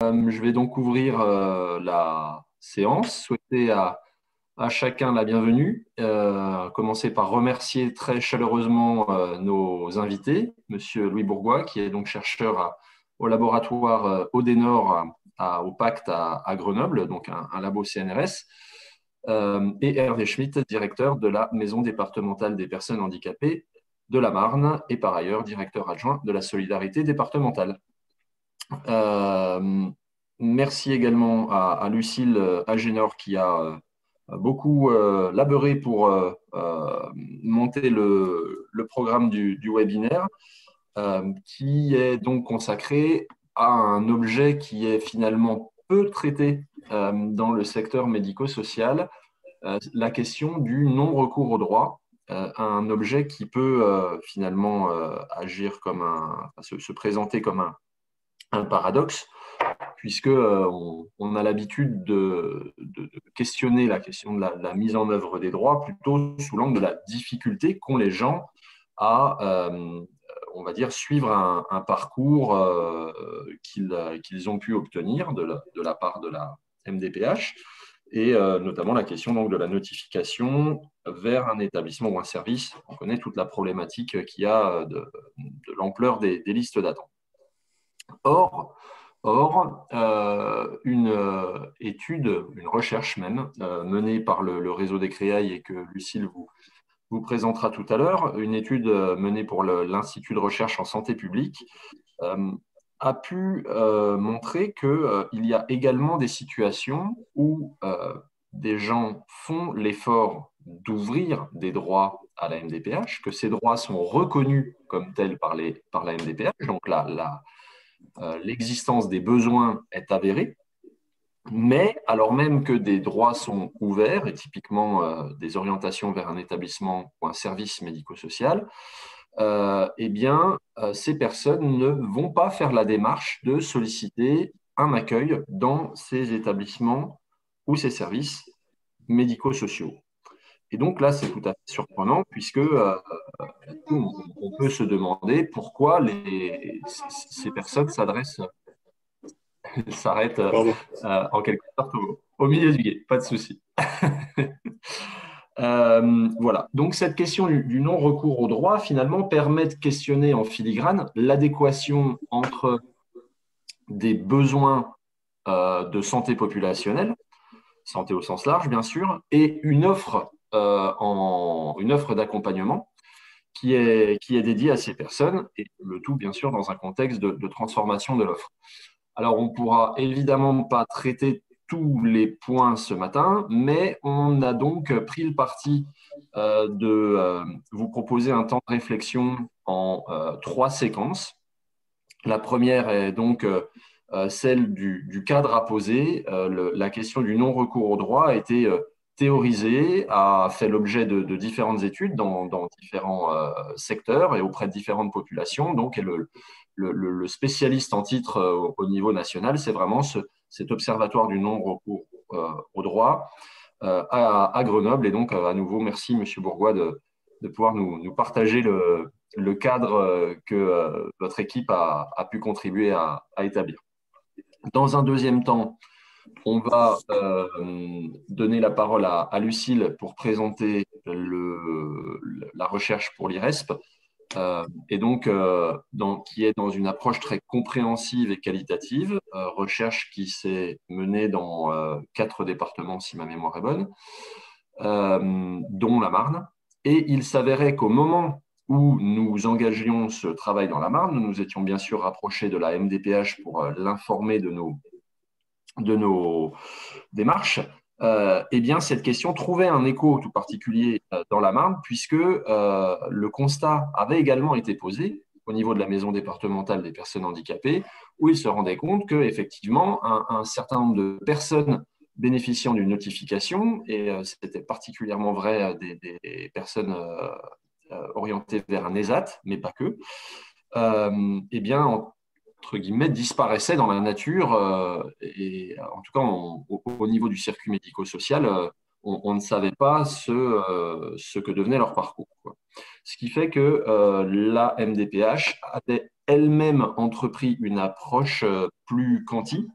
Je vais donc ouvrir la séance, souhaiter à chacun la bienvenue. Commencer par remercier très chaleureusement nos invités, Monsieur Louis Bourgois, qui est donc chercheur au laboratoire Odenor au Pacte à Grenoble, donc un labo CNRS, et Hervé Schmitt, directeur de la Maison départementale des personnes handicapées de la Marne, et par ailleurs directeur adjoint de la solidarité départementale. Merci également à Lucille Agénor qui a beaucoup laboré pour monter le programme du webinaire, qui est donc consacré à un objet qui est finalement peu traité dans le secteur médico-social, la question du non-recours au droit, un objet qui peut finalement agir comme se présenter comme un paradoxe, puisque on a l'habitude de questionner la question de la mise en œuvre des droits plutôt sous l'angle de la difficulté qu'ont les gens à, on va dire, suivre un parcours qu'ils ont pu obtenir de la part de la MDPH, et notamment la question donc, de la notification vers un établissement ou un service. On connaît toute la problématique qu'il y a de l'ampleur des listes d'attente. Or, une étude, une recherche même, menée par le réseau des Créailles et que Lucille vous présentera tout à l'heure, une étude menée pour l'Institut de recherche en santé publique, a pu montrer qu'il y a également des situations où des gens font l'effort d'ouvrir des droits à la MDPH, que ces droits sont reconnus comme tels par la MDPH, donc l'existence des besoins est avérée, mais alors même que des droits sont ouverts, et typiquement des orientations vers un établissement ou un service médico-social, eh bien, ces personnes ne vont pas faire la démarche de solliciter un accueil dans ces établissements ou ces services médico-sociaux. Et donc là, c'est tout à fait surprenant, puisque on peut se demander pourquoi ces personnes s'arrêtent Pardon. en quelque sorte au milieu du gué, pas de souci. Voilà. Donc cette question du non-recours au droit, finalement, permet de questionner en filigrane l'adéquation entre des besoins de santé populationnelle, santé au sens large, bien sûr, et une offre d'accompagnement qui est dédiée à ces personnes, et le tout, bien sûr, dans un contexte de transformation de l'offre. Alors, on ne pourra évidemment pas traiter tous les points ce matin, mais on a donc pris le parti de vous proposer un temps de réflexion en 3 séquences. La première est donc celle du cadre à poser. La question du non-recours au droit a été théorisée, a fait l'objet de différentes études dans différents secteurs et auprès de différentes populations. Donc, le spécialiste en titre au niveau national, c'est vraiment cet observatoire du non-recours au droit à Grenoble. Et donc, à nouveau, merci, Monsieur Bourgois, de pouvoir nous partager le cadre que votre équipe a pu contribuer à établir. Dans un deuxième temps, on va donner la parole à Lucille pour présenter la recherche pour l'IRESP, et donc qui est dans une approche très compréhensive et qualitative, recherche qui s'est menée dans 4 départements, si ma mémoire est bonne, dont la Marne. Et il s'avérait qu'au moment où nous engagions ce travail dans la Marne, nous nous étions bien sûr rapprochés de la MDPH pour l'informer de nos démarches. Eh bien, cette question trouvait un écho tout particulier dans la Marne, puisque le constat avait également été posé au niveau de la maison départementale des personnes handicapées, où il se rendait compte qu'effectivement, un certain nombre de personnes bénéficiant d'une notification, et c'était particulièrement vrai des personnes orientées vers un ESAT, mais pas que, eh bien, entre guillemets, disparaissaient dans la nature, et en tout cas, au niveau du circuit médico-social, on ne savait pas ce que devenait leur parcours, quoi. Ce qui fait que la MDPH avait elle-même entrepris une approche plus quanti,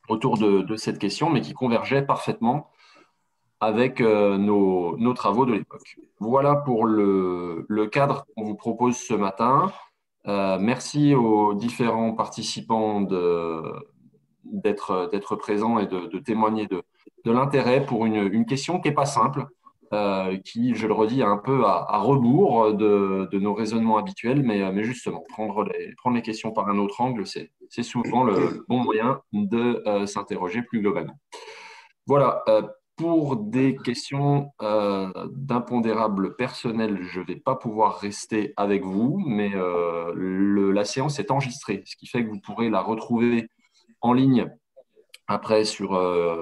autour de cette question, mais qui convergeait parfaitement avec nos travaux de l'époque. Voilà pour le cadre qu'on vous propose ce matin. Merci aux différents participants d'être présents et de témoigner de l'intérêt pour une question qui n'est pas simple, qui, je le redis, est un peu à rebours de nos raisonnements habituels, mais justement, prendre les questions par un autre angle, c'est souvent le bon moyen de s'interroger plus globalement. Voilà, pour des questions d'impondérable personnel, je ne vais pas pouvoir rester avec vous, mais la séance est enregistrée, ce qui fait que vous pourrez la retrouver en ligne après sur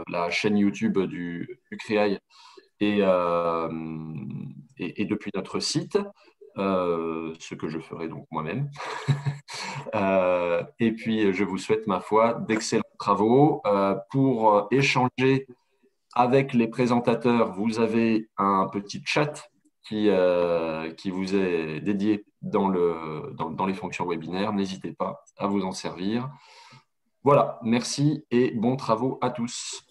la chaîne YouTube du CREAI et, et depuis notre site, ce que je ferai donc moi-même. Et puis, je vous souhaite, ma foi, d'excellents travaux. Pour échanger avec les présentateurs, vous avez un petit chat qui vous est dédié dans les fonctions webinaires. N'hésitez pas à vous en servir. Voilà, merci et bons travaux à tous.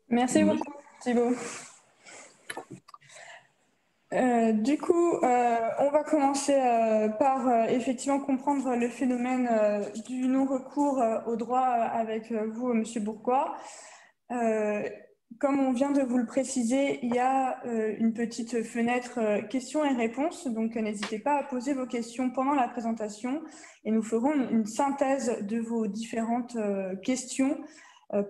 Merci beaucoup, Thibaut. Du coup, on va commencer par effectivement comprendre le phénomène du non-recours au droit avec vous, Monsieur Bourgois. Comme on vient de vous le préciser, il y a une petite fenêtre questions et réponses, donc n'hésitez pas à poser vos questions pendant la présentation et nous ferons une synthèse de vos différentes questions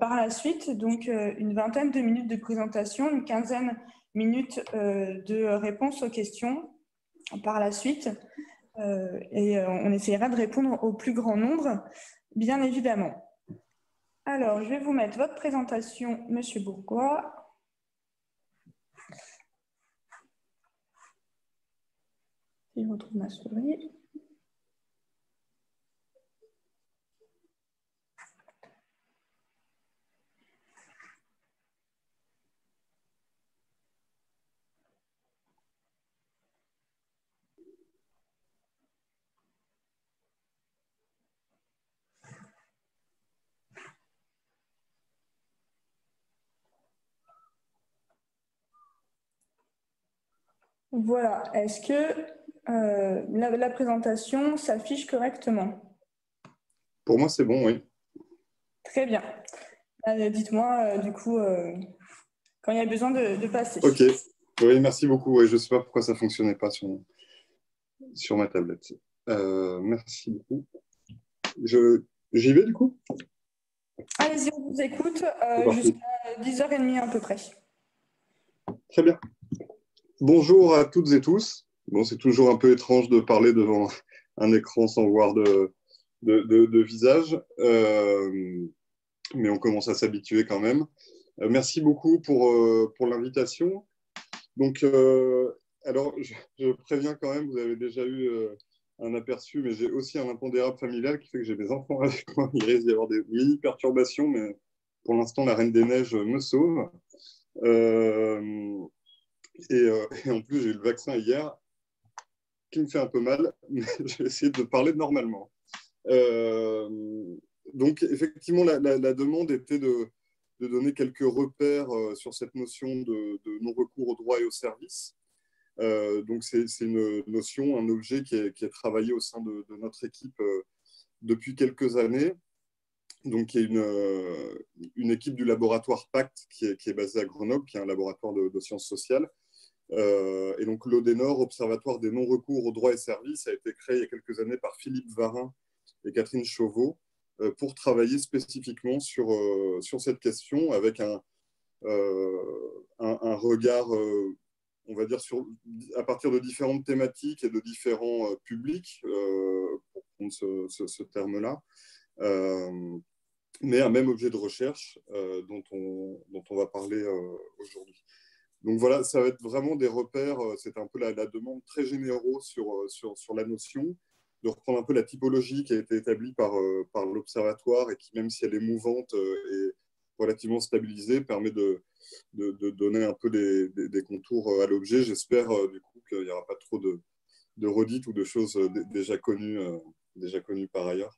par la suite. Donc une vingtaine de minutes de présentation, une quinzaine minutes de réponse aux questions par la suite et on essaiera de répondre au plus grand nombre, bien évidemment. Alors, je vais vous mettre votre présentation, Monsieur Bourgois. Si je retrouve ma souris. Voilà, est-ce que la présentation s'affiche correctement? Pour moi, c'est bon, oui. Très bien. Dites-moi, du coup, quand il y a besoin de passer. Ok, oui, merci beaucoup. Ouais, je ne sais pas pourquoi ça ne fonctionnait pas sur ma tablette. Merci beaucoup. J'y vais, du coup? Allez-y, on vous écoute jusqu'à 10h30 à peu près. Très bien. Bonjour à toutes et tous. Bon, c'est toujours un peu étrange de parler devant un écran sans voir de visage, mais on commence à s'habituer quand même. Merci beaucoup pour l'invitation. Donc, alors, je préviens quand même, vous avez déjà eu un aperçu, mais j'ai aussi un impondérable familial qui fait que j'ai des enfants avec moi. Il risque d'y avoir des mini-perturbations, mais pour l'instant, la Reine des Neiges me sauve. Et en plus, j'ai eu le vaccin hier, qui me fait un peu mal, mais je vais essayer de parler normalement. Donc, effectivement, la demande était de donner quelques repères sur cette notion de non-recours au droit et au service. Donc, c'est une notion, un objet qui est travaillé au sein de notre équipe depuis quelques années. Donc, il y a une équipe du laboratoire PACT qui est basée à Grenoble, qui est un laboratoire de sciences sociales. Et donc, l'ODENOR, Observatoire des non-recours aux droits et services, a été créé il y a quelques années par Philippe Varin et Catherine Chauveau pour travailler spécifiquement sur cette question avec un regard, on va dire, à partir de différentes thématiques et de différents publics, pour prendre ce terme-là, mais un même objet de recherche dont on va parler aujourd'hui. Donc voilà, ça va être vraiment des repères, c'est un peu la demande très généraux sur la notion, de reprendre un peu la typologie qui a été établie par l'Observatoire et qui, même si elle est mouvante, est relativement stabilisée, permet de donner un peu des contours à l'objet. J'espère du coup qu'il n'y aura pas trop de redites ou de choses déjà connues par ailleurs.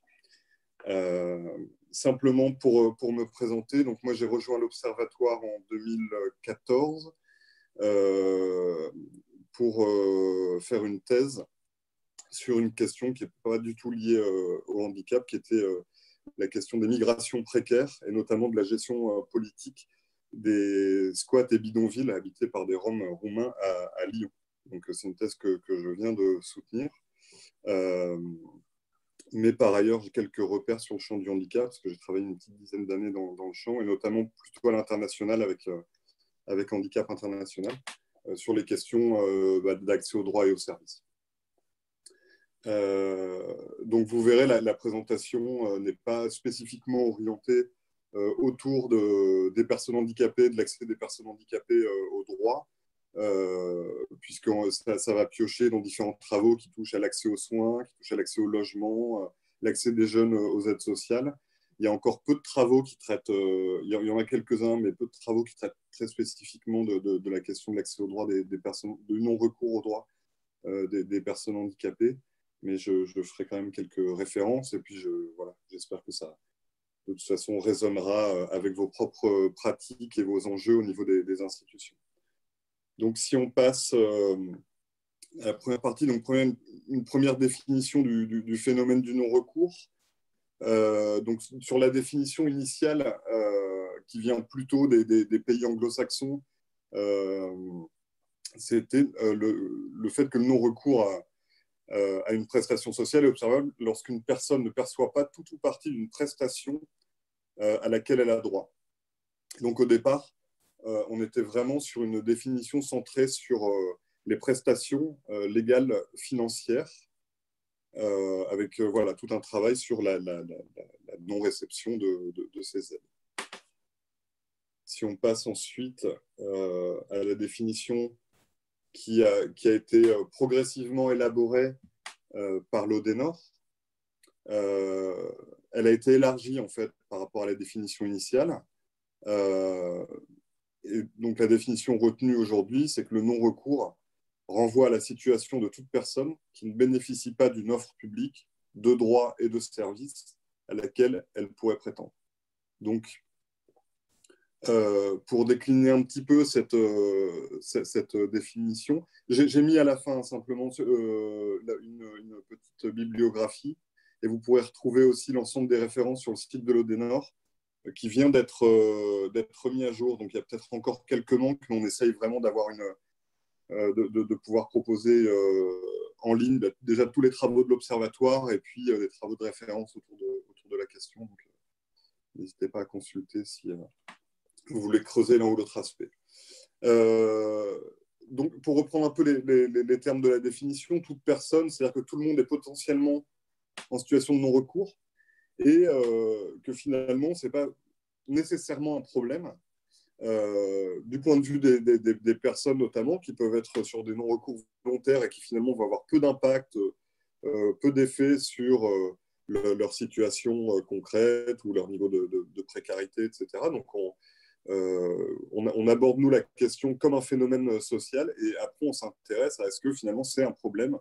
simplement pour me présenter, donc moi j'ai rejoint l'Observatoire en 2014 pour faire une thèse sur une question qui n'est pas du tout liée au handicap, qui était la question des migrations précaires et notamment de la gestion politique des squats et bidonvilles habités par des Roms roumains à Lyon. Donc c'est une thèse que je viens de soutenir. Mais par ailleurs, j'ai quelques repères sur le champ du handicap, parce que j'ai travaillé une petite dizaine d'années dans le champ, et notamment plutôt à l'international avec Handicap International, sur les questions d'accès aux droits et aux services. Donc vous verrez, la présentation n'est pas spécifiquement orientée autour des personnes handicapées, de l'accès des personnes handicapées aux droits, puisque ça va piocher dans différents travaux qui touchent à l'accès aux soins, qui touchent à l'accès au logement, l'accès des jeunes aux aides sociales. Il y a encore peu de travaux qui traitent, il y en a quelques-uns, mais peu de travaux qui traitent très spécifiquement de la question de l'accès aux droits des personnes, du non-recours aux droits des personnes handicapées. Mais je ferai quand même quelques références, et puis voilà, j'espère que ça, de toute façon, résonnera avec vos propres pratiques et vos enjeux au niveau des institutions. Donc, si on passe à la première partie, donc une première définition du phénomène du non-recours. Donc, sur la définition initiale, qui vient plutôt des pays anglo-saxons, c'était le fait que le non-recours à une prestation sociale est observable lorsqu'une personne ne perçoit pas tout ou partie d'une prestation à laquelle elle a droit. Donc, au départ, on était vraiment sur une définition centrée sur les prestations légales financières, avec voilà, tout un travail sur la non-réception de ces aides. Si on passe ensuite à la définition qui a été progressivement élaborée par l'Odenor, elle a été élargie en fait par rapport à la définition initiale. Et donc la définition retenue aujourd'hui, c'est que le non-recours renvoie à la situation de toute personne qui ne bénéficie pas d'une offre publique de droits et de services à laquelle elle pourrait prétendre. Donc, pour décliner un petit peu cette définition, j'ai mis à la fin simplement une petite bibliographie, et vous pourrez retrouver aussi l'ensemble des références sur le site de l'Odenor, qui vient d'être mis à jour. Donc, il y a peut-être encore quelques manques, mais on essaye vraiment d'avoir de pouvoir proposer en ligne déjà tous les travaux de l'Observatoire et puis des travaux de référence autour de la question. Donc, n'hésitez pas à consulter si vous voulez creuser l'un ou l'autre aspect. Donc, pour reprendre un peu les termes de la définition, toute personne, c'est-à-dire que tout le monde est potentiellement en situation de non-recours, et que finalement, ce n'est pas nécessairement un problème, du point de vue des personnes notamment, qui peuvent être sur des non-recours volontaires et qui finalement vont avoir peu d'impact, peu d'effet sur leur situation concrète ou leur niveau de précarité, etc. Donc, on aborde, nous, la question comme un phénomène social, et après, on s'intéresse à est-ce que finalement c'est un problème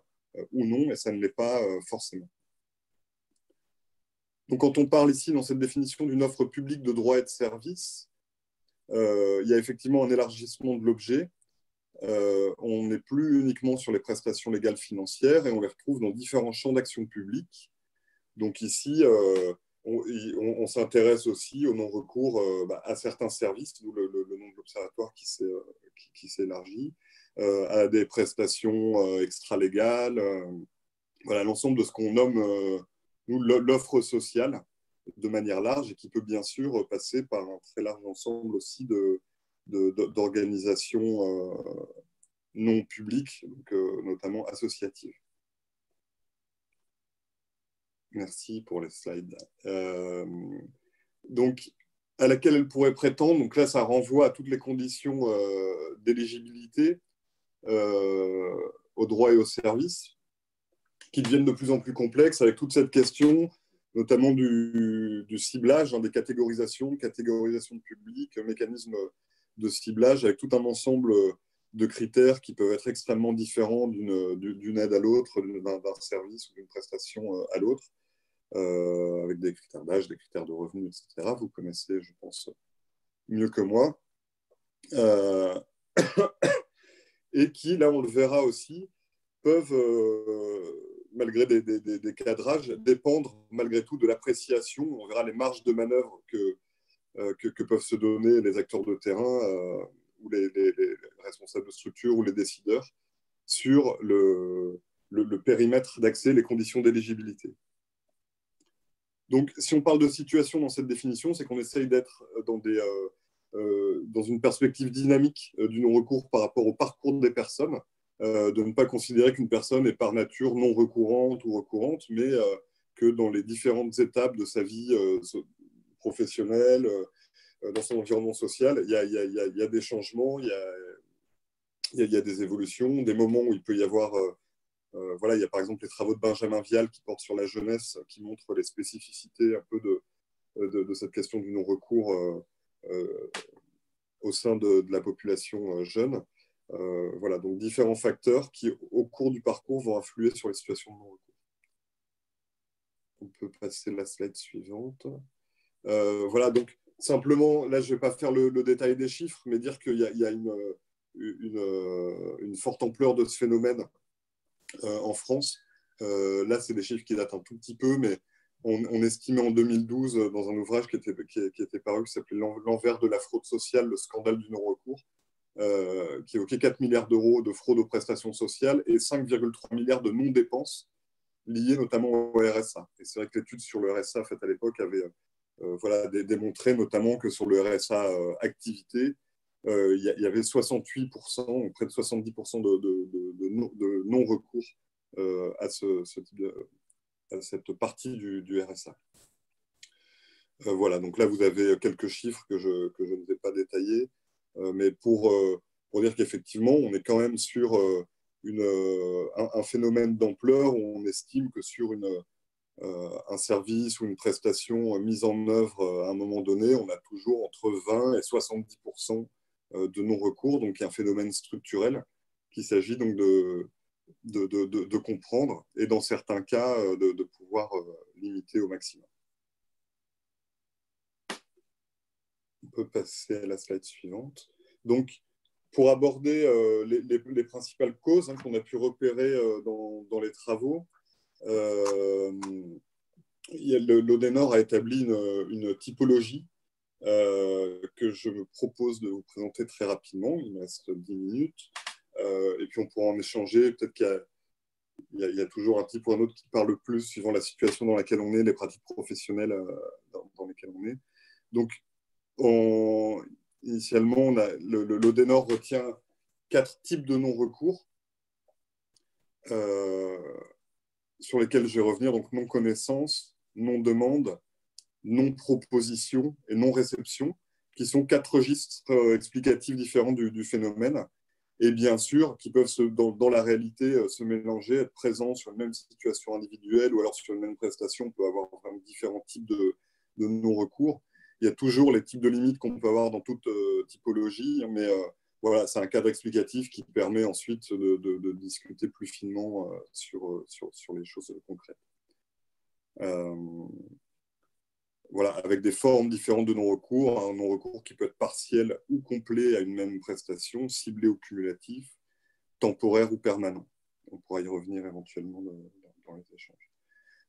ou non, et ça ne l'est pas forcément. Donc, quand on parle ici, dans cette définition d'une offre publique de droits et de services, il y a effectivement un élargissement de l'objet. On n'est plus uniquement sur les prestations légales financières, et on les retrouve dans différents champs d'action publique. Donc ici, on s'intéresse aussi au non-recours à certains services, d'où le nom de l'Observatoire qui s'est élargi, à des prestations extralégales, voilà, l'ensemble de ce qu'on nomme nous, l'offre sociale de manière large, et qui peut bien sûr passer par un très large ensemble aussi d'organisations non publiques, donc, notamment associatives. Merci pour les slides. Donc, à laquelle elle pourrait prétendre, donc là, ça renvoie à toutes les conditions d'éligibilité aux droits et aux services, qui deviennent de plus en plus complexes, avec toute cette question, notamment du ciblage, des catégorisations de public, mécanismes de ciblage, avec tout un ensemble de critères qui peuvent être extrêmement différents d'une aide à l'autre, d'un service ou d'une prestation à l'autre. avec des critères d'âge, des critères de revenus, etc. Vous connaissez, je pense, mieux que moi. Et qui, là, on le verra aussi, peuvent, malgré des cadrages, dépendre malgré tout de l'appréciation. On verra les marges de manœuvre que peuvent se donner les acteurs de terrain ou les responsables de structure ou les décideurs sur le périmètre d'accès, les conditions d'éligibilité. Donc, si on parle de situation dans cette définition, c'est qu'on essaye d'être dans une perspective dynamique du non-recours par rapport au parcours des personnes, de ne pas considérer qu'une personne est par nature non recourante ou recourante, mais que dans les différentes étapes de sa vie professionnelle, dans son environnement social, il y a des changements, il y a des évolutions, des moments où il peut y avoir... voilà, il y a par exemple les travaux de Benjamin Vial qui portent sur la jeunesse, qui montrent les spécificités un peu de cette question du non-recours au sein de la population jeune. Voilà, donc différents facteurs qui, au cours du parcours, vont influer sur les situations de non-recours. On peut passer la slide suivante. Voilà, donc simplement, là, je ne vais pas faire le détail des chiffres, mais dire qu'il y a une forte ampleur de ce phénomène en France. Là, c'est des chiffres qui datent un tout petit peu, mais on estimait en 2012, dans un ouvrage qui était paru, qui s'appelait L'envers de la fraude sociale, le scandale du non-recours, qui évoquait 4 milliards d'euros de fraude aux prestations sociales et 5,3 milliards de non-dépenses liées notamment au RSA. Et c'est vrai que l'étude sur le RSA faite à l'époque avait démontré notamment que sur le RSA activité, il y avait 68%, ou près de 70% de non-recours à cette partie du RSA. Voilà, donc là, vous avez quelques chiffres que je ne vais pas détailler, mais pour dire qu'effectivement, on est quand même sur un phénomène d'ampleur où on estime que sur un service ou une prestation mise en œuvre à un moment donné, on a toujours entre 20 et 70% de non-recours, donc il y a un phénomène structurel qu'il s'agit donc de comprendre et dans certains cas de pouvoir limiter au maximum. On peut passer à la slide suivante. Donc, pour aborder les principales causes qu'on a pu repérer dans les travaux, l'Odenor a établi une typologie que je me propose de vous présenter très rapidement. Il me reste 10 minutes. Et puis, on pourra en échanger. Peut-être qu'il y a toujours un type ou un autre qui parle plus suivant la situation dans laquelle on est, les pratiques professionnelles dans lesquelles on est. Donc, initialement, l'Odenor retient 4 types de non-recours sur lesquels je vais revenir. Donc, non-connaissance, non-demande, non-proposition et non-réception, qui sont 4 registres explicatifs différents du phénomène. Et bien sûr, qui peuvent, dans la réalité, se mélanger, être présents sur une même situation individuelle ou alors sur une même prestation. On peut avoir vraiment différents types de non-recours. Il y a toujours les types de limites qu'on peut avoir dans toute typologie, mais voilà, c'est un cadre explicatif qui permet ensuite de discuter plus finement sur les choses concrètes. Voilà, avec des formes différentes de non-recours, un non-recours qui peut être partiel ou complet à une même prestation, ciblé ou cumulatif, temporaire ou permanent. On pourra y revenir éventuellement dans les échanges.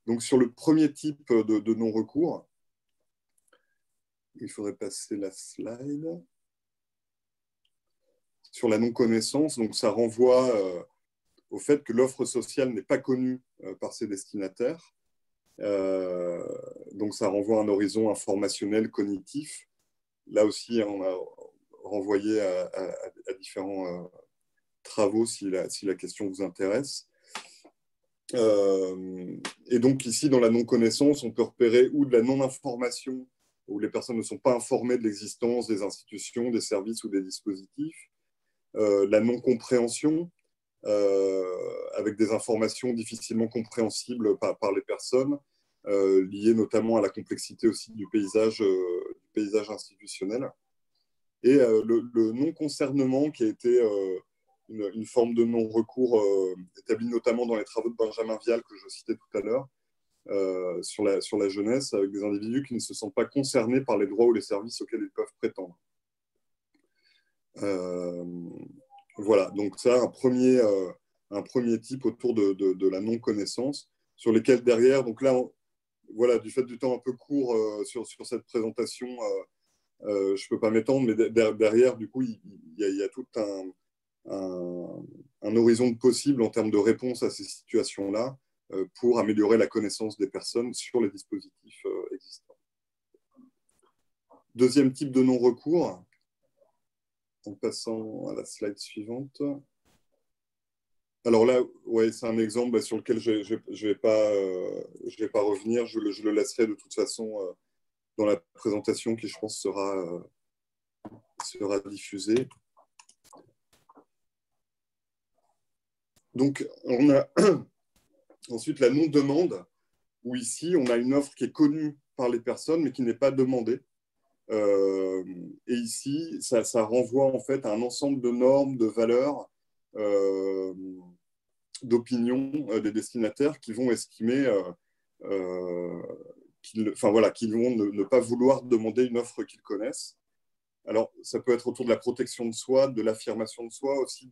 Donc, sur le premier type de non-recours, il faudrait passer la slide. Sur la non-connaissance, donc ça renvoie au fait que l'offre sociale n'est pas connue par ses destinataires. Donc ça renvoie à un horizon informationnel, cognitif. Là aussi, on a renvoyé à différents travaux si la question vous intéresse. Et donc ici, dans la non-connaissance, on peut repérer ou de la non-information, où les personnes ne sont pas informées de l'existence des institutions, des services ou des dispositifs. La non-compréhension, avec des informations difficilement compréhensibles par les personnes, liées notamment à la complexité aussi du paysage institutionnel. Et le non-concernement, qui a été une forme de non-recours établie notamment dans les travaux de Benjamin Vial, que je citais tout à l'heure, sur la jeunesse avec des individus qui ne se sentent pas concernés par les droits ou les services auxquels ils peuvent prétendre. Voilà, donc ça, un premier type autour de la non-connaissance, sur lesquels derrière, donc là, voilà, du fait du temps un peu court sur cette présentation, je ne peux pas m'étendre, mais derrière, du coup, il y a tout un horizon de possible en termes de réponse à ces situations-là pour améliorer la connaissance des personnes sur les dispositifs existants. Deuxième type de non-recours, en passant à la slide suivante. Alors là, ouais, c'est un exemple sur lequel je ne vais pas revenir. Je le laisserai de toute façon dans la présentation qui, je pense, sera diffusée. Donc, on a ensuite la non-demande, où ici, on a une offre qui est connue par les personnes, mais qui n'est pas demandée. Et ici, ça renvoie en fait à un ensemble de normes, de valeurs, d'opinions des destinataires qui vont estimer qu'ils vont ne pas vouloir demander une offre qu'ils connaissent. Alors, ça peut être autour de la protection de soi, de l'affirmation de soi, aussi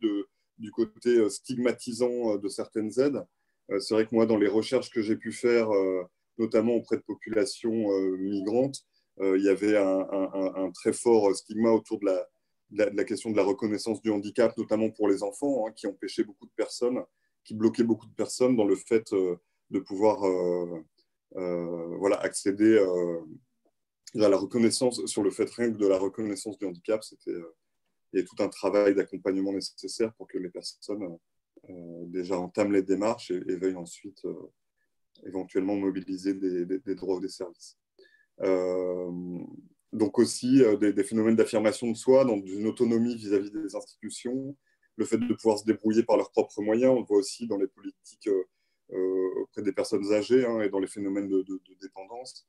du côté stigmatisant de certaines aides. C'est vrai que moi, dans les recherches que j'ai pu faire, notamment auprès de populations migrantes, il y avait un très fort stigma autour de la question de la reconnaissance du handicap, notamment pour les enfants, qui empêchait beaucoup de personnes, qui bloquait beaucoup de personnes dans le fait de pouvoir accéder à la reconnaissance, sur le fait rien que de la reconnaissance du handicap. Il y a tout un travail d'accompagnement nécessaire pour que les personnes déjà entament les démarches et veuillent ensuite éventuellement mobiliser des droits ou des services. Donc aussi des phénomènes d'affirmation de soi, dans une autonomie vis-à-vis des institutions, le fait de pouvoir se débrouiller par leurs propres moyens. On le voit aussi dans les politiques auprès des personnes âgées et dans les phénomènes de dépendance,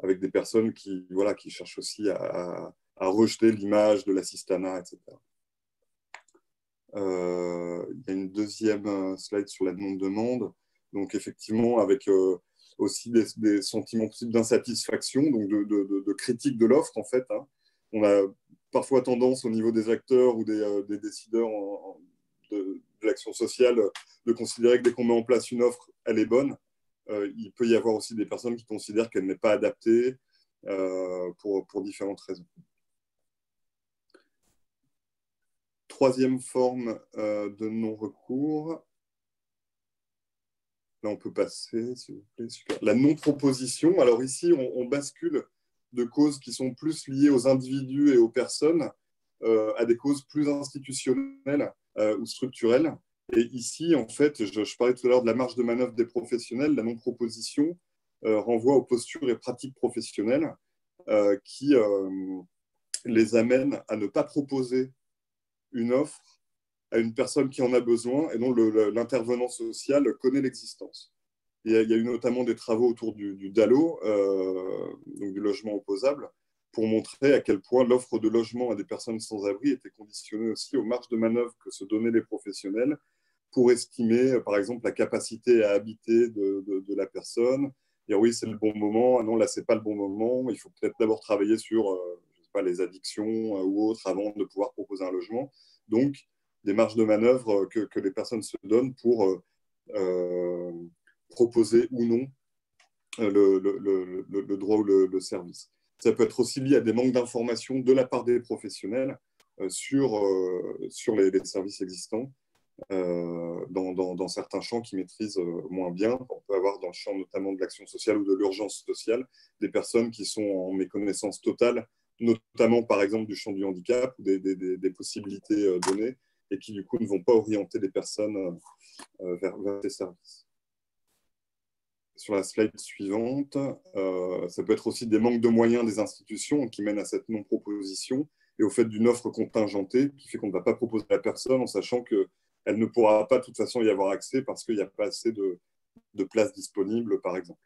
avec des personnes qui cherchent aussi à rejeter l'image de l'assistanat, etc. Il y a une deuxième slide sur la demande. Donc effectivement, avec aussi des sentiments possibles d'insatisfaction, donc de critique de l'offre, en fait. On a parfois tendance au niveau des acteurs ou des décideurs de l'action sociale de considérer que dès qu'on met en place une offre, elle est bonne. Il peut y avoir aussi des personnes qui considèrent qu'elle n'est pas adaptée pour différentes raisons. Troisième forme de non-recours. Là, on peut passer, s'il vous plaît. Super. La non-proposition. Alors ici, on bascule de causes qui sont plus liées aux individus et aux personnes à des causes plus institutionnelles ou structurelles. Et ici, en fait, je parlais tout à l'heure de la marge de manœuvre des professionnels. La non-proposition renvoie aux postures et pratiques professionnelles qui les amènent à ne pas proposer une offre à une personne qui en a besoin et dont l'intervenant social connaît l'existence. Il y a eu notamment des travaux autour du DALO, donc du logement opposable, pour montrer à quel point l'offre de logement à des personnes sans abri était conditionnée aussi aux marges de manœuvre que se donnaient les professionnels pour estimer, par exemple, la capacité à habiter de la personne. Et oui, c'est le bon moment. Ah non, là, c'est pas le bon moment. Il faut peut-être d'abord travailler sur les addictions ou autres avant de pouvoir proposer un logement. Donc, des marges de manœuvre que les personnes se donnent pour proposer ou non le droit ou le service. Ça peut être aussi lié à des manques d'informations de la part des professionnels sur les services existants dans certains champs qu'ils maîtrisent moins bien. On peut avoir dans le champ notamment de l'action sociale ou de l'urgence sociale des personnes qui sont en méconnaissance totale, notamment par exemple du champ du handicap ou des possibilités données, et qui du coup ne vont pas orienter les personnes vers ces services. Sur la slide suivante, ça peut être aussi des manques de moyens des institutions qui mènent à cette non-proposition et au fait d'une offre contingentée qui fait qu'on ne va pas proposer à la personne en sachant qu'elle ne pourra pas de toute façon y avoir accès parce qu'il n'y a pas assez de places disponibles, par exemple.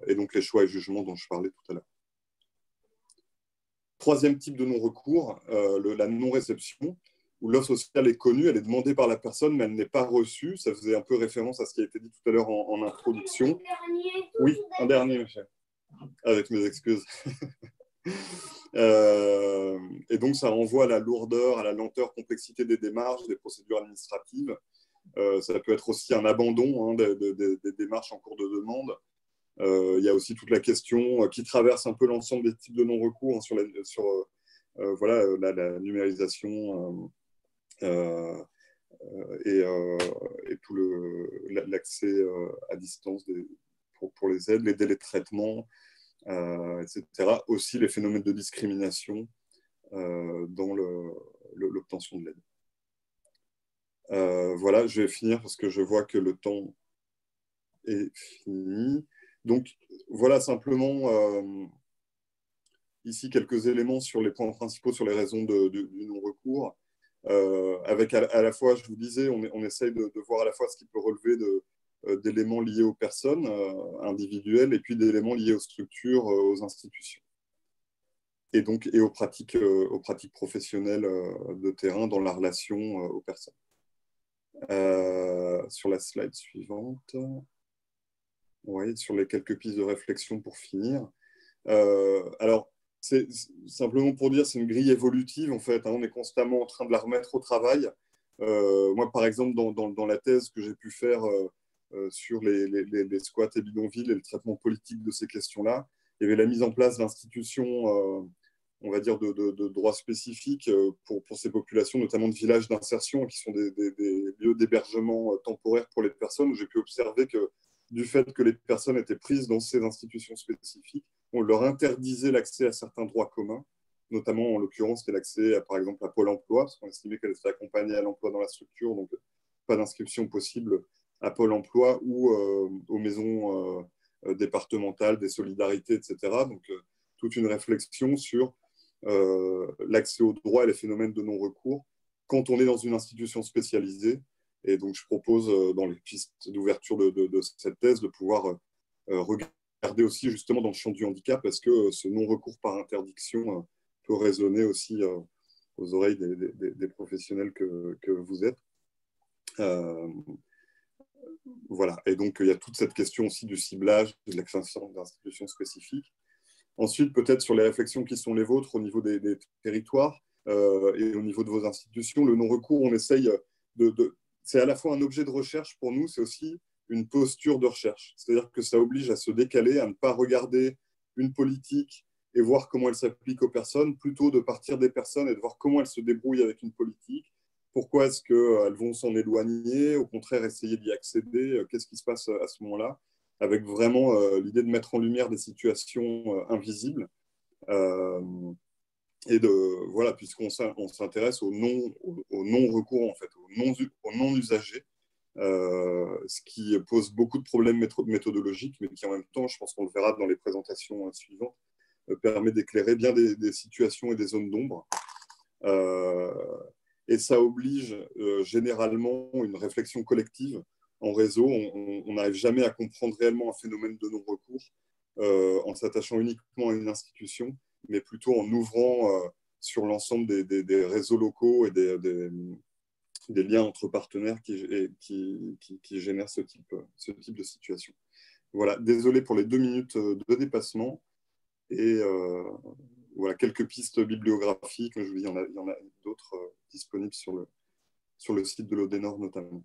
Et donc les choix et jugements dont je parlais tout à l'heure. Troisième type de non-recours, la non-réception. où l'offre sociale est connue, elle est demandée par la personne, mais elle n'est pas reçue. Ça faisait un peu référence à ce qui a été dit tout à l'heure en introduction. Oui, un dernier, monsieur. Avec mes excuses. Et donc, ça renvoie à la lourdeur, à la lenteur, complexité des démarches, des procédures administratives. Ça peut être aussi un abandon des démarches en cours de demande. Il y a aussi toute la question qui traverse un peu l'ensemble des types de non-recours la numérisation et tout l'accès à distance pour les aides, les délais de traitement, etc. Aussi les phénomènes de discrimination dans l'obtention de l'aide. Voilà, je vais finir parce que je vois que le temps est fini. Donc, voilà simplement ici quelques éléments sur les points principaux, sur les raisons du non-recours. Avec à la fois, je vous disais, on essaye de voir à la fois ce qui peut relever d'éléments liés aux personnes individuelles et puis d'éléments liés aux structures, aux institutions. Et donc, et aux pratiques professionnelles de terrain dans la relation aux personnes. Sur la slide suivante, oui, sur les quelques pistes de réflexion pour finir. Alors, c'est simplement pour dire, c'est une grille évolutive, en fait. On est constamment en train de la remettre au travail. Moi, par exemple, dans la thèse que j'ai pu faire sur les squats et bidonvilles et le traitement politique de ces questions-là, il y avait la mise en place d'institutions, on va dire, de droits spécifiques pour ces populations, notamment de villages d'insertion, qui sont des lieux d'hébergement temporaire pour les personnes, où j'ai pu observer que du fait que les personnes étaient prises dans ces institutions spécifiques, on leur interdisait l'accès à certains droits communs, notamment en l'occurrence c'était l'accès par exemple à Pôle emploi, parce qu'on estimait qu'elle était accompagnée à l'emploi dans la structure, donc pas d'inscription possible à Pôle emploi ou aux maisons départementales, des solidarités, etc. Donc toute une réflexion sur l'accès aux droits et les phénomènes de non-recours quand on est dans une institution spécialisée. Et donc, je propose, dans les pistes d'ouverture de cette thèse, de pouvoir regarder aussi justement dans le champ du handicap, parce que ce non-recours par interdiction peut résonner aussi aux oreilles des professionnels que vous êtes. Voilà. Et donc, il y a toute cette question aussi du ciblage, de la création d'institutions spécifiques. Ensuite, peut-être sur les réflexions qui sont les vôtres au niveau des territoires et au niveau de vos institutions, le non-recours, on essaye c'est à la fois un objet de recherche pour nous, c'est aussi une posture de recherche. C'est-à-dire que ça oblige à se décaler, à ne pas regarder une politique et voir comment elle s'applique aux personnes, plutôt de partir des personnes et de voir comment elles se débrouillent avec une politique, pourquoi est-ce qu'elles vont s'en éloigner, au contraire essayer d'y accéder, qu'est-ce qui se passe à ce moment-là, avec vraiment l'idée de mettre en lumière des situations invisibles. Et voilà, puisqu'on s'intéresse au non-recours, en fait, au non-usager, ce qui pose beaucoup de problèmes méthodologiques, mais qui en même temps, je pense qu'on le verra dans les présentations suivantes, permet d'éclairer bien des situations et des zones d'ombre. Et ça oblige généralement une réflexion collective en réseau. On n'arrive jamais à comprendre réellement un phénomène de non-recours en s'attachant uniquement à une institution, mais plutôt en ouvrant sur l'ensemble des réseaux locaux et des liens entre partenaires qui génèrent ce type de situation. Voilà, désolé pour les 2 minutes de dépassement. Et voilà, quelques pistes bibliographiques, mais je vous dis, il y en a d'autres disponibles sur le site de l'Odenor notamment.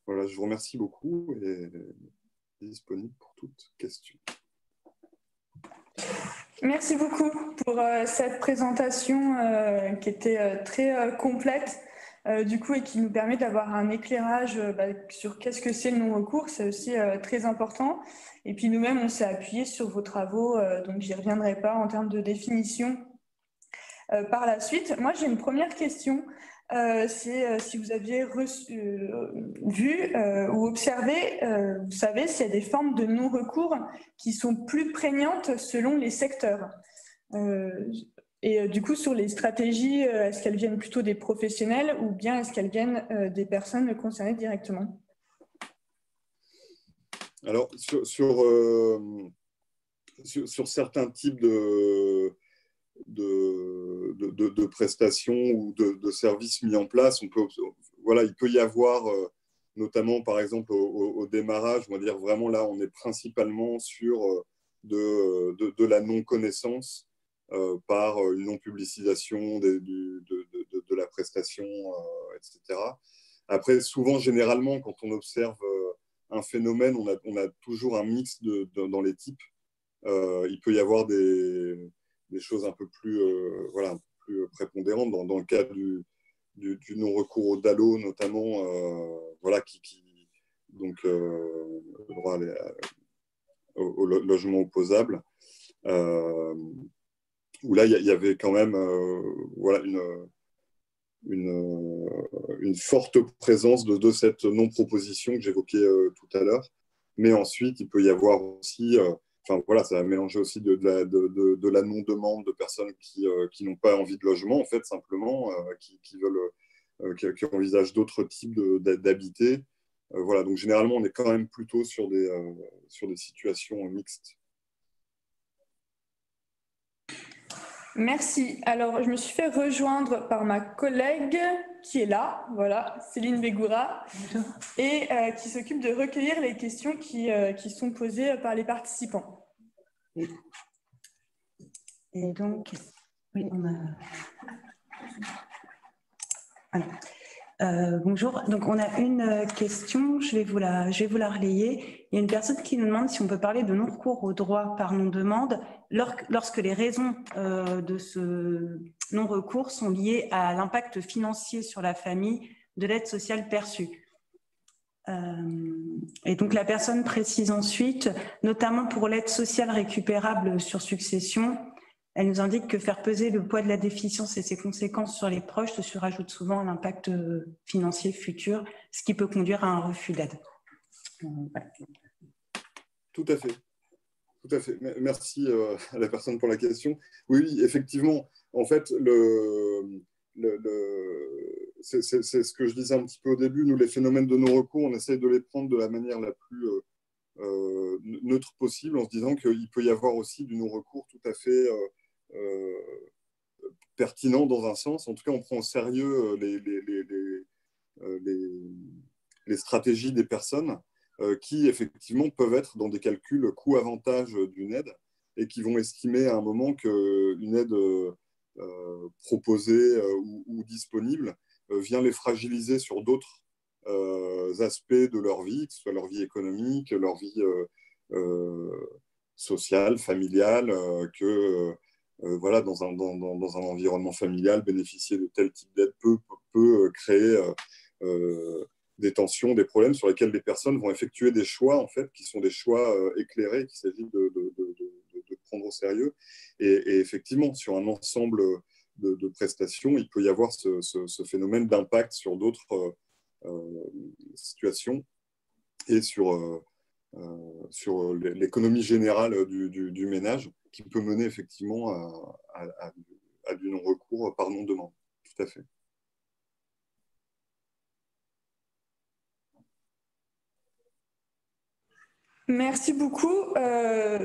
Voilà, je vous remercie beaucoup et disponible pour toute question. Merci beaucoup pour cette présentation qui était très complète du coup et qui nous permet d'avoir un éclairage sur qu'est-ce que c'est le non-recours, c'est aussi très important. Et puis nous-mêmes, on s'est appuyé sur vos travaux, donc j'y reviendrai pas en termes de définition par la suite. Moi, j'ai une première question. C'est si vous aviez vu ou observé, vous savez, s'il y a des formes de non-recours qui sont plus prégnantes selon les secteurs. Et du coup, sur les stratégies, est-ce qu'elles viennent plutôt des professionnels ou bien est-ce qu'elles viennent des personnes concernées directement? Alors, sur certains types de prestations ou de services mis en place. Voilà, il peut y avoir, notamment par exemple au démarrage, on va dire vraiment là, on est principalement sur de la non-connaissance par une non-publicisation de la prestation, etc. Après, souvent, généralement, quand on observe un phénomène, on a toujours un mix dans les types. Il peut y avoir des choses un peu plus, voilà, un peu plus prépondérantes dans le cas du non-recours au DALO, notamment, voilà, donc, le droit au logement opposable, où là, il y avait quand même voilà, une forte présence de cette non-proposition que j'évoquais tout à l'heure. Mais ensuite, il peut y avoir aussi, enfin voilà, ça va mélanger aussi de la non-demande de personnes qui n'ont pas envie de logement, en fait, simplement, qui veulent, qui envisagent d'autres types d'habités. Voilà, donc généralement, on est quand même plutôt sur des situations mixtes. Merci. Alors, je me suis fait rejoindre par ma collègue qui est là, voilà, Céline Bégoura, et qui s'occupe de recueillir les questions qui sont posées par les participants. Et donc, oui, on a... Alors, bonjour, donc on a une question, je vais vous la relayer. Il y a une personne qui nous demande si on peut parler de non-recours au droit par non-demande lorsque les raisons de ce non-recours sont liées à l'impact financier sur la famille de l'aide sociale perçue. Et donc la personne précise ensuite, notamment pour l'aide sociale récupérable sur succession, elle nous indique que faire peser le poids de la déficience et ses conséquences sur les proches se surajoute souvent à l'impact financier futur, ce qui peut conduire à un refus d'aide. Voilà. Tout à fait. Tout à fait. Merci à la personne pour la question. Oui, effectivement, en fait, c'est ce que je disais un petit peu au début. Nous, les phénomènes de non-recours, on essaye de les prendre de la manière la plus neutre possible, en se disant qu'il peut y avoir aussi du non-recours tout à fait pertinent dans un sens. En tout cas, on prend au sérieux les stratégies des personnes qui, effectivement, peuvent être dans des calculs coût-avantage d'une aide et qui vont estimer à un moment qu'une aide proposée ou disponible vient les fragiliser sur d'autres aspects de leur vie, que ce soit leur vie économique, leur vie sociale, familiale, voilà, dans un environnement familial, bénéficier de tel type d'aide peut créer des tensions, des problèmes sur lesquels les personnes vont effectuer des choix, en fait, qui sont des choix éclairés qu'il s'agit de prendre au sérieux. Et effectivement, sur un ensemble de prestations, il peut y avoir ce phénomène d'impact sur d'autres situations et sur l'économie générale du ménage, qui peut mener effectivement à du non-recours par non-demande. Tout à fait. Merci beaucoup.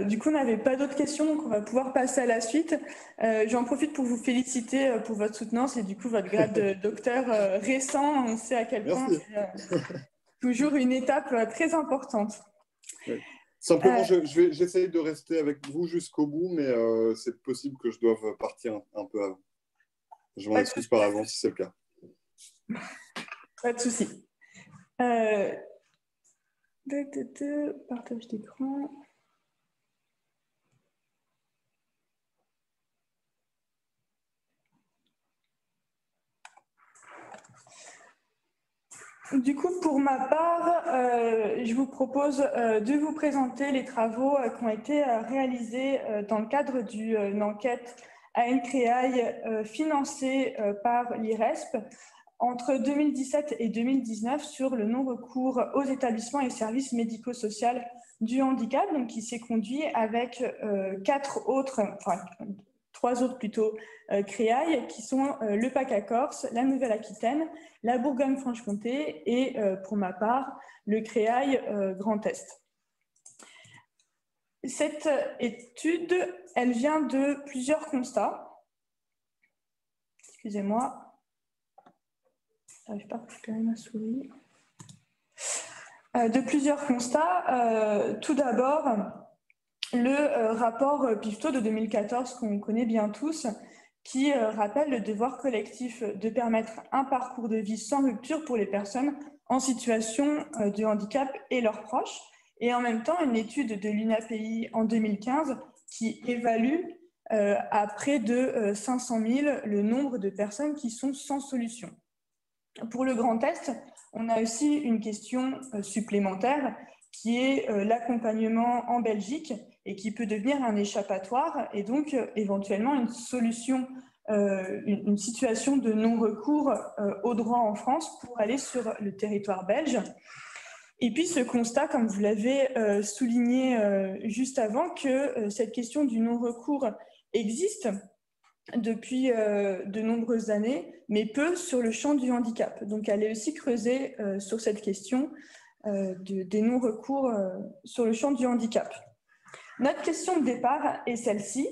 Du coup, on n'avait pas d'autres questions, donc on va pouvoir passer à la suite. J'en profite pour vous féliciter pour votre soutenance et du coup votre grade de docteur récent. On sait à quel point c'est toujours une étape très importante. Oui. Simplement, j'essaye de rester avec vous jusqu'au bout, mais c'est possible que je doive partir un peu avant. Je m'en excuse par avance si c'est le cas. Pas de souci. Partage d'écran. Du coup, pour ma part, je vous propose de vous présenter les travaux qui ont été réalisés dans le cadre d'une enquête ANCREAI financée par l'IRESP entre 2017 et 2019 sur le non-recours aux établissements et services médico-sociaux du handicap, donc qui s'est conduit avec trois autres plutôt CREAI, qui sont le PACA-Corse, la Nouvelle-Aquitaine, la Bourgogne-Franche-Comté et, pour ma part, le CREAI Grand Est. Cette étude, elle vient de plusieurs constats. excusez-moi, je n'arrive pas à récupérer ma souris. De plusieurs constats. Tout d'abord, le rapport Pifto de 2014 qu'on connaît bien tous, qui rappelle le devoir collectif de permettre un parcours de vie sans rupture pour les personnes en situation de handicap et leurs proches, et en même temps une étude de l'UNAPI en 2015 qui évalue à près de 500 000 le nombre de personnes qui sont sans solution. Pour le Grand Est, on a aussi une question supplémentaire qui est l'accompagnement en Belgique et qui peut devenir un échappatoire et donc éventuellement une solution, une situation de non-recours au droit en France pour aller sur le territoire belge. Et puis ce constat, comme vous l'avez souligné juste avant, que cette question du non-recours existe depuis de nombreuses années, mais peu sur le champ du handicap. Donc elle est aussi creusée sur cette question des non-recours sur le champ du handicap. Notre question de départ est celle-ci.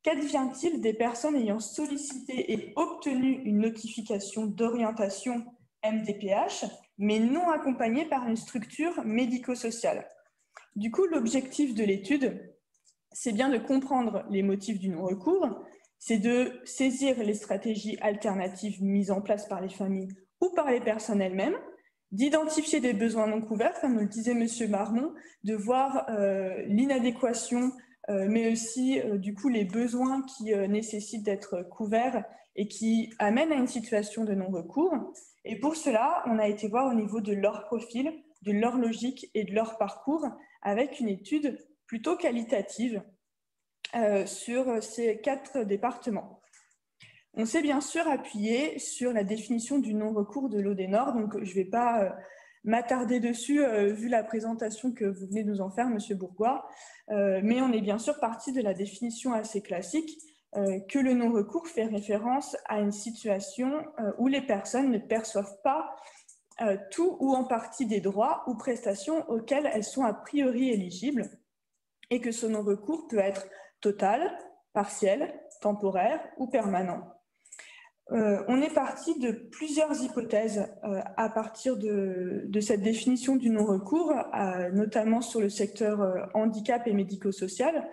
Qu'advient-il des personnes ayant sollicité et obtenu une notification d'orientation MDPH, mais non accompagnée par une structure médico-sociale? Du coup, l'objectif de l'étude, c'est bien de comprendre les motifs du non-recours, c'est de saisir les stratégies alternatives mises en place par les familles ou par les personnes elles-mêmes, d'identifier des besoins non couverts, comme le disait M. Marmont, de voir l'inadéquation, mais aussi du coup les besoins qui nécessitent d'être couverts et qui amènent à une situation de non-recours. Et pour cela, on a été voir au niveau de leur profil, de leur logique et de leur parcours, avec une étude plutôt qualitative sur ces 4 départements. On s'est bien sûr appuyé sur la définition du non-recours de l'Odénor, donc je ne vais pas m'attarder dessus vu la présentation que vous venez de nous en faire, Monsieur Bourgois, mais on est bien sûr parti de la définition assez classique que le non-recours fait référence à une situation où les personnes ne perçoivent pas tout ou en partie des droits ou prestations auxquels elles sont a priori éligibles et que ce non-recours peut être total, partiel, temporaire ou permanent. On est parti de plusieurs hypothèses à partir de cette définition du non-recours, notamment sur le secteur handicap et médico-social,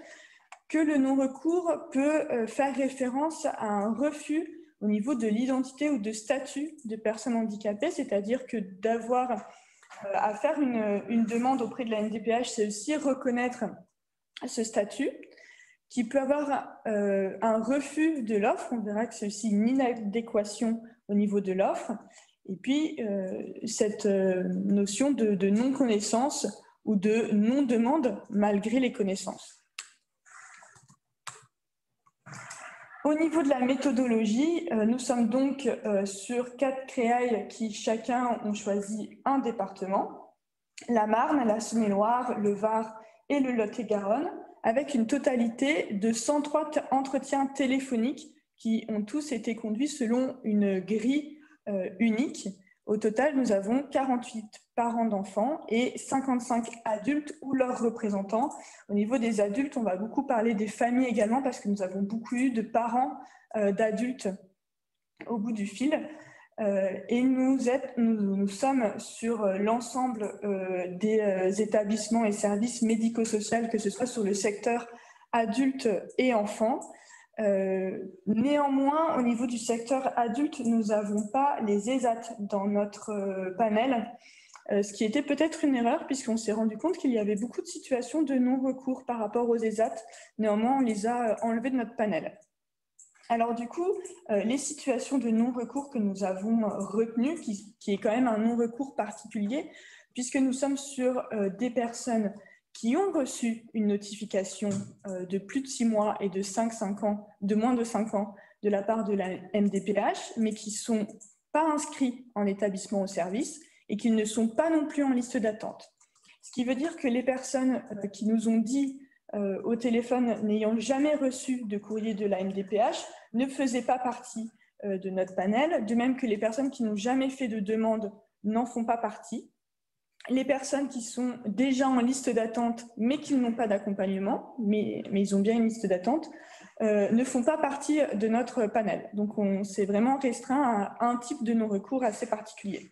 que le non-recours peut faire référence à un refus au niveau de l'identité ou de statut de personnes handicapées, c'est-à-dire que d'avoir à faire une demande auprès de la MDPH, c'est aussi reconnaître ce statut, qui peut avoir un refus de l'offre. On verra que c'est aussi une inadéquation au niveau de l'offre. Et puis, cette notion de non-connaissance ou de non-demande malgré les connaissances. Au niveau de la méthodologie, nous sommes donc sur 4 créailles qui chacun ont choisi un département, la Marne, la Saône-et-Loire, le Var et le Lot-et-Garonne, avec une totalité de 103 entretiens téléphoniques qui ont tous été conduits selon une grille unique. Au total, nous avons 48 parents d'enfants et 55 adultes ou leurs représentants. Au niveau des adultes, on va beaucoup parler des familles également parce que nous avons beaucoup eu de parents d'adultes au bout du fil. Et nous sommes sur l'ensemble des établissements et services médico-sociaux, que ce soit sur le secteur adulte et enfant. Néanmoins, au niveau du secteur adulte, nous n'avons pas les ESAT dans notre panel, ce qui était peut-être une erreur puisqu'on s'est rendu compte qu'il y avait beaucoup de situations de non-recours par rapport aux ESAT. Néanmoins, on les a enlevés de notre panel. Alors du coup, les situations de non-recours que nous avons retenues, qui est quand même un non-recours particulier, puisque nous sommes sur des personnes qui ont reçu une notification de plus de 6 mois et de moins de 5 ans de la part de la MDPH, mais qui ne sont pas inscrits en établissement au service et qui ne sont pas non plus en liste d'attente. Ce qui veut dire que les personnes qui nous ont dit au téléphone n'ayant jamais reçu de courrier de la MDPH ne faisaient pas partie de notre panel, de même que les personnes qui n'ont jamais fait de demande n'en font pas partie. Les personnes qui sont déjà en liste d'attente mais qui n'ont pas d'accompagnement, mais ils ont bien une liste d'attente, ne font pas partie de notre panel. Donc, on s'est vraiment restreint à un type de non-recours assez particulier.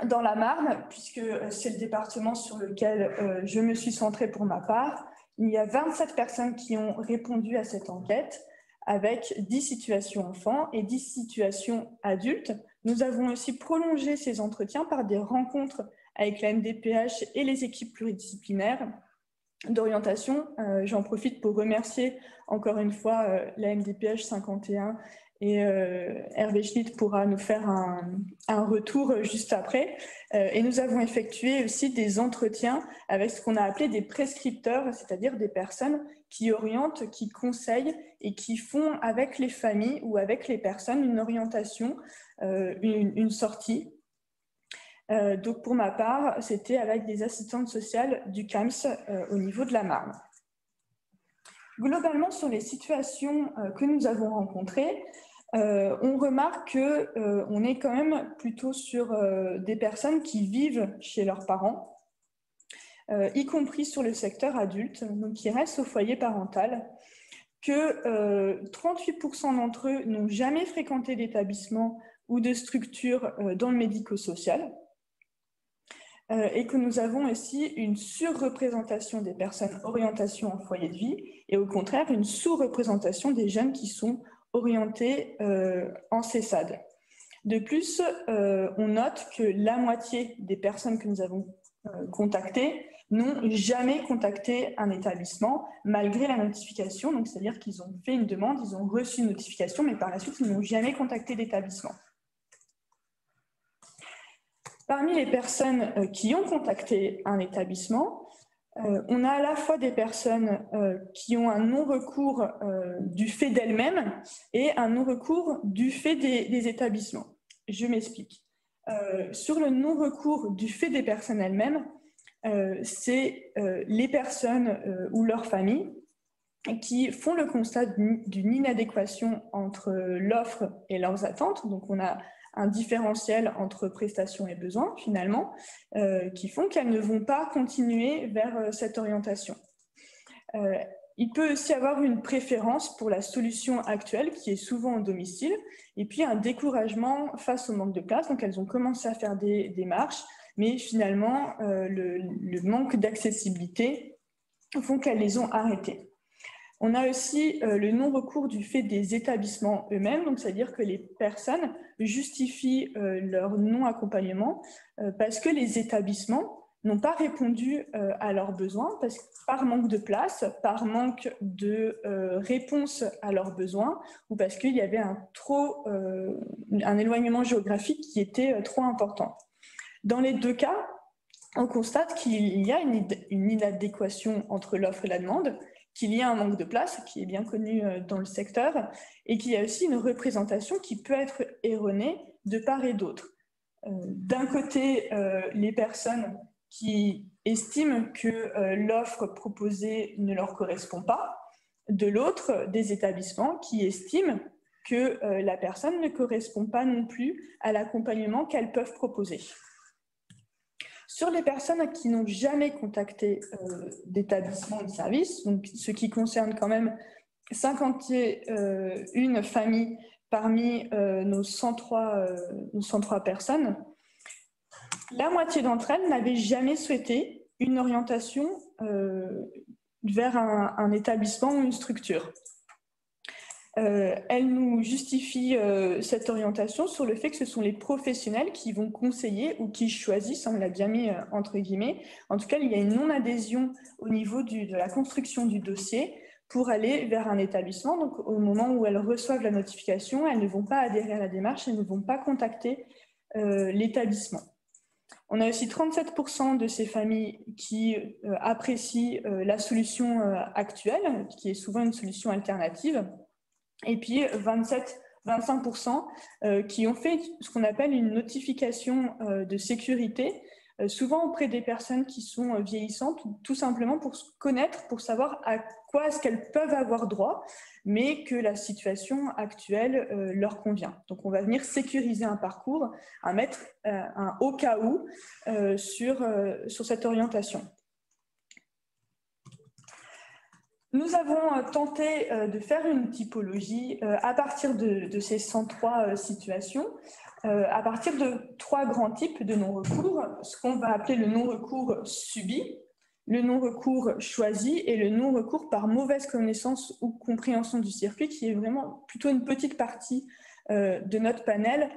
Dans la Marne, puisque c'est le département sur lequel je me suis centrée pour ma part, il y a 27 personnes qui ont répondu à cette enquête, avec 10 situations enfants et 10 situations adultes. Nous avons aussi prolongé ces entretiens par des rencontres avec la MDPH et les équipes pluridisciplinaires d'orientation. J'en profite pour remercier encore une fois la MDPH 51 et Hervé Schlitt pourra nous faire un retour juste après. Et nous avons effectué aussi des entretiens avec ce qu'on a appelé des prescripteurs, c'est-à-dire des personnes qui orientent, qui conseillent et qui font avec les familles ou avec les personnes une orientation, une sortie. Donc pour ma part, c'était avec des assistantes sociales du CAMS au niveau de la Marne. Globalement, sur les situations que nous avons rencontrées, on remarque qu'on est quand même plutôt sur des personnes qui vivent chez leurs parents, y compris sur le secteur adulte, donc qui restent au foyer parental, que 38% d'entre eux n'ont jamais fréquenté d'établissement ou de structure dans le médico-social, et que nous avons aussi une surreprésentation des personnes orientation en foyer de vie et au contraire une sous-représentation des jeunes qui sont orientés en CESAD. De plus, on note que la moitié des personnes que nous avons contactées n'ont jamais contacté un établissement malgré la notification. Donc, c'est-à-dire qu'ils ont fait une demande, ils ont reçu une notification, mais par la suite, ils n'ont jamais contacté d'établissement. Parmi les personnes qui ont contacté un établissement, on a à la fois des personnes qui ont un non-recours du fait d'elles-mêmes et un non-recours du fait des établissements. Je m'explique. Sur le non-recours du fait des personnes elles-mêmes, c'est les personnes ou leurs familles qui font le constat d'une inadéquation entre l'offre et leurs attentes. Donc, on a un différentiel entre prestations et besoins, finalement, qui font qu'elles ne vont pas continuer vers cette orientation. Il peut aussi avoir une préférence pour la solution actuelle, qui est souvent au domicile, et puis un découragement face au manque de place. Donc, elles ont commencé à faire des démarches, mais finalement, le manque d'accessibilité font qu'elles les ont arrêtées. On a aussi le non-recours du fait des établissements eux-mêmes, donc c'est-à-dire que les personnes justifient leur non-accompagnement parce que les établissements n'ont pas répondu à leurs besoins, par manque de place, par manque de réponse à leurs besoins, ou parce qu'il y avait un éloignement géographique qui était trop important. Dans les deux cas, on constate qu'il y a une inadéquation entre l'offre et la demande, qu'il y a un manque de place qui est bien connu dans le secteur et qu'il y a aussi une représentation qui peut être erronée de part et d'autre. D'un côté, les personnes qui estiment que l'offre proposée ne leur correspond pas, de l'autre, des établissements qui estiment que la personne ne correspond pas non plus à l'accompagnement qu'elles peuvent proposer. Sur les personnes qui n'ont jamais contacté d'établissement ou de service, donc ce qui concerne quand même 51 familles parmi nos 103 personnes, la moitié d'entre elles n'avaient jamais souhaité une orientation vers un établissement ou une structure. Elle nous justifie cette orientation sur le fait que ce sont les professionnels qui vont conseiller ou qui choisissent, on l'a bien mis entre guillemets, en tout cas il y a une non-adhésion au niveau de la construction du dossier pour aller vers un établissement. Donc au moment où elles reçoivent la notification, elles ne vont pas adhérer à la démarche, elles ne vont pas contacter l'établissement. On a aussi 37% de ces familles qui apprécient la solution actuelle, qui est souvent une solution alternative. Et puis 25% qui ont fait ce qu'on appelle une notification de sécurité, souvent auprès des personnes qui sont vieillissantes, tout simplement pour se connaître, pour savoir à quoi est-ce qu'elles peuvent avoir droit, mais que la situation actuelle leur convient. Donc on va venir sécuriser un parcours, à mettre un au cas où sur cette orientation. Nous avons tenté de faire une typologie à partir de ces 103 situations, à partir de 3 grands types de non-recours, ce qu'on va appeler le non-recours subi, le non-recours choisi et le non-recours par mauvaise connaissance ou compréhension du circuit, qui est vraiment plutôt une petite partie de notre panel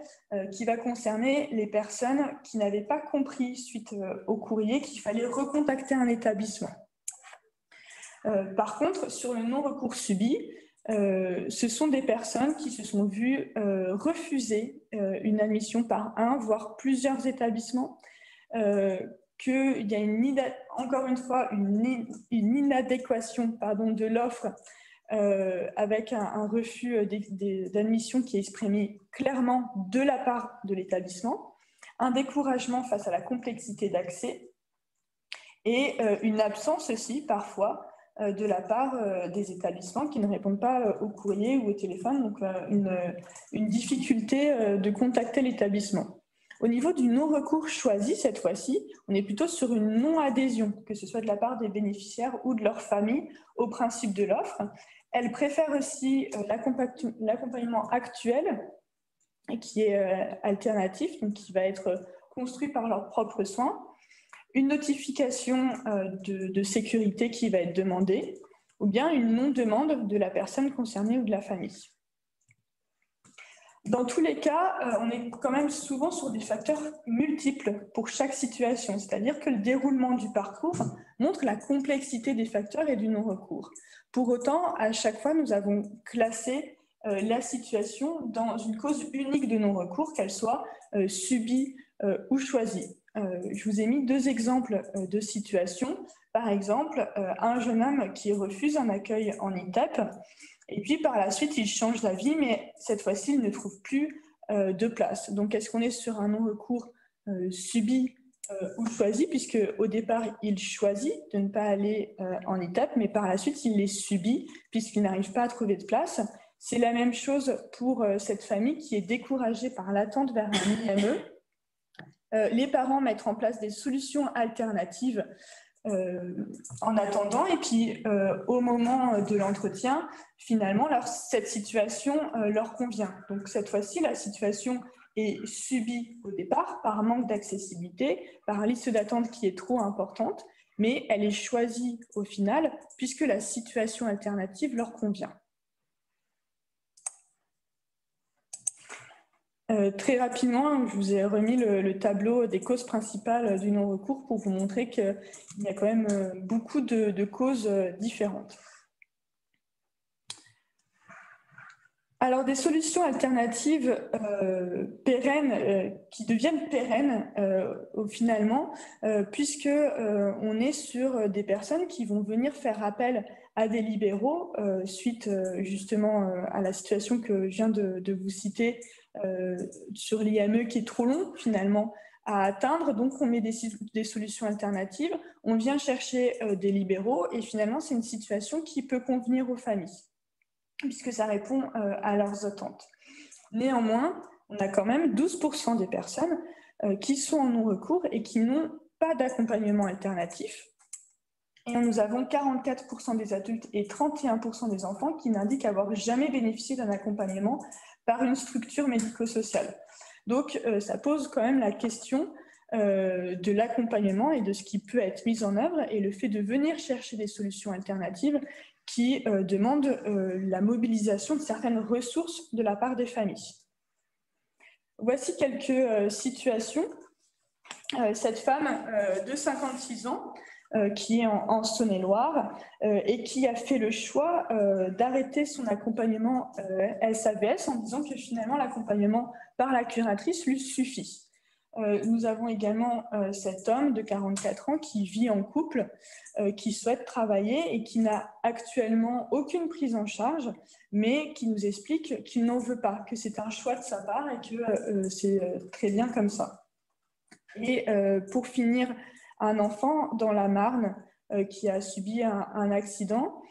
qui va concerner les personnes qui n'avaient pas compris suite au courrier qu'il fallait recontacter un établissement. Par contre, sur le non-recours subi, ce sont des personnes qui se sont vues refuser une admission par un, voire plusieurs établissements, qu'il y a encore une fois une inadéquation de l'offre avec un refus d'admission qui est exprimé clairement de la part de l'établissement, un découragement face à la complexité d'accès et une absence aussi parfois de la part des établissements qui ne répondent pas au courrier ou au téléphone, donc une difficulté de contacter l'établissement. Au niveau du non-recours choisi, cette fois-ci, on est plutôt sur une non-adhésion, que ce soit de la part des bénéficiaires ou de leur famille, au principe de l'offre. Elles préfèrent aussi l'accompagnement actuel, qui est alternatif, donc qui va être construit par leurs propres soins, une notification de sécurité qui va être demandée, ou bien une non-demande de la personne concernée ou de la famille. Dans tous les cas, on est quand même souvent sur des facteurs multiples pour chaque situation, c'est-à-dire que le déroulement du parcours montre la complexité des facteurs et du non-recours. Pour autant, à chaque fois, nous avons classé la situation dans une cause unique de non-recours, qu'elle soit subie ou choisie. Je vous ai mis 2 exemples de situations. Par exemple, un jeune homme qui refuse un accueil en ITEP, et puis par la suite, il change d'avis, mais cette fois-ci, il ne trouve plus de place. Donc, est-ce qu'on est sur un non-recours subi ou choisi, puisque au départ, il choisit de ne pas aller en ITEP, mais par la suite, il les subit, puisqu'il n'arrive pas à trouver de place. C'est la même chose pour cette famille qui est découragée par l'attente vers un IME. Les parents mettent en place des solutions alternatives en attendant, et puis au moment de l'entretien, finalement, cette situation leur convient. Donc cette fois-ci, la situation est subie au départ par manque d'accessibilité, par liste d'attente qui est trop importante, mais elle est choisie au final puisque la situation alternative leur convient. Très rapidement, je vous ai remis le tableau des causes principales du non-recours pour vous montrer qu'il y a quand même beaucoup de causes différentes. Alors, des solutions alternatives pérennes, qui deviennent pérennes finalement, puisque on est sur des personnes qui vont venir faire appel à des libéraux suite justement à la situation que je viens de vous citer sur l'IME qui est trop long finalement à atteindre. Donc, on met des solutions alternatives, on vient chercher des libéraux et finalement, c'est une situation qui peut convenir aux familles, puisque ça répond à leurs attentes. Néanmoins, on a quand même 12% des personnes qui sont en non-recours et qui n'ont pas d'accompagnement alternatif. Et nous avons 44% des adultes et 31% des enfants qui n'indiquent avoir jamais bénéficié d'un accompagnement par une structure médico-sociale. Donc, ça pose quand même la question de l'accompagnement et de ce qui peut être mis en œuvre, et le fait de venir chercher des solutions alternatives qui demandent la mobilisation de certaines ressources de la part des familles. Voici quelques situations. Cette femme de 56 ans qui est en Saône-et-Loire et qui a fait le choix d'arrêter son accompagnement SAVS en disant que finalement l'accompagnement par la curatrice lui suffit. Nous avons également cet homme de 44 ans qui vit en couple, qui souhaite travailler et qui n'a actuellement aucune prise en charge, mais qui nous explique qu'il n'en veut pas, que c'est un choix de sa part et que c'est très bien comme ça. Et pour finir, un enfant dans la Marne qui a subi un accident,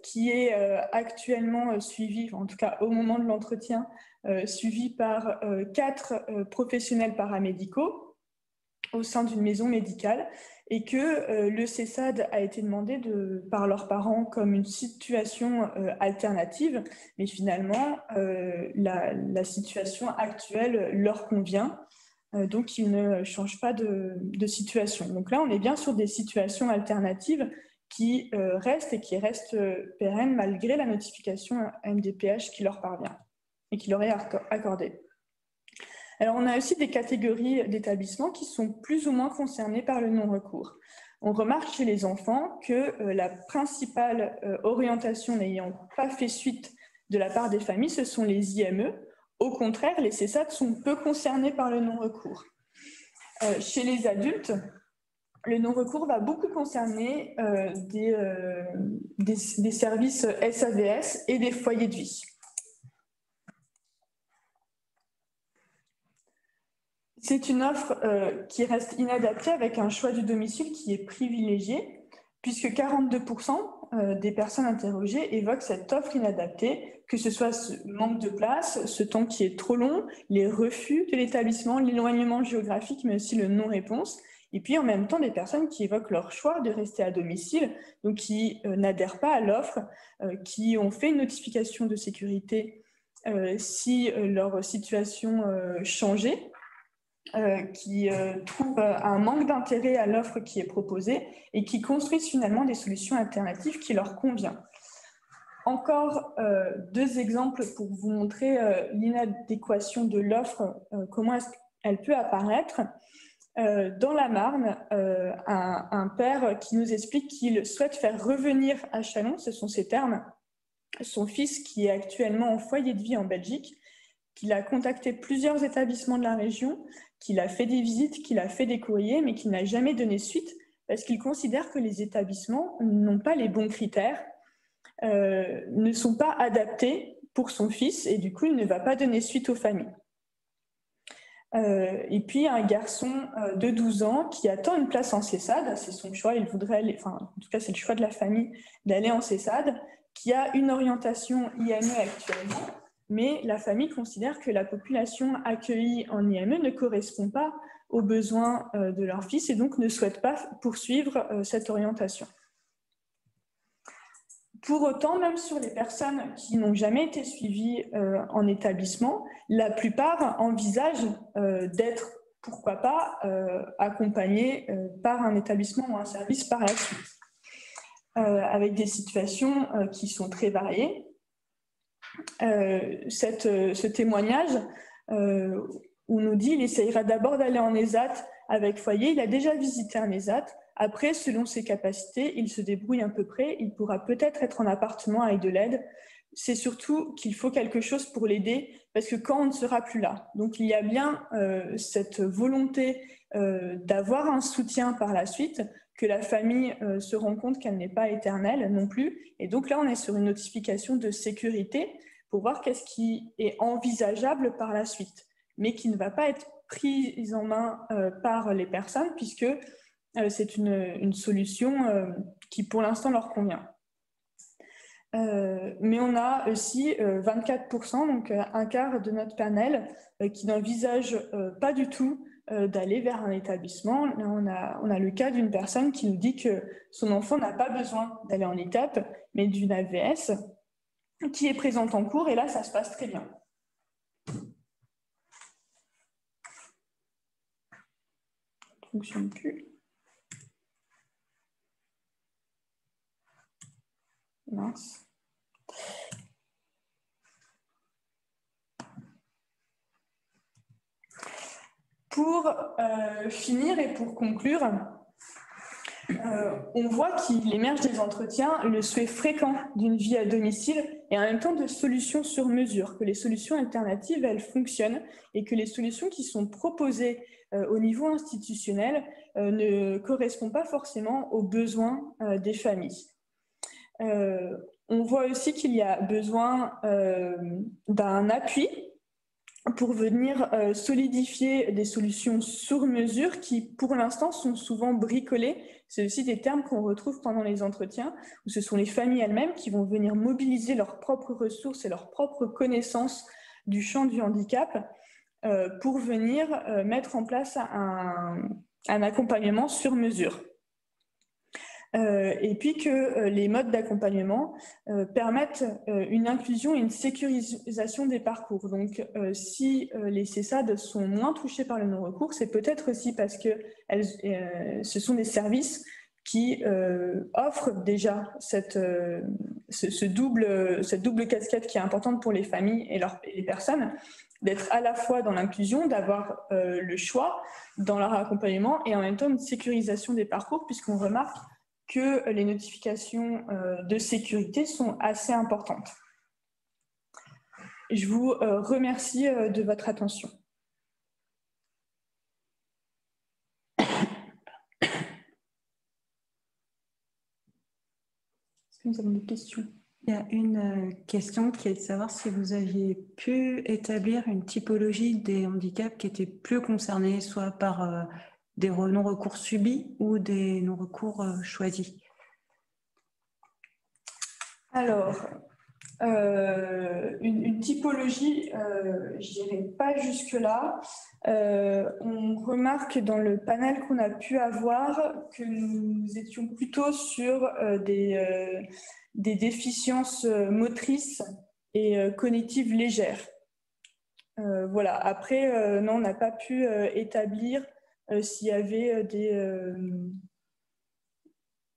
qui est actuellement suivi, en tout cas au moment de l'entretien, suivi par 4 professionnels paramédicaux au sein d'une maison médicale et que le CESAD a été demandé par leurs parents comme une situation alternative, mais finalement, la situation actuelle leur convient, donc ils ne changent pas de situation. Donc là, on est bien sur des situations alternatives qui restent et qui restent pérennes malgré la notification MDPH qui leur parvient et qui leur est accordée. Alors, on a aussi des catégories d'établissements qui sont plus ou moins concernés par le non-recours. On remarque chez les enfants que la principale orientation n'ayant pas fait suite de la part des familles, ce sont les IME. Au contraire, les CESAD sont peu concernés par le non-recours. Chez les adultes, le non-recours va beaucoup concerner des services SAVS et des foyers de vie. C'est une offre qui reste inadaptée avec un choix du domicile qui est privilégié, puisque 42% des personnes interrogées évoquent cette offre inadaptée, que ce soit ce manque de place, ce temps qui est trop long, les refus de l'établissement, l'éloignement géographique, mais aussi le non-réponse. Et puis en même temps, des personnes qui évoquent leur choix de rester à domicile, donc qui n'adhèrent pas à l'offre, qui ont fait une notification de sécurité si leur situation changeait. Qui trouvent un manque d'intérêt à l'offre qui est proposée et qui construisent finalement des solutions alternatives qui leur conviennent. Encore deux exemples pour vous montrer l'inadéquation de l'offre, comment elle peut apparaître. Dans la Marne, un père qui nous explique qu'il souhaite faire revenir à Châlons, ce sont ses termes, son fils qui est actuellement en foyer de vie en Belgique, qu'il a contacté plusieurs établissements de la région, qu'il a fait des visites, qu'il a fait des courriers, mais qu'il n'a jamais donné suite parce qu'il considère que les établissements n'ont pas les bons critères, ne sont pas adaptés pour son fils et du coup, il ne va pas donner suite aux familles. Et puis, un garçon de 12 ans qui attend une place en CESAD, c'est son choix, il voudrait aller, enfin, en tout cas, c'est le choix de la famille d'aller en CESAD, qui a une orientation IME actuellement, mais la famille considère que la population accueillie en IME ne correspond pas aux besoins de leur fils et donc ne souhaite pas poursuivre cette orientation. Pour autant, même sur les personnes qui n'ont jamais été suivies en établissement, la plupart envisagent d'être, pourquoi pas, accompagnés par un établissement ou un service par la suite, avec des situations qui sont très variées. Ce témoignage où nous dit qu'il essayera d'abord d'aller en ESAT avec foyer. Il a déjà visité un ESAT. Après, selon ses capacités, il se débrouille à peu près. Il pourra peut-être être en appartement avec de l'aide. C'est surtout qu'il faut quelque chose pour l'aider parce que quand on ne sera plus là. Donc, il y a bien cette volonté d'avoir un soutien par la suite, que la famille se rend compte qu'elle n'est pas éternelle non plus. Et donc là, on est sur une notification de sécurité pour voir qu'est-ce qui est envisageable par la suite, mais qui ne va pas être prise en main par les personnes puisque c'est une solution qui pour l'instant leur convient. Mais on a aussi 24%, donc un quart de notre panel, qui n'envisage pas du tout d'aller vers un établissement. Là, on a le cas d'une personne qui nous dit que son enfant n'a pas besoin d'aller en étape, mais d'une AVS qui est présente en cours, et là, ça se passe très bien. Ça ne fonctionne plus. Mince. Pour finir et pour conclure, on voit qu'il émerge des entretiens le souhait fréquent d'une vie à domicile et en même temps de solutions sur mesure, que les solutions alternatives, elles fonctionnent et que les solutions qui sont proposées au niveau institutionnel ne correspondent pas forcément aux besoins des familles. On voit aussi qu'il y a besoin d'un appui pour venir solidifier des solutions sur mesure qui, pour l'instant, sont souvent bricolées. C'est aussi des termes qu'on retrouve pendant les entretiens, où ce sont les familles elles-mêmes qui vont venir mobiliser leurs propres ressources et leurs propres connaissances du champ du handicap pour venir mettre en place un accompagnement sur mesure. Et puis que les modes d'accompagnement permettent une inclusion et une sécurisation des parcours. Donc, si les CESAD sont moins touchés par le non-recours, c'est peut-être aussi parce que ce sont des services qui offrent déjà cette double casquette qui est importante pour les familles et les personnes, d'être à la fois dans l'inclusion, d'avoir le choix dans leur accompagnement et en même temps une sécurisation des parcours, puisqu'on remarque que les notifications de sécurité sont assez importantes. Je vous remercie de votre attention. Est-ce que nous avons des questions ? Il y a une question qui est de savoir si vous aviez pu établir une typologie des handicaps qui étaient plus concernés, soit par des non-recours subis ou des non-recours choisis. Alors, une typologie, je dirais pas jusque-là. On remarque dans le panel qu'on a pu avoir que nous étions plutôt sur des déficiences motrices et cognitives légères. Voilà. Après, non, on n'a pas pu établir s'il y avait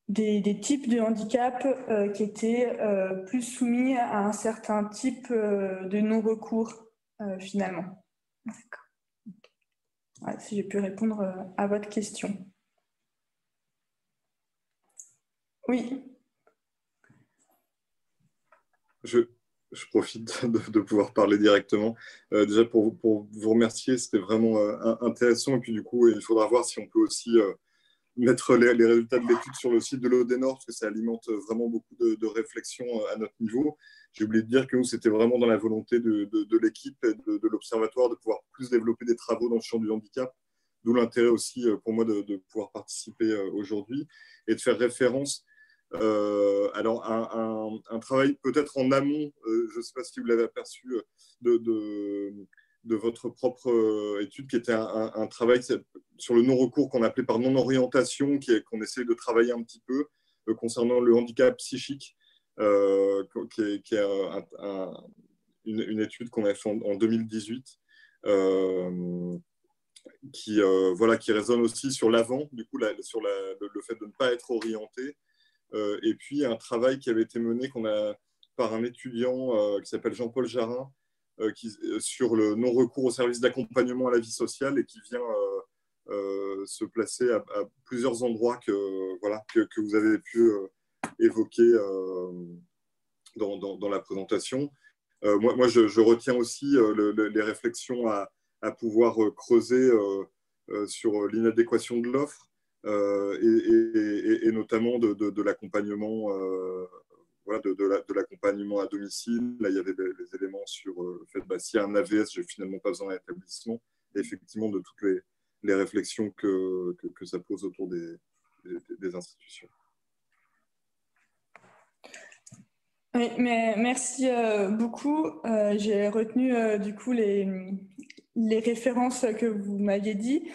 des types de handicap qui étaient plus soumis à un certain type de non-recours finalement. D'accord. Voilà, si j'ai pu répondre à votre question. Oui. Je profite de pouvoir parler directement. Déjà, pour vous remercier, c'était vraiment intéressant. Et puis, du coup, il faudra voir si on peut aussi mettre les résultats de l'étude sur le site de l'Odenor, parce que ça alimente vraiment beaucoup de réflexions à notre niveau. J'ai oublié de dire que nous, c'était vraiment dans la volonté de l'équipe et de l'Observatoire de pouvoir plus développer des travaux dans le champ du handicap, d'où l'intérêt aussi pour moi de pouvoir participer aujourd'hui et de faire référence alors un travail peut-être en amont, je ne sais pas si vous l'avez aperçu, de votre propre étude, qui était un travail sur le non-recours qu'on appelait par non-orientation, qu'on essaie de travailler un petit peu concernant le handicap psychique, qui est une étude qu'on a faite en 2018, qui résonne aussi sur l'avant, du coup, sur le fait de ne pas être orienté. Et puis un travail qui avait été mené par un étudiant qui s'appelle Jean-Paul Jarin, sur le non-recours au service d'accompagnement à la vie sociale, et qui vient se placer à plusieurs endroits que vous avez pu évoquer dans la présentation. Moi, je retiens aussi les réflexions à pouvoir creuser sur l'inadéquation de l'offre. Et notamment de l'accompagnement de l'accompagnement à domicile. Là, il y avait les éléments sur le fait s'il y a un AVS, je n'ai finalement pas besoin d'un établissement, et effectivement de toutes les réflexions que ça pose autour des institutions. Oui, mais merci beaucoup. J'ai retenu du coup les références que vous m'aviez dit.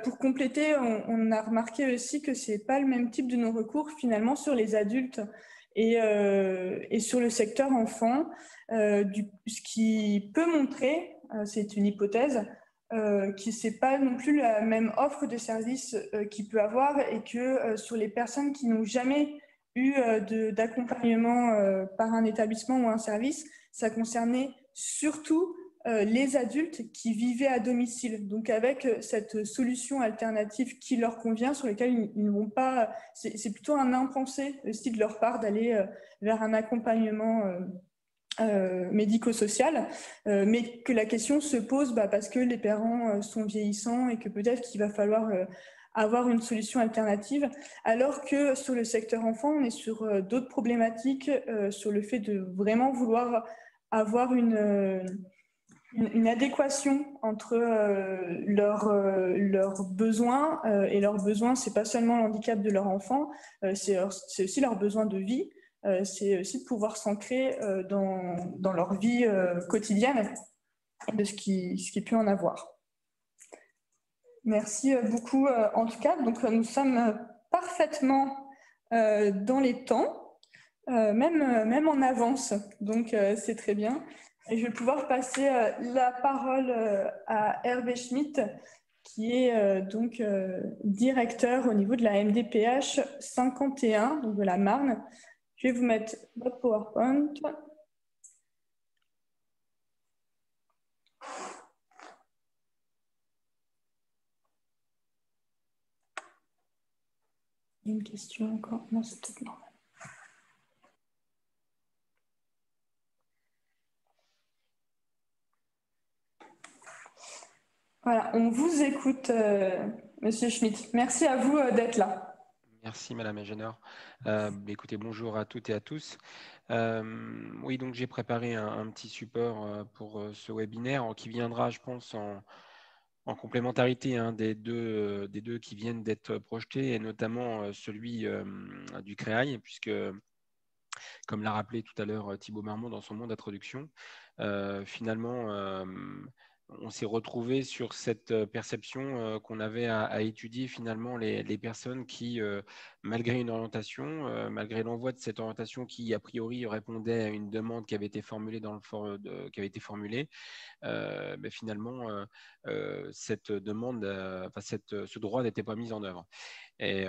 Pour compléter, on a remarqué aussi que ce n'est pas le même type de non-recours finalement sur les adultes et sur le secteur enfant, ce qui peut montrer, c'est une hypothèse, que ce n'est pas non plus la même offre de services qu'il peut avoir, et que sur les personnes qui n'ont jamais eu d'accompagnement par un établissement ou un service, ça concernait surtout les adultes qui vivaient à domicile, donc avec cette solution alternative qui leur convient, sur laquelle ils ne vont pas. C'est plutôt un impensé aussi de leur part d'aller vers un accompagnement médico-social, mais que la question se pose parce que les parents sont vieillissants et que peut-être qu'il va falloir avoir une solution alternative, alors que sur le secteur enfant, on est sur d'autres problématiques, sur le fait de vraiment vouloir avoir une adéquation entre leurs besoins, et leurs besoins, c'est pas seulement le handicap de leur enfant, c'est aussi leurs besoins de vie, c'est aussi de pouvoir s'ancrer dans leur vie quotidienne, de ce qui peut en avoir. Merci beaucoup. En tout cas, donc nous sommes parfaitement dans les temps, même en avance. Donc c'est très bien. Et je vais pouvoir passer la parole à Hervé Schmitt, qui est donc directeur au niveau de la MDPH 51, donc de la Marne. Je vais vous mettre votre PowerPoint. Une question encore? Non, c'est peut-être normal. Voilà, on vous écoute, Monsieur Schmitt. Merci à vous d'être là. Merci Madame Agenor. Écoutez, bonjour à toutes et à tous. Oui, donc j'ai préparé un petit support pour ce webinaire qui viendra, je pense, en complémentarité des deux qui viennent d'être projetés, et notamment celui du CREAI, puisque, comme l'a rappelé tout à l'heure Thibaut Marmont dans son mot d'introduction, finalement, on s'est retrouvé sur cette perception qu'on avait à étudier finalement les personnes qui, malgré une orientation, malgré l'envoi de cette orientation qui a priori répondait à une demande qui avait été formulée dans le qui avait été formulée, mais finalement cette demande, ce droit n'était pas mis en œuvre. Et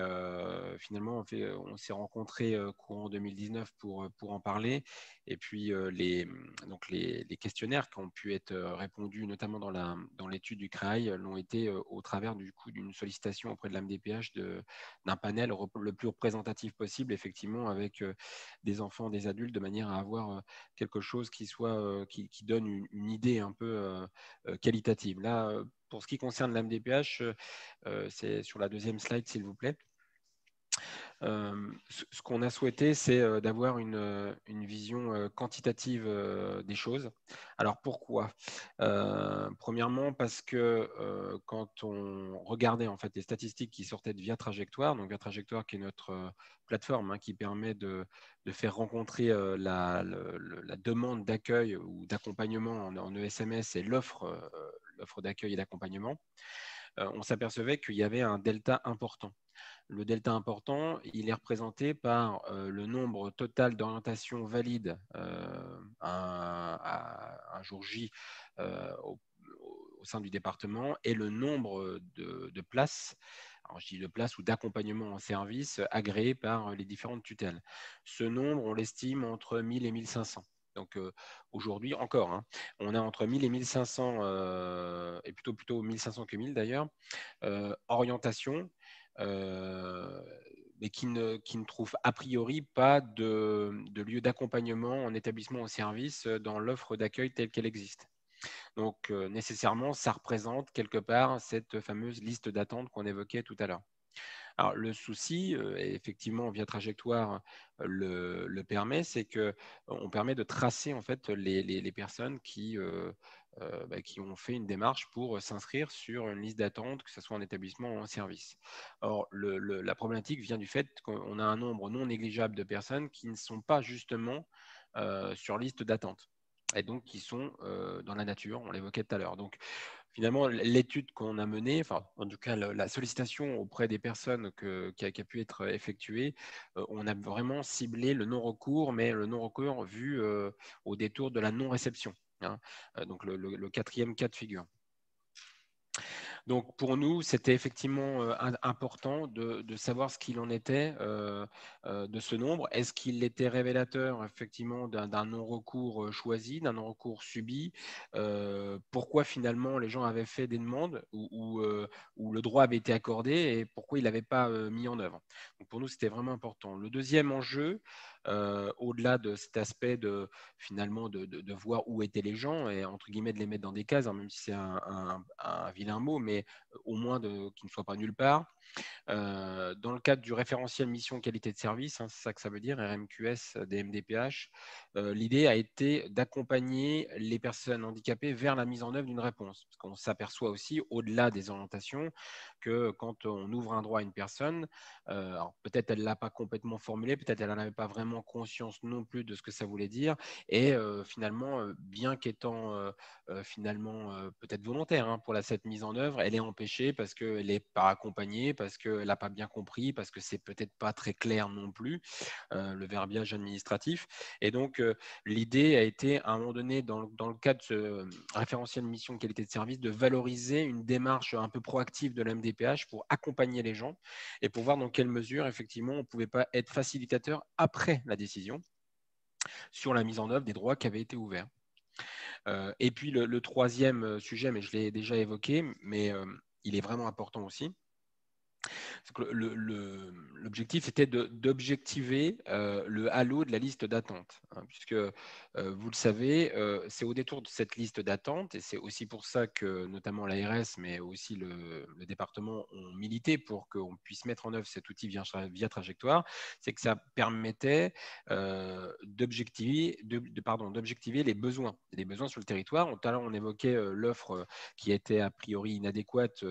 finalement, on s'est rencontrés courant 2019 pour en parler. Et puis, les questionnaires qui ont pu être répondus, notamment dans l'étude du CREAI, l'ont été au travers d'une sollicitation auprès de la MDPH d'un panel le plus représentatif possible, effectivement, avec des enfants, des adultes, de manière à avoir quelque chose qui donne une idée un peu qualitative. Là, pour ce qui concerne la MDPH, c'est sur la deuxième slide, s'il vous plaît. Ce qu'on a souhaité, c'est d'avoir une vision quantitative des choses. Alors pourquoi? Premièrement, parce que quand on regardait en fait les statistiques qui sortaient de Via Trajectoire, donc Via Trajectoire qui est notre plateforme qui permet de faire rencontrer la demande d'accueil ou d'accompagnement en ESMS et l'offre d'accueil et d'accompagnement, on s'apercevait qu'il y avait un delta important. Le delta important, il est représenté par le nombre total d'orientations valides un jour J au sein du département, et le nombre de places, alors je dis de places ou d'accompagnement en service agréés par les différentes tutelles. Ce nombre, on l'estime entre 1000 et 1500. Donc aujourd'hui, encore, on a entre 1000 et 1500, et plutôt 1500 que 1000 d'ailleurs, orientations, mais qui ne trouvent a priori pas de lieu d'accompagnement en établissement ou service dans l'offre d'accueil telle qu'elle existe. Donc, nécessairement, ça représente quelque part cette fameuse liste d'attente qu'on évoquait tout à l'heure. Alors, le souci, et effectivement, Via Trajectoire le permet, c'est qu'on permet de tracer en fait les personnes qui ont fait une démarche pour s'inscrire sur une liste d'attente, que ce soit en établissement ou en service. Or, la problématique vient du fait qu'on a un nombre non négligeable de personnes qui ne sont pas justement sur liste d'attente, et donc qui sont dans la nature, on l'évoquait tout à l'heure. Donc, finalement, l'étude qu'on a menée, enfin, en tout cas, la sollicitation auprès des personnes qui a pu être effectuée, on a vraiment ciblé le non-recours, mais le non-recours vu au détour de la non-réception. Donc, le quatrième cas de figure. Donc, pour nous, c'était effectivement important de savoir ce qu'il en était de ce nombre. Est-ce qu'il était révélateur, effectivement, d'un non-recours choisi, d'un non-recours subi? Pourquoi, finalement, les gens avaient fait des demandes où le droit avait été accordé et pourquoi il n'avait pas mis en œuvre? Donc, pour nous, c'était vraiment important. Le deuxième enjeu, au-delà de cet aspect finalement de voir où étaient les gens et entre guillemets de les mettre dans des cases, même si c'est un vilain mot, mais au moins qu'ils ne soient pas nulle part. Dans le cadre du référentiel mission qualité de service, c'est ça que ça veut dire, RMQS des MDPH, l'idée a été d'accompagner les personnes handicapées vers la mise en œuvre d'une réponse. Parce qu'on s'aperçoit aussi, au-delà des orientations, que quand on ouvre un droit à une personne, alors peut-être elle ne l'a pas complètement formulé, peut-être elle n'en avait pas vraiment vraiment conscience non plus de ce que ça voulait dire. Et finalement, bien qu'étant finalement peut-être volontaire pour cette mise en œuvre, elle est empêchée parce qu'elle n'est pas accompagnée, parce qu'elle n'a pas bien compris, parce que c'est peut-être pas très clair non plus, le verbiage administratif. Et donc, l'idée a été, à un moment donné, dans le cadre de ce référentiel mission qualité de service, de valoriser une démarche un peu proactive de la MDPH pour accompagner les gens et pour voir dans quelle mesure, effectivement, on ne pouvait pas être facilitateur après la décision sur la mise en œuvre des droits qui avaient été ouverts. Et puis, le troisième sujet, mais je l'ai déjà évoqué, mais il est vraiment important aussi. L'objectif était d'objectiver le halo de la liste d'attente, puisque vous le savez, c'est au détour de cette liste d'attente, et c'est aussi pour ça que notamment l'ARS, mais aussi le département ont milité pour qu'on puisse mettre en œuvre cet outil via Trajectoire, c'est que ça permettait d'objectiver les besoins sur le territoire. Tout à l'heure, on évoquait l'offre qui était a priori inadéquate,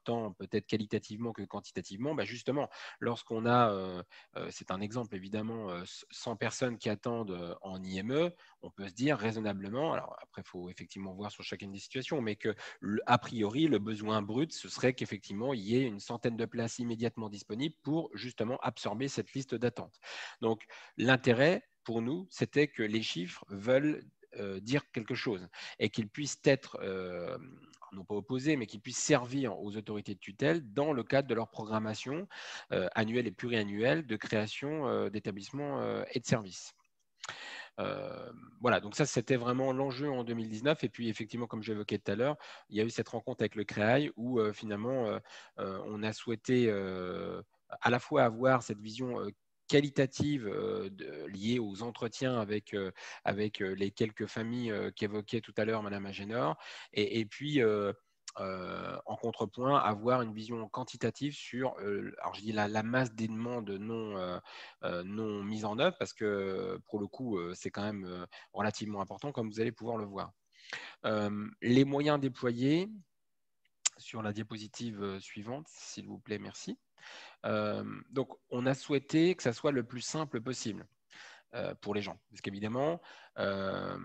tant peut-être qualitativement que quantitativement. Justement, lorsqu'on a, c'est un exemple évidemment, 100 personnes qui attendent en IME, on peut se dire raisonnablement, alors après il faut effectivement voir sur chacune des situations, mais que a priori le besoin brut, ce serait qu'effectivement il y ait une centaine de places immédiatement disponibles pour justement absorber cette liste d'attente. Donc l'intérêt pour nous, c'était que les chiffres veulent dire quelque chose et qu'ils puissent être non pas opposés, mais qu'ils puissent servir aux autorités de tutelle dans le cadre de leur programmation annuelle et pluriannuelle de création d'établissements et de services. Voilà, donc ça c'était vraiment l'enjeu en 2019. Et puis effectivement, comme j'évoquais tout à l'heure, il y a eu cette rencontre avec le CREAI où finalement on a souhaité à la fois avoir cette vision qualitative liée aux entretiens avec les quelques familles qu'évoquait tout à l'heure Madame Agénor, et puis en contrepoint, avoir une vision quantitative sur, alors je dis la masse des demandes non mises en œuvre, parce que pour le coup, c'est quand même relativement important, comme vous allez pouvoir le voir. Les moyens déployés, sur la diapositive suivante, s'il vous plaît, merci. Donc, on a souhaité que ça soit le plus simple possible pour les gens. Parce qu'évidemment, le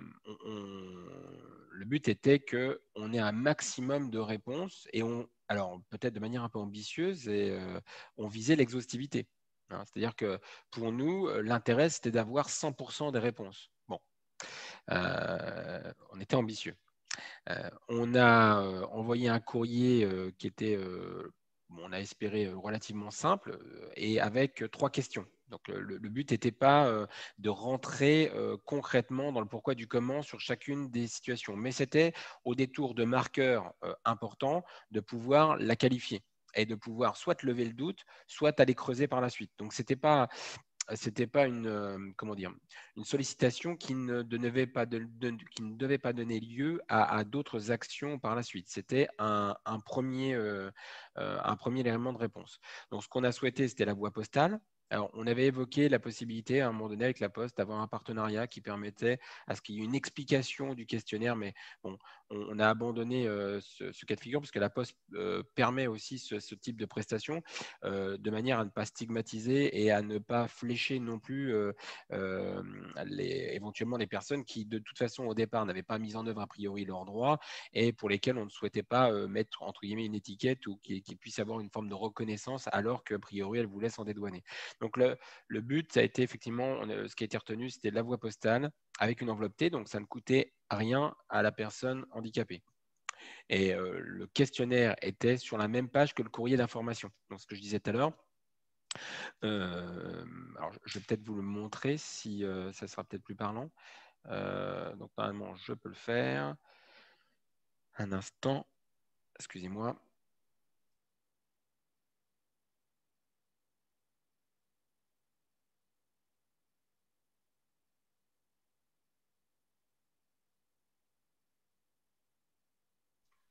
but était qu'on ait un maximum de réponses et alors peut-être de manière un peu ambitieuse, on visait l'exhaustivité. C'est-à-dire que pour nous, l'intérêt, c'était d'avoir 100% des réponses. Bon, on était ambitieux. On a envoyé un courrier qui était, on a espéré, relativement simple et avec 3 questions. Donc, le but n'était pas de rentrer concrètement dans le pourquoi du comment sur chacune des situations, mais c'était au détour de marqueurs importants de pouvoir la qualifier et de pouvoir soit lever le doute, soit aller creuser par la suite. Donc, c'était pas une, comment dire, une sollicitation qui ne devait pas donner lieu à d'autres actions par la suite. C'était un premier élément de réponse. Donc, ce qu'on a souhaité, c'était la voie postale. Alors, on avait évoqué la possibilité, à un moment donné, avec la Poste, d'avoir un partenariat qui permettait à ce qu'il y ait une explication du questionnaire, mais bon, on a abandonné ce cas de figure parce que la Poste permet aussi ce type de prestation de manière à ne pas stigmatiser et à ne pas flécher non plus éventuellement les personnes qui, de toute façon, au départ, n'avaient pas mis en œuvre a priori leurs droits et pour lesquelles on ne souhaitait pas mettre, entre guillemets, une étiquette ou qu'ils puissent avoir une forme de reconnaissance alors qu'a priori, elles voulaient s'en dédouaner. Donc, le but, ça a été effectivement, ce qui a été retenu, c'était la voie postale avec une enveloppe T, donc ça ne coûtait rien à la personne handicapée. Et le questionnaire était sur la même page que le courrier d'information. Donc, ce que je disais tout à l'heure. Alors, je vais peut-être vous le montrer si ça sera peut-être plus parlant. Donc, normalement, je peux le faire. Un instant. Excusez-moi.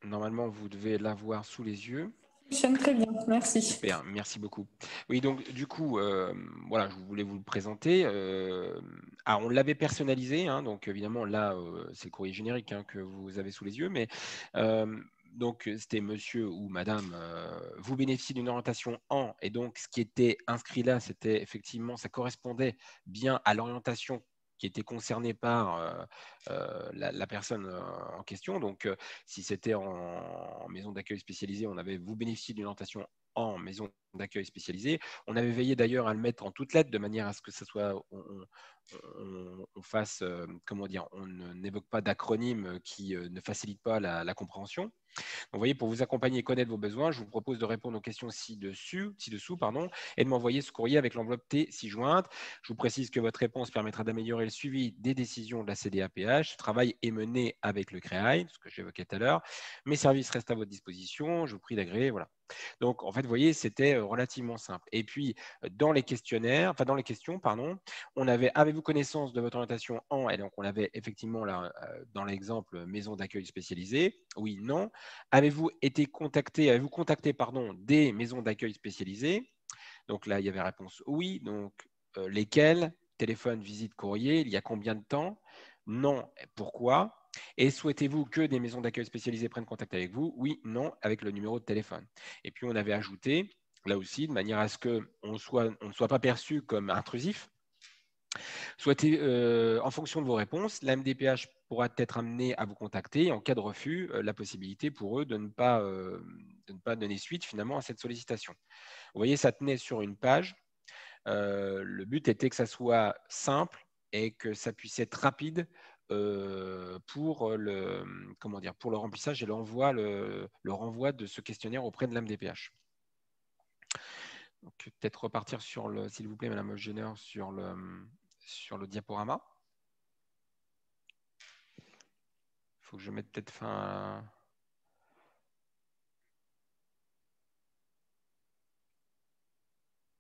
Normalement, vous devez l'avoir sous les yeux. Ça fonctionne très bien, merci. Super, merci beaucoup. Oui, donc du coup, voilà, je voulais vous le présenter. On l'avait personnalisé, donc évidemment là, c'est le courrier générique que vous avez sous les yeux, mais donc, c'était monsieur ou madame, vous bénéficiez d'une orientation en, et donc ce qui était inscrit là, c'était effectivement, ça correspondait bien à l'orientation qui était concernée par la personne en question. Donc, si c'était en maison d'accueil spécialisée, on avait vous bénéficiez d'une orientation en maison d'accueil spécialisée. On avait veillé d'ailleurs à le mettre en toutes lettres de manière à ce que ça soit, on fasse, comment dire, on n'évoque pas d'acronyme qui ne facilite pas la compréhension. Donc, vous voyez, pour vous accompagner et connaître vos besoins, je vous propose de répondre aux questions ci-dessous, pardon, et de m'envoyer ce courrier avec l'enveloppe T ci-jointe. Je vous précise que votre réponse permettra d'améliorer le suivi des décisions de la CDAPH. Ce travail est mené avec le CREAI, ce que j'évoquais tout à l'heure. Mes services restent à votre disposition. Je vous prie d'agréer. Voilà. Donc, en fait, vous voyez, c'était relativement simple. Et puis, dans les questionnaires, enfin, dans les questions, pardon, on avait, avez-vous connaissance de votre orientation en, et donc on avait effectivement là, dans l'exemple maison d'accueil spécialisée, oui, non. Avez-vous contacté, pardon, des maisons d'accueil spécialisées? Donc là, il y avait réponse oui. Donc, lesquelles? Téléphone, visite, courrier. Il y a combien de temps? Non. Pourquoi? Et souhaitez-vous que des maisons d'accueil spécialisées prennent contact avec vous? Oui, non, avec le numéro de téléphone. Et puis, on avait ajouté, là aussi, de manière à ce qu'on ne soit pas perçu comme intrusif. En fonction de vos réponses, la MDPH pourra être amenée à vous contacter. En cas de refus, la possibilité pour eux de ne pas donner suite finalement à cette sollicitation. Vous voyez, ça tenait sur une page. Le but était que ça soit simple et que ça puisse être rapide pour le remplissage et le renvoi de ce questionnaire auprès de l'AMDPH. Peut-être repartir sur le, s'il vous plaît, Madame Jenner, sur le diaporama. Il faut que je mette peut-être fin à...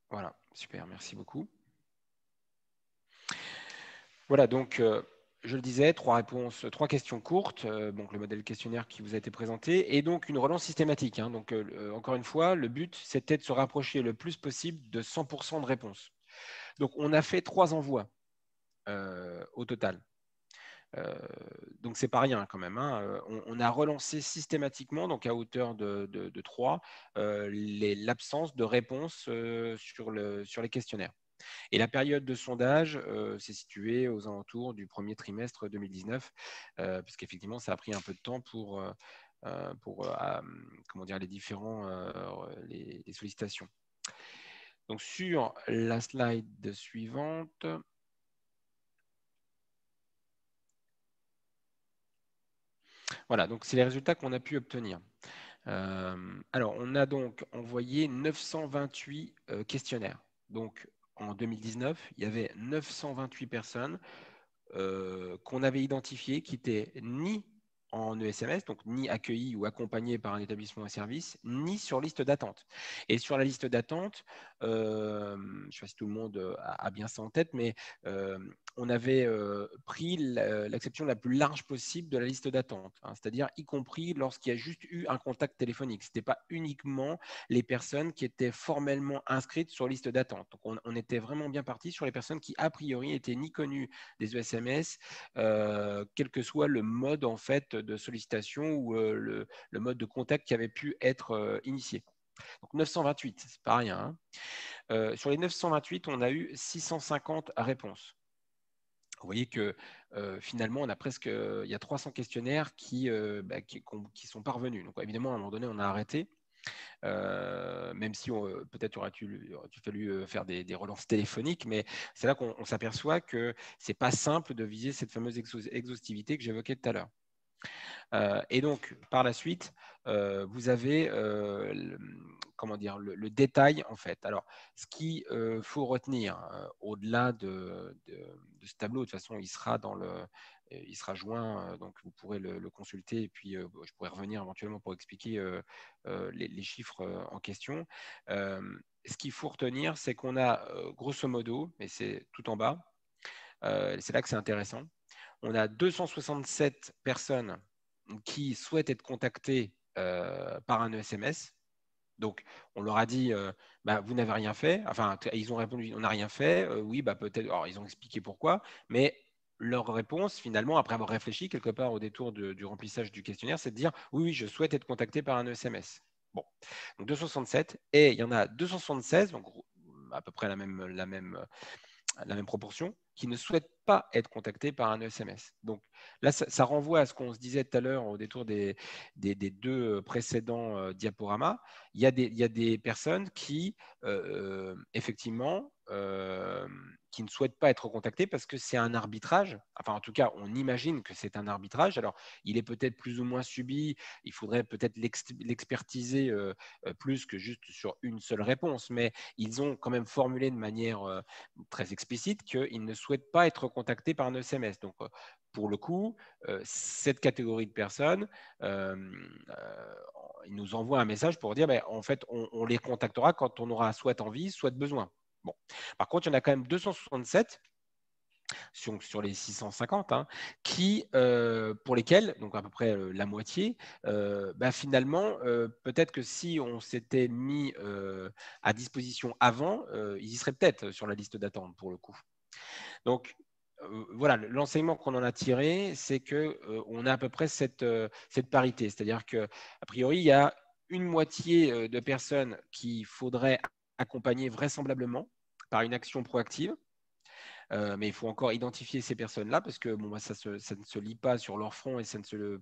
Voilà, super, merci beaucoup. Voilà, donc je le disais, trois questions courtes, donc le modèle questionnaire qui vous a été présenté, et donc une relance systématique. Hein. Donc encore une fois, le but, c'était de se rapprocher le plus possible de 100% de réponses. Donc on a fait 3 envois au total. Donc c'est pas rien quand même. Hein. On a relancé systématiquement, donc à hauteur de 3, l'absence de réponse sur les questionnaires. Et la période de sondage s'est située aux alentours du premier trimestre 2019, puisqu'effectivement, ça a pris un peu de temps pour comment dire, les différents les sollicitations. Donc sur la slide suivante. Voilà, donc c'est les résultats qu'on a pu obtenir. Alors, on a donc envoyé 928 questionnaires. Donc, en 2019, il y avait 928 personnes qu'on avait identifiées qui n'étaient ni en ESMS, donc ni accueillies ou accompagnées par un établissement et service, ni sur liste d'attente. Et sur la liste d'attente, je ne sais pas si tout le monde a bien ça en tête, mais on avait pris l'acception la plus large possible de la liste d'attente, hein, c'est-à-dire y compris lorsqu'il y a juste eu un contact téléphonique. Ce n'était pas uniquement les personnes qui étaient formellement inscrites sur liste d'attente. Donc on était vraiment bien parti sur les personnes qui, a priori, étaient ni connues des ESMS, quel que soit le mode en fait de sollicitation ou le mode de contact qui avait pu être initié. Donc 928, c'est pas rien. Hein. Sur les 928, on a eu 650 réponses. Vous voyez que finalement, il y a 300 questionnaires qui sont parvenus. Donc évidemment, à un moment donné, on a arrêté. Même si peut-être aurait-il fallu faire des relances téléphoniques, mais c'est là qu'on s'aperçoit que ce n'est pas simple de viser cette fameuse exhaustivité que j'évoquais tout à l'heure. Et donc, par la suite, vous avez le détail, en fait. Alors, ce qu'il faut retenir au-delà de ce tableau, de toute façon, il sera joint, donc vous pourrez le consulter et puis je pourrai revenir éventuellement pour expliquer les chiffres en question. Ce qu'il faut retenir, c'est qu'on a grosso modo, et c'est tout en bas, c'est là que c'est intéressant, on a 267 personnes qui souhaitent être contactées par un ESMS. Donc, on leur a dit, vous n'avez rien fait. Enfin, ils ont répondu, on n'a rien fait. Oui, peut-être. Alors, ils ont expliqué pourquoi, mais leur réponse, finalement, après avoir réfléchi quelque part au détour du remplissage du questionnaire, c'est de dire oui, oui, je souhaite être contacté par un ESMS. Bon, donc 267, et il y en a 276, donc à peu près la même proportion, qui ne souhaitent pas être contactés par un ESMS. Donc là, ça renvoie à ce qu'on se disait tout à l'heure au détour des deux précédents diaporamas. Il y a des personnes qui, effectivement, qui ne souhaitent pas être contactées parce que c'est un arbitrage. Enfin, en tout cas, on imagine que c'est un arbitrage. Alors, il est peut-être plus ou moins subi. Il faudrait peut-être l'expertiser plus que juste sur une seule réponse. Mais ils ont quand même formulé de manière très explicite qu'ils ne souhaitent pas être contactés par un ESMS. Donc, pour le coup, cette catégorie de personnes, ils nous envoient un message pour dire, en fait, on les contactera quand on aura soit envie, soit besoin. Bon. Par contre, il y en a quand même 267 sur les 650, hein, pour lesquels, donc à peu près la moitié, finalement, peut-être que si on s'était mis à disposition avant, ils y seraient peut-être sur la liste d'attente pour le coup. Donc, voilà, l'enseignement qu'on en a tiré, c'est qu'on a à peu près cette parité. C'est-à-dire qu'à priori, il y a une moitié de personnes qu'il faudrait accompagner vraisemblablement par une action proactive. Mais il faut encore identifier ces personnes-là parce que ça ne se lit pas sur leur front et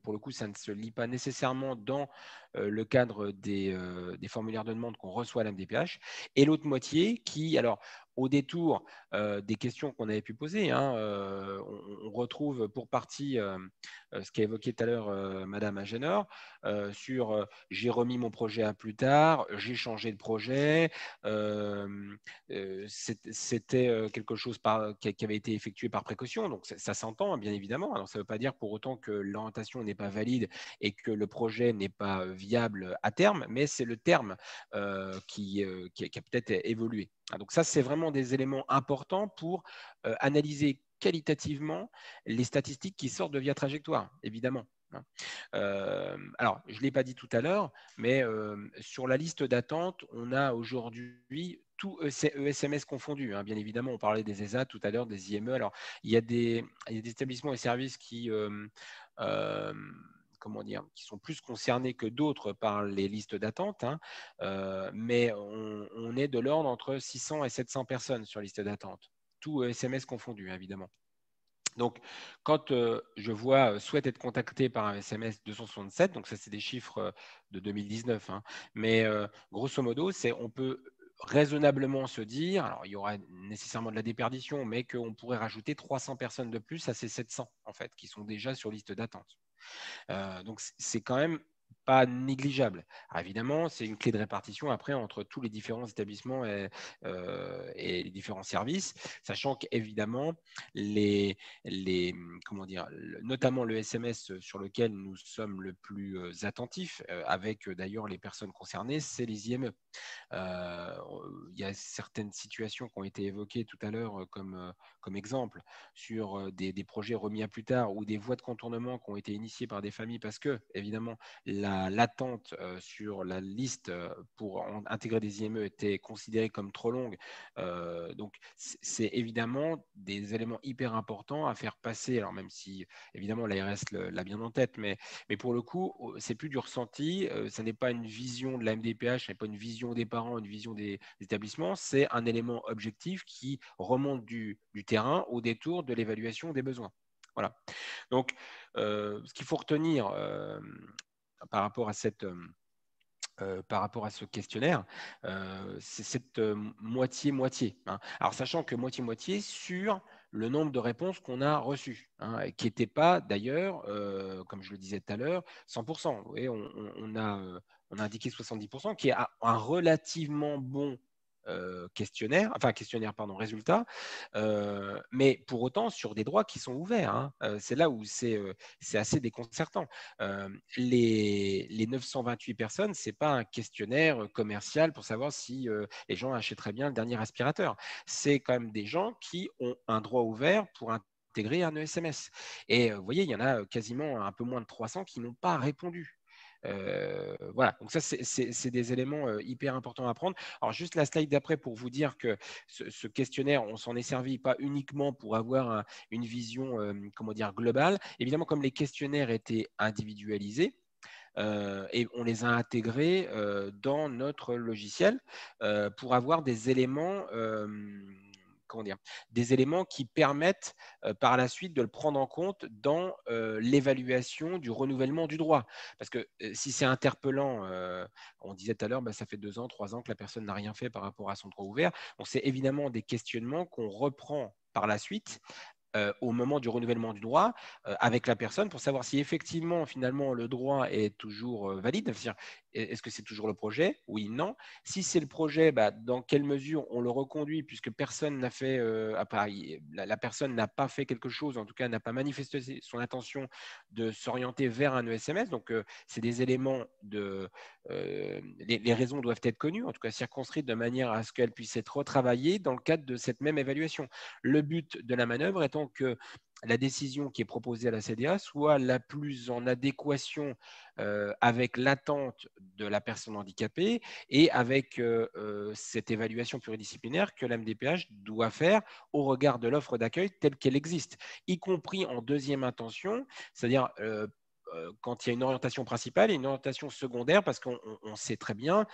pour le coup, ça ne se lit pas nécessairement dans le cadre des formulaires de demande qu'on reçoit à la MDPH. Et l'autre moitié qui, alors, au détour des questions qu'on avait pu poser, hein, on retrouve pour partie ce qu'a évoqué tout à l'heure Madame Agenor sur j'ai remis mon projet à plus tard, j'ai changé de projet, c'était quelque chose qui avait été effectué par précaution, donc ça s'entend bien évidemment. Alors ça ne veut pas dire pour autant que l'orientation n'est pas valide et que le projet n'est pas viable à terme, mais c'est le terme qui a peut-être évolué. Donc ça, c'est vraiment des éléments importants pour analyser qualitativement les statistiques qui sortent de Via Trajectoire, évidemment. Alors, je ne l'ai pas dit tout à l'heure, mais sur la liste d'attente, on a aujourd'hui tout ESMS confondu. Hein. Bien évidemment, on parlait des ESA tout à l'heure, des IME. Alors, il y a des établissements et services qui qui sont plus concernés que d'autres par les listes d'attente, hein, mais on est de l'ordre entre 600 et 700 personnes sur liste d'attente, tout SMS confondu, évidemment. Donc, quand je vois souhaite être contacté par un SMS 267, donc ça c'est des chiffres de 2019, hein, mais grosso modo, on peut raisonnablement se dire, alors il y aura nécessairement de la déperdition, mais qu'on pourrait rajouter 300 personnes de plus à ces 700 en fait, qui sont déjà sur liste d'attente. Donc c'est quand même pas négligeable. Alors évidemment, c'est une clé de répartition après entre tous les différents établissements et les différents services, sachant qu'évidemment, notamment le SMS sur lequel nous sommes le plus attentifs, avec d'ailleurs les personnes concernées, c'est les IME. Il y a certaines situations qui ont été évoquées tout à l'heure comme exemple sur des projets remis à plus tard ou des voies de contournement qui ont été initiées par des familles parce que, évidemment, l'attente sur la liste pour intégrer des IME était considérée comme trop longue. Donc, c'est évidemment des éléments hyper importants à faire passer. Alors, même si, évidemment, l'ARS l'a bien en tête, mais pour le coup, c'est plus du ressenti. Ça n'est pas une vision de la MDPH, ce n'est pas une vision des parents, une vision des établissements. C'est un élément objectif qui remonte du terrain au détour de l'évaluation des besoins. Voilà. Donc, ce qu'il faut retenir par rapport à ce questionnaire, c'est cette moitié-moitié. Hein. Alors, sachant que moitié-moitié sur le nombre de réponses qu'on a reçues, hein, qui n'était pas d'ailleurs, comme je le disais tout à l'heure, 100%. Vous voyez, on a indiqué 70%, qui est un relativement bon résultat, mais pour autant sur des droits qui sont ouverts. Hein. C'est là où c'est assez déconcertant. Les 928 personnes, ce n'est pas un questionnaire commercial pour savoir si les gens achèteraient bien le dernier aspirateur. C'est quand même des gens qui ont un droit ouvert pour intégrer un ESMS. Et vous voyez, il y en a quasiment un peu moins de 300 qui n'ont pas répondu. Voilà, donc ça, c'est des éléments hyper importants à prendre. Alors, juste la slide d'après pour vous dire que ce questionnaire, on s'en est servi pas uniquement pour avoir une vision, comment dire, globale. Évidemment, comme les questionnaires étaient individualisés, et on les a intégrés dans notre logiciel pour avoir des éléments, comment dire, des éléments qui permettent par la suite de le prendre en compte dans l'évaluation du renouvellement du droit. Parce que si c'est interpellant, on disait tout à l'heure, ça fait 2 ans, 3 ans que la personne n'a rien fait par rapport à son droit ouvert. Donc, c'est évidemment des questionnements qu'on reprend par la suite au moment du renouvellement du droit avec la personne pour savoir si effectivement, finalement, le droit est toujours valide. C'est-à-dire, est-ce que c'est toujours le projet? Oui, non. Si c'est le projet, dans quelle mesure on le reconduit puisque personne n'a fait, la personne n'a pas fait quelque chose, en tout cas n'a pas manifesté son intention de s'orienter vers un ESMS. Donc, c'est des éléments les raisons doivent être connues, en tout cas circonscrites de manière à ce qu'elles puissent être retravaillées dans le cadre de cette même évaluation. Le but de la manœuvre étant que la décision qui est proposée à la CDA soit la plus en adéquation avec l'attente de la personne handicapée et avec cette évaluation pluridisciplinaire que la MDPH doit faire au regard de l'offre d'accueil telle qu'elle existe, y compris en deuxième intention, c'est-à-dire quand il y a une orientation principale et une orientation secondaire, parce qu'on sait très bien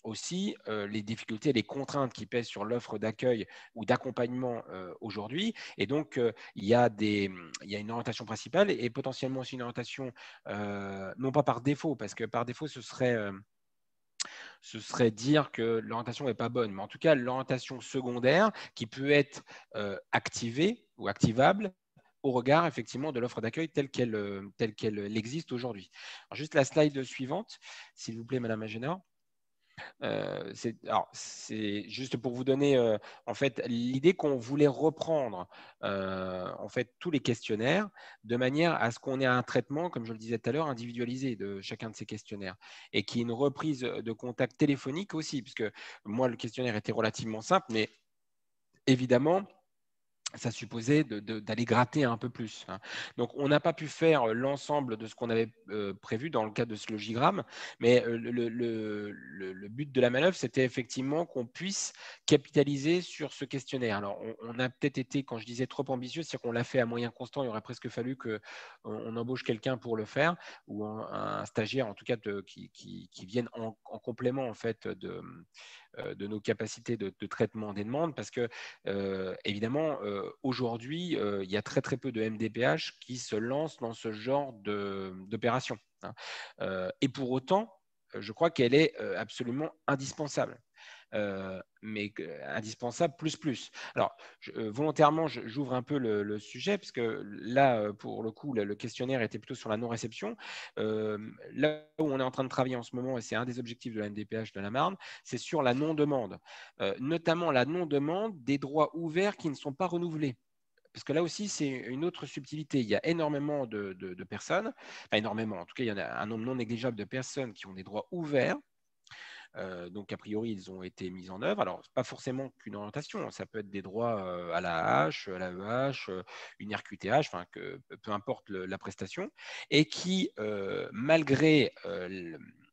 aussi les difficultés et les contraintes qui pèsent sur l'offre d'accueil ou d'accompagnement aujourd'hui. Et donc, il y a une orientation principale et potentiellement aussi une orientation, non pas par défaut, parce que par défaut, ce serait dire que l'orientation n'est pas bonne, mais en tout cas, l'orientation secondaire qui peut être activée ou activable au regard effectivement de l'offre d'accueil telle qu'elle existe aujourd'hui. Juste la slide suivante, s'il vous plaît, Madame Agénor. C'est juste pour vous donner en fait l'idée qu'on voulait reprendre en fait tous les questionnaires de manière à ce qu'on ait un traitement, comme je le disais tout à l'heure, individualisé de chacun de ces questionnaires et qu'il y ait une reprise de contact téléphonique aussi, puisque moi le questionnaire était relativement simple, mais évidemment ça supposait d'aller gratter un peu plus. Donc, on n'a pas pu faire l'ensemble de ce qu'on avait prévu dans le cadre de ce logigramme, mais le but de la manœuvre, c'était effectivement qu'on puisse capitaliser sur ce questionnaire. Alors, on a peut-être été, quand je disais trop ambitieux, c'est-à-dire qu'on l'a fait à moyen constant, il aurait presque fallu qu'on embauche quelqu'un pour le faire, ou un stagiaire, en tout cas, qui vienne en complément, en fait, de nos capacités de traitement des demandes, parce que évidemment, aujourd'hui, il y a très très peu de MDPH qui se lancent dans ce genre d'opération. Et pour autant, je crois qu'elle est absolument indispensable. Mais indispensable plus. Alors, volontairement, j'ouvre un peu le sujet, parce que là, pour le coup, le questionnaire était plutôt sur la non-réception. Là où on est en train de travailler en ce moment, et c'est un des objectifs de la MDPH de la Marne, c'est sur la non-demande, notamment la non-demande des droits ouverts qui ne sont pas renouvelés. Parce que là aussi, c'est une autre subtilité. Il y a énormément de personnes, enfin énormément, en tout cas, il y en a un nombre non négligeable de personnes qui ont des droits ouverts. Donc, a priori, ils ont été mis en œuvre. Alors, pas forcément qu'une orientation, ça peut être des droits à la AH, à l'AEH, une RQTH, enfin, peu importe la prestation, et qui, malgré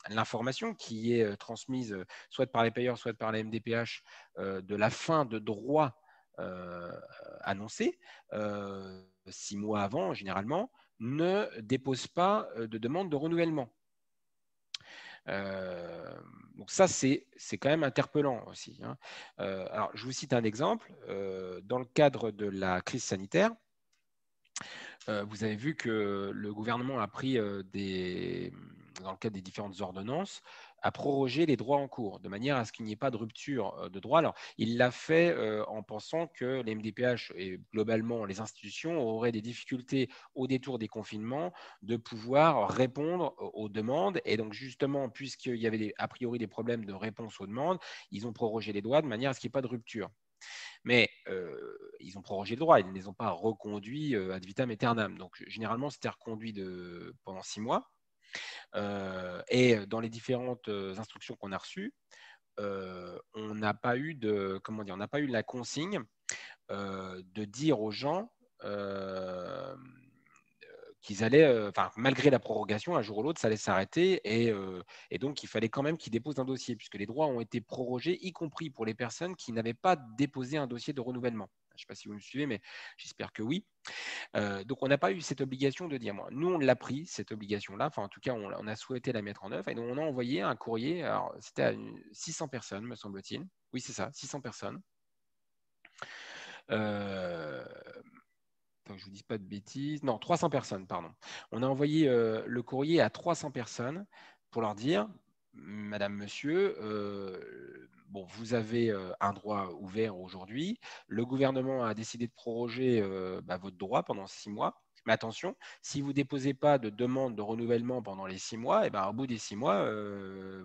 l'information qui est transmise soit par les payeurs, soit par la MDPH de la fin de droit annoncé, 6 mois avant, généralement, ne dépose pas de demande de renouvellement. Donc ça, c'est quand même interpellant aussi. Alors, je vous cite un exemple. Dans le cadre de la crise sanitaire, vous avez vu que le gouvernement a pris dans le cadre des différentes ordonnances, à proroger les droits en cours, de manière à ce qu'il n'y ait pas de rupture de droit. Alors, il l'a fait en pensant que les MDPH et globalement les institutions auraient des difficultés au détour des confinements de pouvoir répondre aux demandes. Et donc, justement, puisqu'il y avait a priori des problèmes de réponse aux demandes, ils ont prorogé les droits de manière à ce qu'il n'y ait pas de rupture. Mais ils ont prorogé le droit, ils ne les ont pas reconduits ad vitam aeternam. Donc, généralement, c'était reconduit pendant 6 mois. Et dans les différentes instructions qu'on a reçues, on n'a pas eu on n'a pas eu la consigne de dire aux gens qu'ils allaient, malgré la prorogation, un jour ou l'autre, ça allait s'arrêter et donc il fallait quand même qu'ils déposent un dossier puisque les droits ont été prorogés, y compris pour les personnes qui n'avaient pas déposé un dossier de renouvellement. Je ne sais pas si vous me suivez, mais j'espère que oui. Donc, on n'a pas eu cette obligation de dire, nous, on l'a pris, cette obligation-là. Enfin, en tout cas, on a souhaité la mettre en œuvre. Et donc, on a envoyé un courrier. Alors, c'était à 600 personnes, me semble-t-il. Oui, c'est ça, 600 personnes. Que je ne vous dise pas de bêtises. Non, 300 personnes, pardon. On a envoyé le courrier à 300 personnes pour leur dire, Madame, Monsieur, vous avez un droit ouvert aujourd'hui. Le gouvernement a décidé de proroger votre droit pendant 6 mois. Mais attention, si vous ne déposez pas de demande de renouvellement pendant les 6 mois, au bout des 6 mois,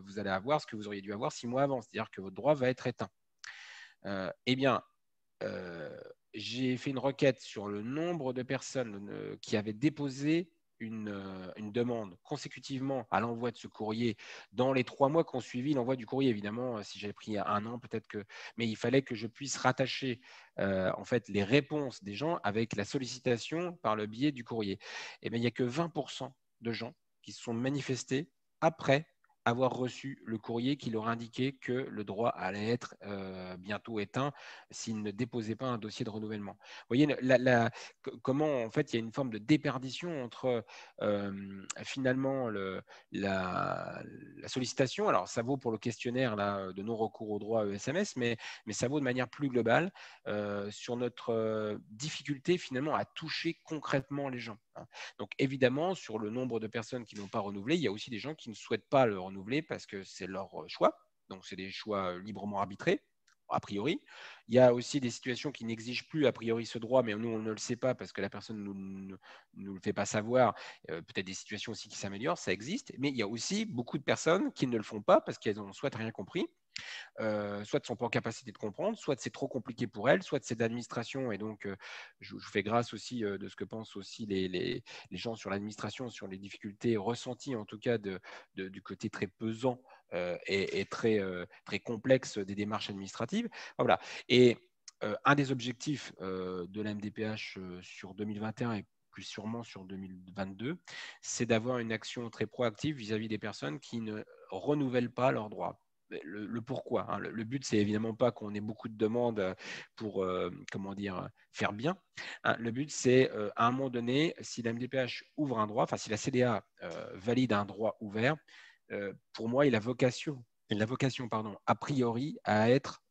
vous allez avoir ce que vous auriez dû avoir 6 mois avant, c'est-à-dire que votre droit va être éteint. J'ai fait une requête sur le nombre de personnes qui avaient déposé une demande consécutivement à l'envoi de ce courrier dans les 3 mois qui ont suivi l'envoi du courrier. Évidemment, si j'avais pris 1 an, peut-être que… Mais il fallait que je puisse rattacher les réponses des gens avec la sollicitation par le biais du courrier. Il n'y a que 20% de gens qui se sont manifestés après avoir reçu le courrier qui leur indiquait que le droit allait être bientôt éteint s'ils ne déposaient pas un dossier de renouvellement. Vous voyez comment en fait il y a une forme de déperdition entre finalement la sollicitation. Alors ça vaut pour le questionnaire là, de non-recours au droit ESMS, mais ça vaut de manière plus globale sur notre difficulté finalement à toucher concrètement les gens. Donc évidemment, sur le nombre de personnes qui n'ont pas renouvelé, il y a aussi des gens qui ne souhaitent pas le renouveler parce que c'est leur choix. Donc c'est des choix librement arbitrés, a priori. Il y a aussi des situations qui n'exigent plus a priori ce droit, mais nous on ne le sait pas parce que la personne ne nous le fait pas savoir. Peut-être des situations aussi qui s'améliorent, ça existe. Mais il y a aussi beaucoup de personnes qui ne le font pas parce qu'elles n'ont soit rien compris, soit ne sont pas en capacité de comprendre, soit c'est trop compliqué pour elles, soit c'est d'administration. Et donc, je fais grâce aussi de ce que pensent aussi les gens sur l'administration, sur les difficultés ressenties, en tout cas du côté très pesant et très, très complexe des démarches administratives. Voilà. Et un des objectifs de la MDPH sur 2021 et plus sûrement sur 2022, c'est d'avoir une action très proactive vis-à-vis des personnes qui ne renouvellent pas leurs droits. Le pourquoi. Hein. Le but, c'est évidemment pas qu'on ait beaucoup de demandes pour faire bien. Hein. Le but, c'est à un moment donné, si la MDPH ouvre un droit, enfin si la CDA valide un droit ouvert, pour moi, il a vocation, a priori, à être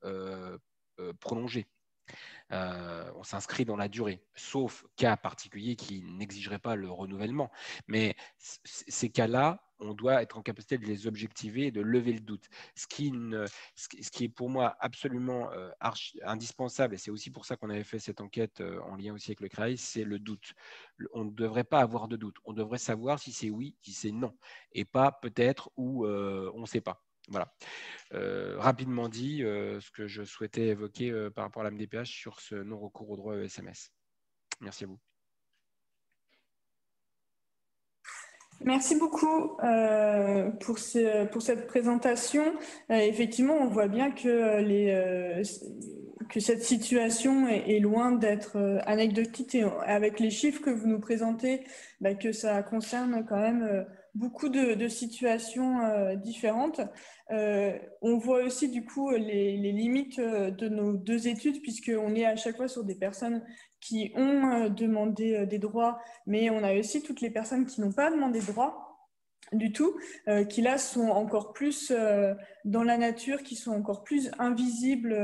prolongé. On s'inscrit dans la durée, sauf cas particuliers qui n'exigeraient pas le renouvellement. Mais ces cas-là, on doit être en capacité de les objectiver et de lever le doute. Ce qui est pour moi absolument indispensable, et c'est aussi pour ça qu'on avait fait cette enquête en lien aussi avec le CRAI, c'est le doute. On ne devrait pas avoir de doute. On devrait savoir si c'est oui, si c'est non, et pas peut-être ou on ne sait pas. Voilà. Rapidement dit, ce que je souhaitais évoquer par rapport à la MDPH sur ce non-recours au droit ESMS. Merci à vous. Merci beaucoup pour cette présentation. Effectivement, on voit bien que cette situation est loin d'être anecdotique, et avec les chiffres que vous nous présentez, que ça concerne quand même beaucoup de situations différentes. On voit aussi du coup les limites de nos 2 études, puisqu'on est à chaque fois sur des personnes qui ont demandé des droits, mais on a aussi toutes les personnes qui n'ont pas demandé de droits du tout, qui là sont encore plus dans la nature, qui sont encore plus invisibles.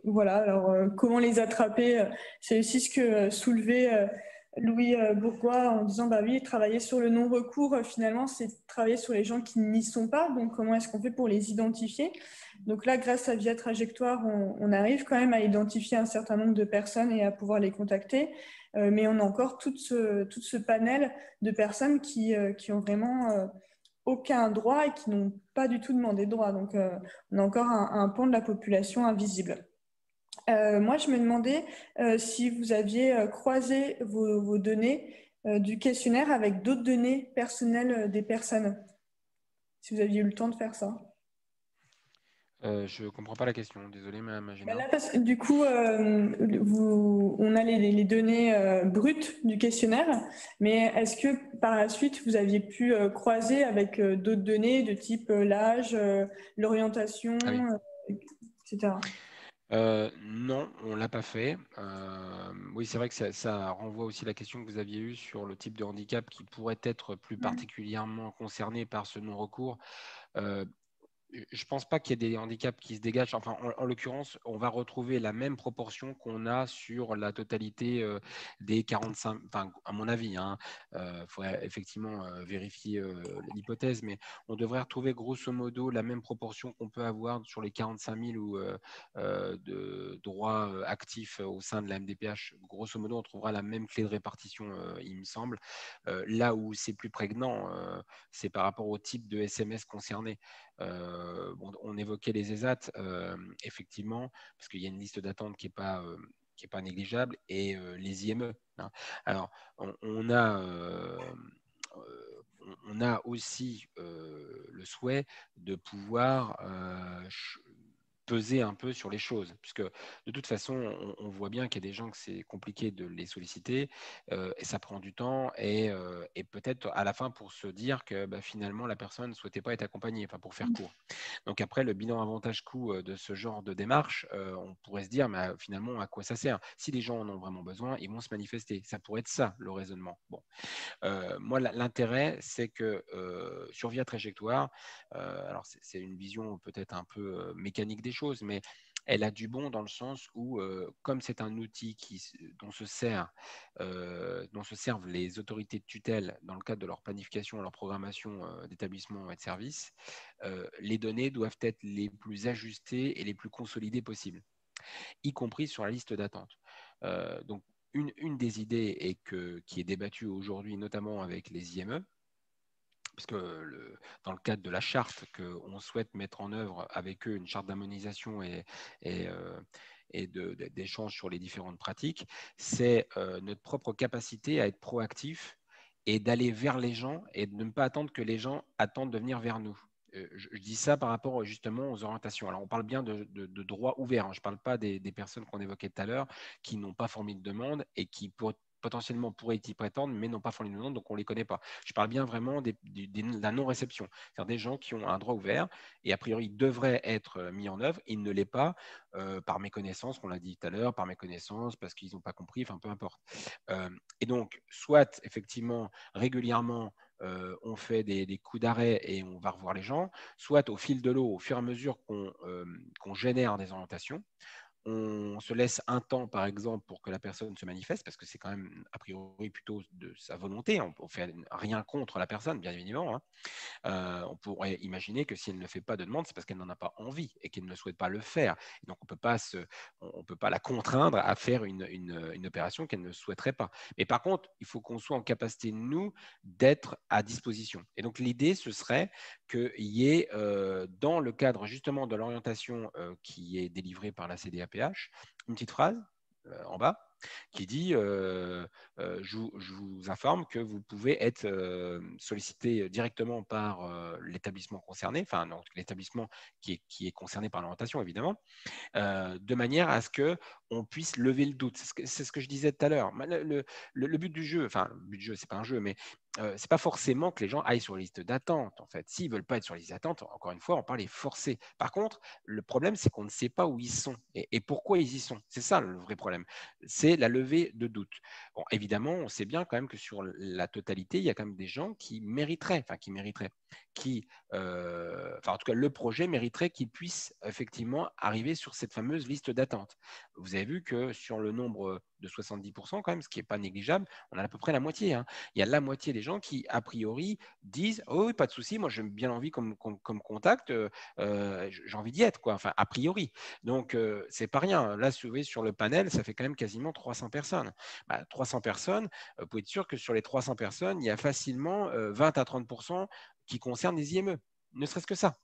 Voilà, alors comment les attraper, c'est aussi ce que soulevait Louis Bourgois en disant oui, travailler sur le non-recours, finalement, c'est travailler sur les gens qui n'y sont pas. Donc, comment est-ce qu'on fait pour les identifier? Donc là, grâce à Via Trajectoire, on arrive quand même à identifier un certain nombre de personnes et à pouvoir les contacter. Mais on a encore tout ce panel de personnes qui ont vraiment aucun droit et qui n'ont pas du tout demandé de droit. Donc, on a encore un pan de la population invisible. Moi, je me demandais si vous aviez croisé vos données du questionnaire avec d'autres données personnelles des personnes, si vous aviez eu le temps de faire ça. Je ne comprends pas la question. Désolé, Madame Agénard. Là, parce que du coup, on a les données brutes du questionnaire, mais est-ce que par la suite, vous aviez pu croiser avec d'autres données de type l'âge, l'orientation, Ah oui. etc. Non, on ne l'a pas fait. Oui, c'est vrai que ça renvoie aussi à la question que vous aviez eue sur le type de handicap qui pourrait être plus particulièrement concerné par ce non-recours. Je ne pense pas qu'il y ait des handicaps qui se dégagent. Enfin, en l'occurrence, on va retrouver la même proportion qu'on a sur la totalité des 45, enfin, à mon avis, il faudrait effectivement vérifier l'hypothèse, mais on devrait retrouver grosso modo la même proportion qu'on peut avoir sur les 45 000 de droits actifs au sein de la MDPH. Grosso modo, on trouvera la même clé de répartition, il me semble. Là où c'est plus prégnant, c'est par rapport au type de SMS concerné. On évoquait les ESAT, effectivement, parce qu'il y a une liste d'attente qui n'est pas négligeable, et les IME. Alors, on a aussi le souhait de pouvoir peser un peu sur les choses, puisque de toute façon, on voit bien qu'il y a des gens que c'est compliqué de les solliciter, et ça prend du temps, et peut-être à la fin pour se dire que finalement la personne ne souhaitait pas être accompagnée, enfin pour faire court. Donc après, le bilan avantage-coût de ce genre de démarche, on pourrait se dire, mais finalement, à quoi ça sert? Si les gens en ont vraiment besoin, ils vont se manifester. Ça pourrait être ça, le raisonnement. Bon. Moi, l'intérêt, c'est que sur Via Trajectoire, alors c'est une vision peut-être un peu mécanique des choses, mais elle a du bon dans le sens où, comme c'est un outil dont se servent les autorités de tutelle dans le cadre de leur planification et leur programmation d'établissements et de services, les données doivent être les plus ajustées et les plus consolidées possibles, y compris sur la liste d'attente. Donc, une des idées qui est débattue aujourd'hui, notamment avec les IME, parce que dans le cadre de la charte qu'on souhaite mettre en œuvre avec eux, une charte d'harmonisation et d'échange sur les différentes pratiques, c'est notre propre capacité à être proactif et d'aller vers les gens et de ne pas attendre que les gens attendent de venir vers nous. Je dis ça par rapport justement aux orientations. Alors, on parle bien de droit ouvert. Je ne parle pas des personnes qu'on évoquait tout à l'heure qui n'ont pas formé de demande et qui potentiellement pourraient y prétendre, mais n'ont pas formé de demande, donc on ne les connaît pas. Je parle bien vraiment de la non-réception. C'est-à-dire des gens qui ont un droit ouvert et a priori devraient être mis en œuvre. Il ne l'est pas par méconnaissance, on l'a dit tout à l'heure, par méconnaissance, parce qu'ils n'ont pas compris, enfin peu importe. Et donc, soit effectivement, régulièrement, on fait des coups d'arrêt et on va revoir les gens, soit au fil de l'eau, au fur et à mesure qu'on génère des orientations, on se laisse un temps, par exemple, pour que la personne se manifeste, parce que c'est quand même, a priori, plutôt de sa volonté. On ne fait rien contre la personne, bien évidemment. On pourrait imaginer que si elle ne fait pas de demande, c'est parce qu'elle n'en a pas envie et qu'elle ne souhaite pas le faire. Et donc, on ne peut pas la contraindre à faire une opération qu'elle ne souhaiterait pas. Mais par contre, il faut qu'on soit en capacité, nous, d'être à disposition. Et donc, l'idée, ce serait qu'il y ait, dans le cadre justement de l'orientation qui est délivrée par la CDAPH, une petite phrase en bas qui dit je vous informe que vous pouvez être sollicité directement par l'établissement concerné, enfin l'établissement qui est concerné par l'orientation évidemment, de manière à ce qu'on puisse lever le doute. C'est ce que je disais tout à l'heure. Le but du jeu, enfin, le but du jeu, c'est pas un jeu, mais c'est pas forcément que les gens aillent sur la liste d'attente. En fait, s'ils veulent pas être sur la liste d'attente, encore une fois, on parle les forcer. Par contre, le problème, c'est qu'on ne sait pas où ils sont et pourquoi ils y sont. C'est ça le vrai problème. C'est la levée de doute. Bon, évidemment, on sait bien quand même que sur la totalité, il y a quand même des gens qui mériteraient, en tout cas, le projet mériterait qu'ils puissent effectivement arriver sur cette fameuse liste d'attente. Vous avez vu que sur le nombre de 70%, quand même, ce qui n'est pas négligeable, on a à peu près la moitié. Il y a la moitié des gens qui, a priori, disent « Oh oui, pas de souci, moi j'ai bien envie comme contact, j'ai envie d'y être, quoi. » Enfin, a priori. Donc, c'est pas rien. Là, si vous voyez, sur le panel, ça fait quand même quasiment 300 personnes. 300 personnes, vous pouvez être sûr que sur les 300 personnes, il y a facilement 20 à 30% qui concernent les IME, ne serait-ce que ça.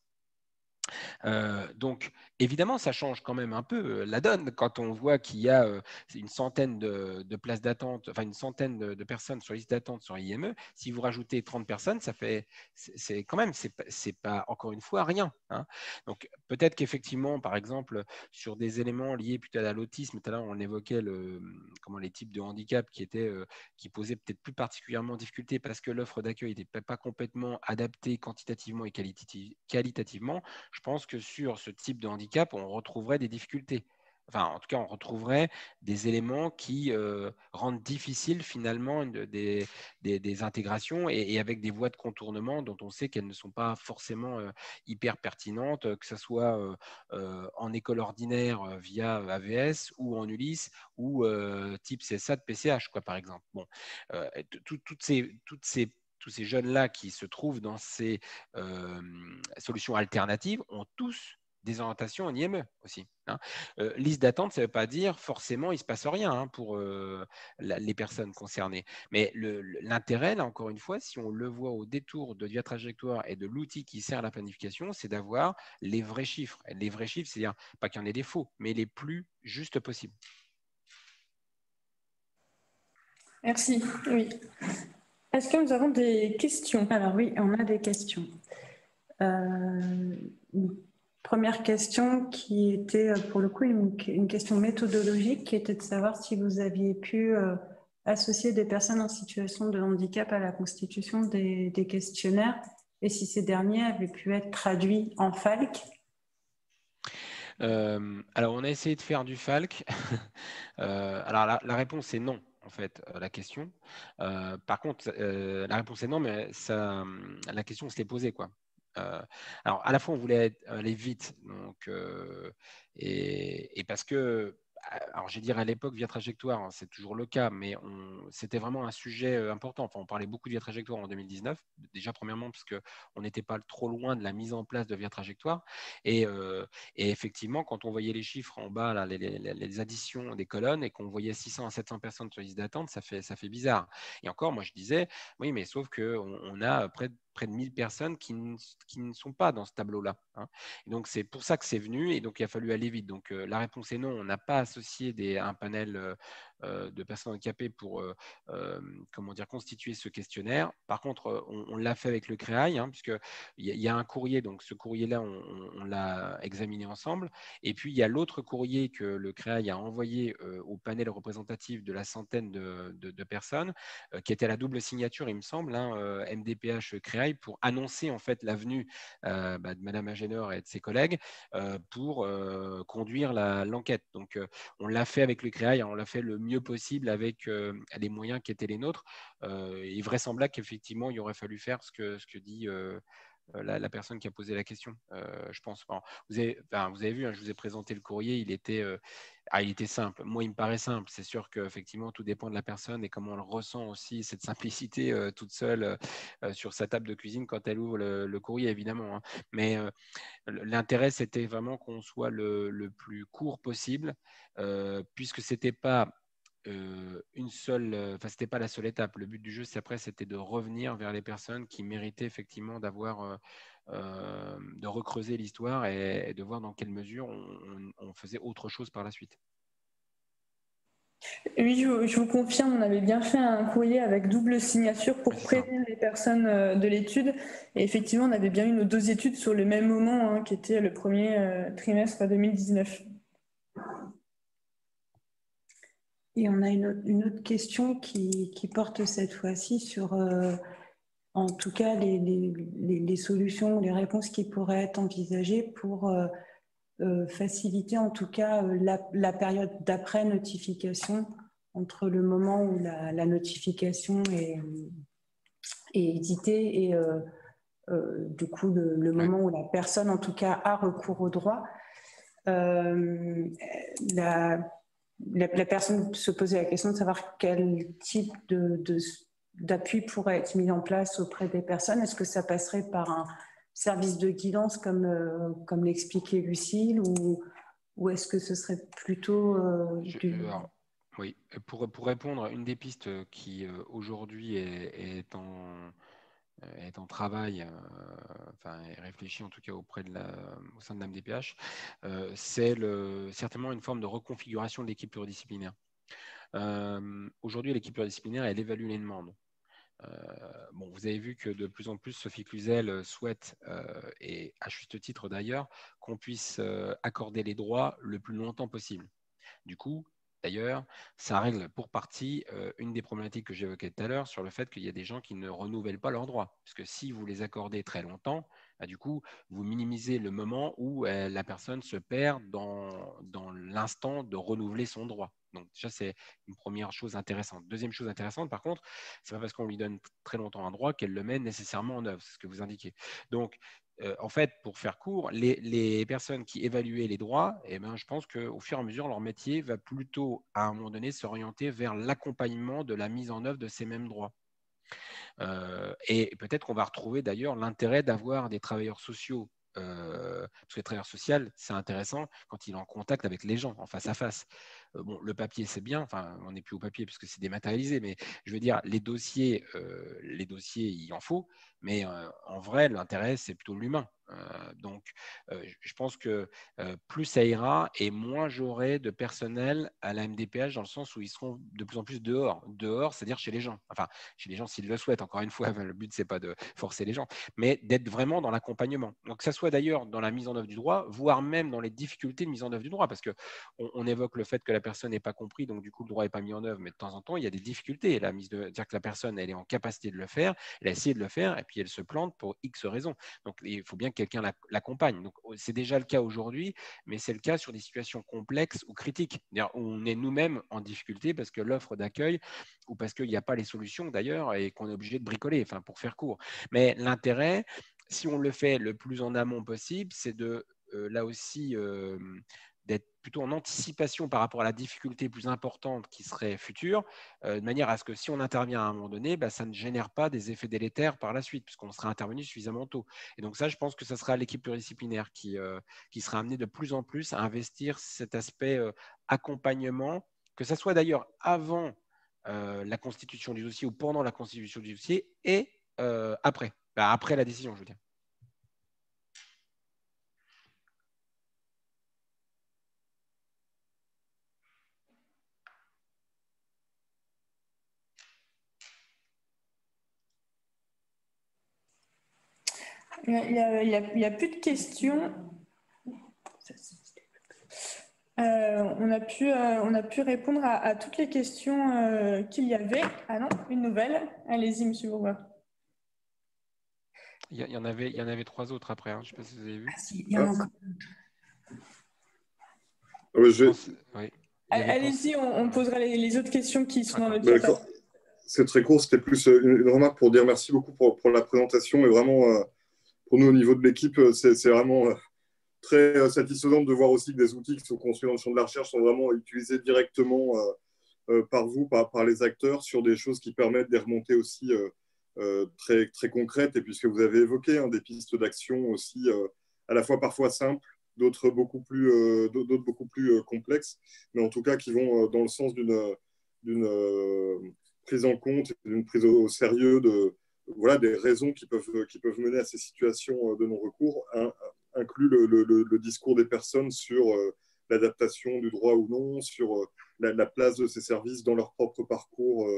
Donc, évidemment, ça change quand même un peu la donne quand on voit qu'il y a une centaine de places d'attente, enfin une centaine de personnes sur liste d'attente sur IME. Si vous rajoutez 30 personnes, ça fait, c'est quand même, c'est pas encore une fois rien. Hein. Donc, peut-être qu'effectivement, par exemple, sur des éléments liés plutôt à l'autisme, tout à l'heure, on évoquait les types de handicap qui posaient peut-être plus particulièrement difficulté parce que l'offre d'accueil n'était pas complètement adaptée quantitativement et qualitativement. Je pense que sur ce type de handicap, on retrouverait des difficultés. Enfin, en tout cas, on retrouverait des éléments qui rendent difficile finalement des intégrations et avec des voies de contournement dont on sait qu'elles ne sont pas forcément hyper pertinentes, que ce soit en école ordinaire via AVS ou en Ulysse ou type CSA de PCH, quoi, par exemple. Bon, tous ces jeunes-là qui se trouvent dans ces solutions alternatives ont tous des orientations en IME aussi. Hein. Liste d'attente, ça ne veut pas dire forcément il ne se passe rien hein, pour les personnes concernées. Mais l'intérêt, là encore une fois, si on le voit au détour de Via Trajectoire et de l'outil qui sert à la planification, c'est d'avoir les vrais chiffres. Et les vrais chiffres, c'est-à-dire pas qu'il y en ait des faux, mais les plus justes possibles. Merci. Oui. Est-ce que nous avons des questions? Alors oui, on a des questions. Une première question qui était pour le coup une question méthodologique qui était de savoir si vous aviez pu associer des personnes en situation de handicap à la constitution des questionnaires et si ces derniers avaient pu être traduits en FALC. Alors, on a essayé de faire du FALC. Alors, la réponse est non, en fait, la question. Par contre, la réponse est non, mais la question se l'est posée, quoi. Alors, à la fois, on voulait aller vite, donc, et parce que, alors, je vais dire à l'époque, Via Trajectoire, hein, c'est toujours le cas, mais c'était vraiment un sujet important. Enfin, on parlait beaucoup de Via Trajectoire en 2019, déjà, premièrement, parce qu'on n'était pas trop loin de la mise en place de Via Trajectoire. Et effectivement, quand on voyait les chiffres en bas, là, les additions des colonnes, et qu'on voyait 600 à 700 personnes sur liste d'attente, ça fait bizarre. Et encore, moi, je disais, oui, mais sauf qu'on a près de 1000 personnes qui ne sont pas dans ce tableau-là. Hein. Et donc, c'est pour ça que c'est venu, et donc il a fallu aller vite. Donc, la réponse est non, on n'a pas associé un panel de personnes handicapées pour constituer ce questionnaire. Par contre, on l'a fait avec le CREAI, hein, puisqu'il y a un courrier, donc ce courrier-là, on l'a examiné ensemble. Et puis, il y a l'autre courrier que le CREAI a envoyé au panel représentatif de la centaine de personnes, qui était à la double signature, il me semble, hein, MDPH CREAI, pour annoncer en fait la venue de Madame Agenor et de ses collègues pour conduire l'enquête. Donc, on l'a fait avec le CREAI, on l'a fait le mieux possible avec les moyens qui étaient les nôtres. Il est vraisemblable qu'effectivement, il aurait fallu faire ce que dit la personne qui a posé la question, je pense. Bon, vous avez vu, hein, je vous ai présenté le courrier, il était simple. Moi, il me paraît simple. C'est sûr qu'effectivement, tout dépend de la personne et comment elle ressent aussi cette simplicité toute seule sur sa table de cuisine quand elle ouvre le courrier, évidemment. Hein. Mais l'intérêt, c'était vraiment qu'on soit le plus court possible, puisque c'était pas c'était pas la seule étape. Le but du jeu, après, c'était de revenir vers les personnes qui méritaient effectivement de recreuser l'histoire et de voir dans quelle mesure on faisait autre chose par la suite. Oui, je vous confirme, on avait bien fait un courrier avec double signature pour prévenir les personnes de l'étude. Et effectivement, on avait bien eu nos 2 études sur le même moment, hein, qui était le premier trimestre 2019. Et on a une autre question qui porte cette fois-ci sur, en tout cas, les solutions, les réponses qui pourraient être envisagées pour faciliter en tout cas la période d'après-notification entre le moment où la notification est éditée et du coup le moment où la personne en tout cas a recours au droit. La personne se posait la question de savoir quel type d'appui pourrait être mis en place auprès des personnes. Est-ce que ça passerait par un service de guidance comme l'expliquait Lucille ou est-ce que ce serait plutôt oui, pour répondre, une des pistes qui aujourd'hui est est en travail, est réfléchi en tout cas au sein de l'AMDPH, c'est certainement une forme de reconfiguration de l'équipe pluridisciplinaire. Aujourd'hui, l'équipe pluridisciplinaire, elle évalue les demandes. Vous avez vu que de plus en plus, Sophie Cluzel souhaite, et à juste titre d'ailleurs, qu'on puisse accorder les droits le plus longtemps possible. Du coup, d'ailleurs, ça règle pour partie une des problématiques que j'évoquais tout à l'heure sur le fait qu'il y a des gens qui ne renouvellent pas leurs droits. Parce que si vous les accordez très longtemps, du coup, vous minimisez le moment où la personne se perd dans l'instant de renouveler son droit. Donc déjà, c'est une première chose intéressante. Deuxième chose intéressante, par contre, c'est pas parce qu'on lui donne très longtemps un droit qu'elle le met nécessairement en œuvre, c'est ce que vous indiquez. Donc, en fait, pour faire court, les personnes qui évaluaient les droits, je pense qu'au fur et à mesure, leur métier va plutôt, à un moment donné, s'orienter vers l'accompagnement de la mise en œuvre de ces mêmes droits. Et peut-être qu'on va retrouver d'ailleurs l'intérêt d'avoir des travailleurs sociaux. Parce que le travailleur social, c'est intéressant quand il est en contact avec les gens, en face à face. Le papier, c'est bien, on n'est plus au papier parce que c'est dématérialisé, mais je veux dire, les dossiers, il en faut, mais en vrai, l'intérêt, c'est plutôt l'humain. Donc, je pense que plus ça ira et moins j'aurai de personnel à la MDPH dans le sens où ils seront de plus en plus dehors. Dehors, c'est-à-dire chez les gens. Enfin, chez les gens s'ils le souhaitent. Encore une fois, le but, c'est pas de forcer les gens, mais d'être vraiment dans l'accompagnement. Donc, que ça soit d'ailleurs dans la mise en œuvre du droit, voire même dans les difficultés de mise en œuvre du droit, parce qu'on évoque le fait que la personne n'est pas compris, donc du coup, le droit n'est pas mis en œuvre, mais de temps en temps, il y a des difficultés. C'est-à-dire que la personne, elle est en capacité de le faire, elle a essayé de le faire, et puis elle se plante pour X raisons. Donc, il faut bien que quelqu'un l'accompagne. Donc, c'est déjà le cas aujourd'hui, mais c'est le cas sur des situations complexes ou critiques, où on est nous-mêmes en difficulté parce que l'offre d'accueil ou parce qu'il n'y a pas les solutions d'ailleurs et qu'on est obligé de bricoler, pour faire court. Mais l'intérêt, si on le fait le plus en amont possible, c'est de, là aussi, d'être plutôt en anticipation par rapport à la difficulté plus importante qui serait future, de manière à ce que si on intervient à un moment donné, ça ne génère pas des effets délétères par la suite, puisqu'on sera intervenu suffisamment tôt. Et donc ça, je pense que ça sera l'équipe pluridisciplinaire qui sera amenée de plus en plus à investir cet aspect accompagnement, que ce soit d'ailleurs avant la constitution du dossier ou pendant la constitution du dossier et après. Après la décision, je veux dire. Il n'y a plus de questions. On a pu répondre à toutes les questions qu'il y avait. Ah non, une nouvelle. Allez-y, monsieur Bourgois. Il y en avait 3 autres après. Je ne sais pas si vous avez vu. Il y en a encore. Oui. Allez-y, on posera les autres questions qui sont dans le chat. C'est très court. C'était plus une remarque pour dire merci beaucoup pour la présentation. Et vraiment, pour nous, au niveau de l'équipe, c'est vraiment très satisfaisant de voir aussi que des outils qui sont construits dans le champ de la recherche sont vraiment utilisés directement par vous, par les acteurs, sur des choses qui permettent des remontées aussi très, très concrètes. Et puisque vous avez évoqué des pistes d'action aussi, à la fois parfois simples, d'autres beaucoup plus complexes, mais en tout cas qui vont dans le sens d'une prise en compte, d'une prise au sérieux des raisons qui peuvent mener à ces situations de non-recours, inclut le discours des personnes sur l'adaptation du droit ou non, sur la place de ces services dans leur propre parcours,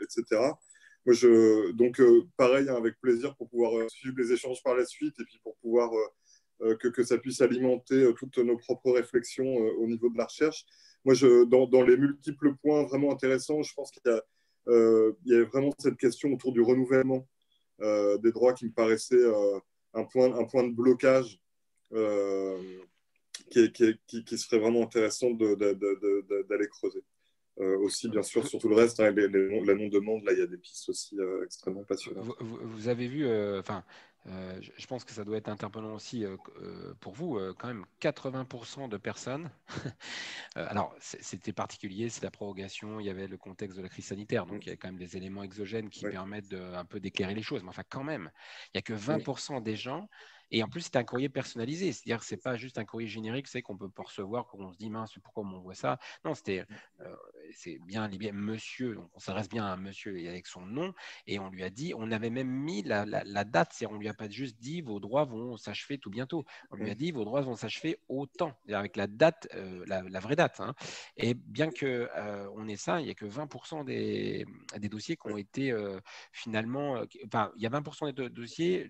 etc. Moi, donc, pareil, avec plaisir pour pouvoir suivre les échanges par la suite et puis pour pouvoir que ça puisse alimenter toutes nos propres réflexions au niveau de la recherche. Moi, dans les multiples points vraiment intéressants, je pense qu'il y a vraiment cette question autour du renouvellement des droits qui me paraissait un point de blocage qui serait vraiment intéressant d'aller creuser. Aussi, bien sûr, sur tout le reste, la non-demande, là, il y a des pistes aussi extrêmement passionnantes. Vous avez vu, je pense que ça doit être interpellant aussi pour vous, quand même 80% de personnes. Alors, c'était particulier, c'est la prorogation, il y avait le contexte de la crise sanitaire, donc il y a quand même des éléments exogènes qui permettent un peu d'éclairer les choses. Mais enfin, quand même, il n'y a que 20% des gens Et en plus, c'est un courrier personnalisé, c'est-à-dire que ce n'est pas juste un courrier générique, c'est qu'on peut pas recevoir, qu'on se dit mince, pourquoi on m'envoie ça. Non, c'est bien monsieur, donc on s'adresse bien à un monsieur et avec son nom, et on lui a dit, on avait même mis la date, c'est-à-dire on lui a pas juste dit vos droits vont s'achever tout bientôt, on lui a dit vos droits vont s'achever au temps, c'est-à-dire avec la date, la vraie date. Hein. Et bien que on ait ça, il n'y a que 20% des dossiers qui ont été finalement, enfin, il y a 20% des dossiers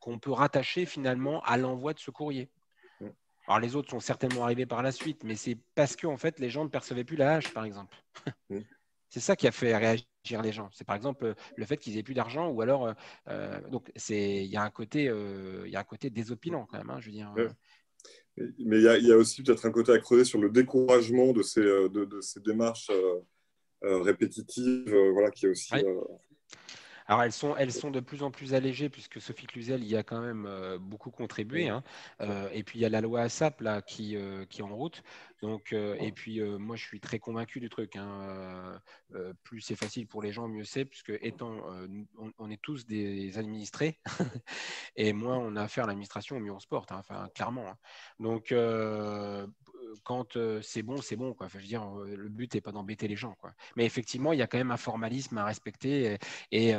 qu'on peut rattacher finalement à l'envoi de ce courrier. Alors les autres sont certainement arrivés par la suite, mais c'est parce que en fait les gens ne percevaient plus la hache, par exemple. C'est ça qui a fait réagir les gens. C'est par exemple le fait qu'ils aient plus d'argent, ou alors donc il y a un côté désopilant quand même. Hein, je veux dire. Mais il y a aussi peut-être un côté à creuser sur le découragement de ces démarches répétitives, voilà, qui est aussi. Ouais. Alors, elles sont de plus en plus allégées puisque Sophie Cluzel y a quand même beaucoup contribué. Hein. Et puis, il y a la loi ASAP là, qui est en route. Donc, et puis, moi, je suis très convaincu du truc. Hein. Plus c'est facile pour les gens, mieux c'est, puisque étant, on est tous des administrés. Et moins on a affaire à l'administration, mieux on se porte. Hein. Enfin, clairement. Hein. Donc, quand c'est bon, c'est bon. Quoi. Enfin, je veux dire, le but n'est pas d'embêter les gens. Quoi. Mais effectivement, il y a quand même un formalisme à respecter et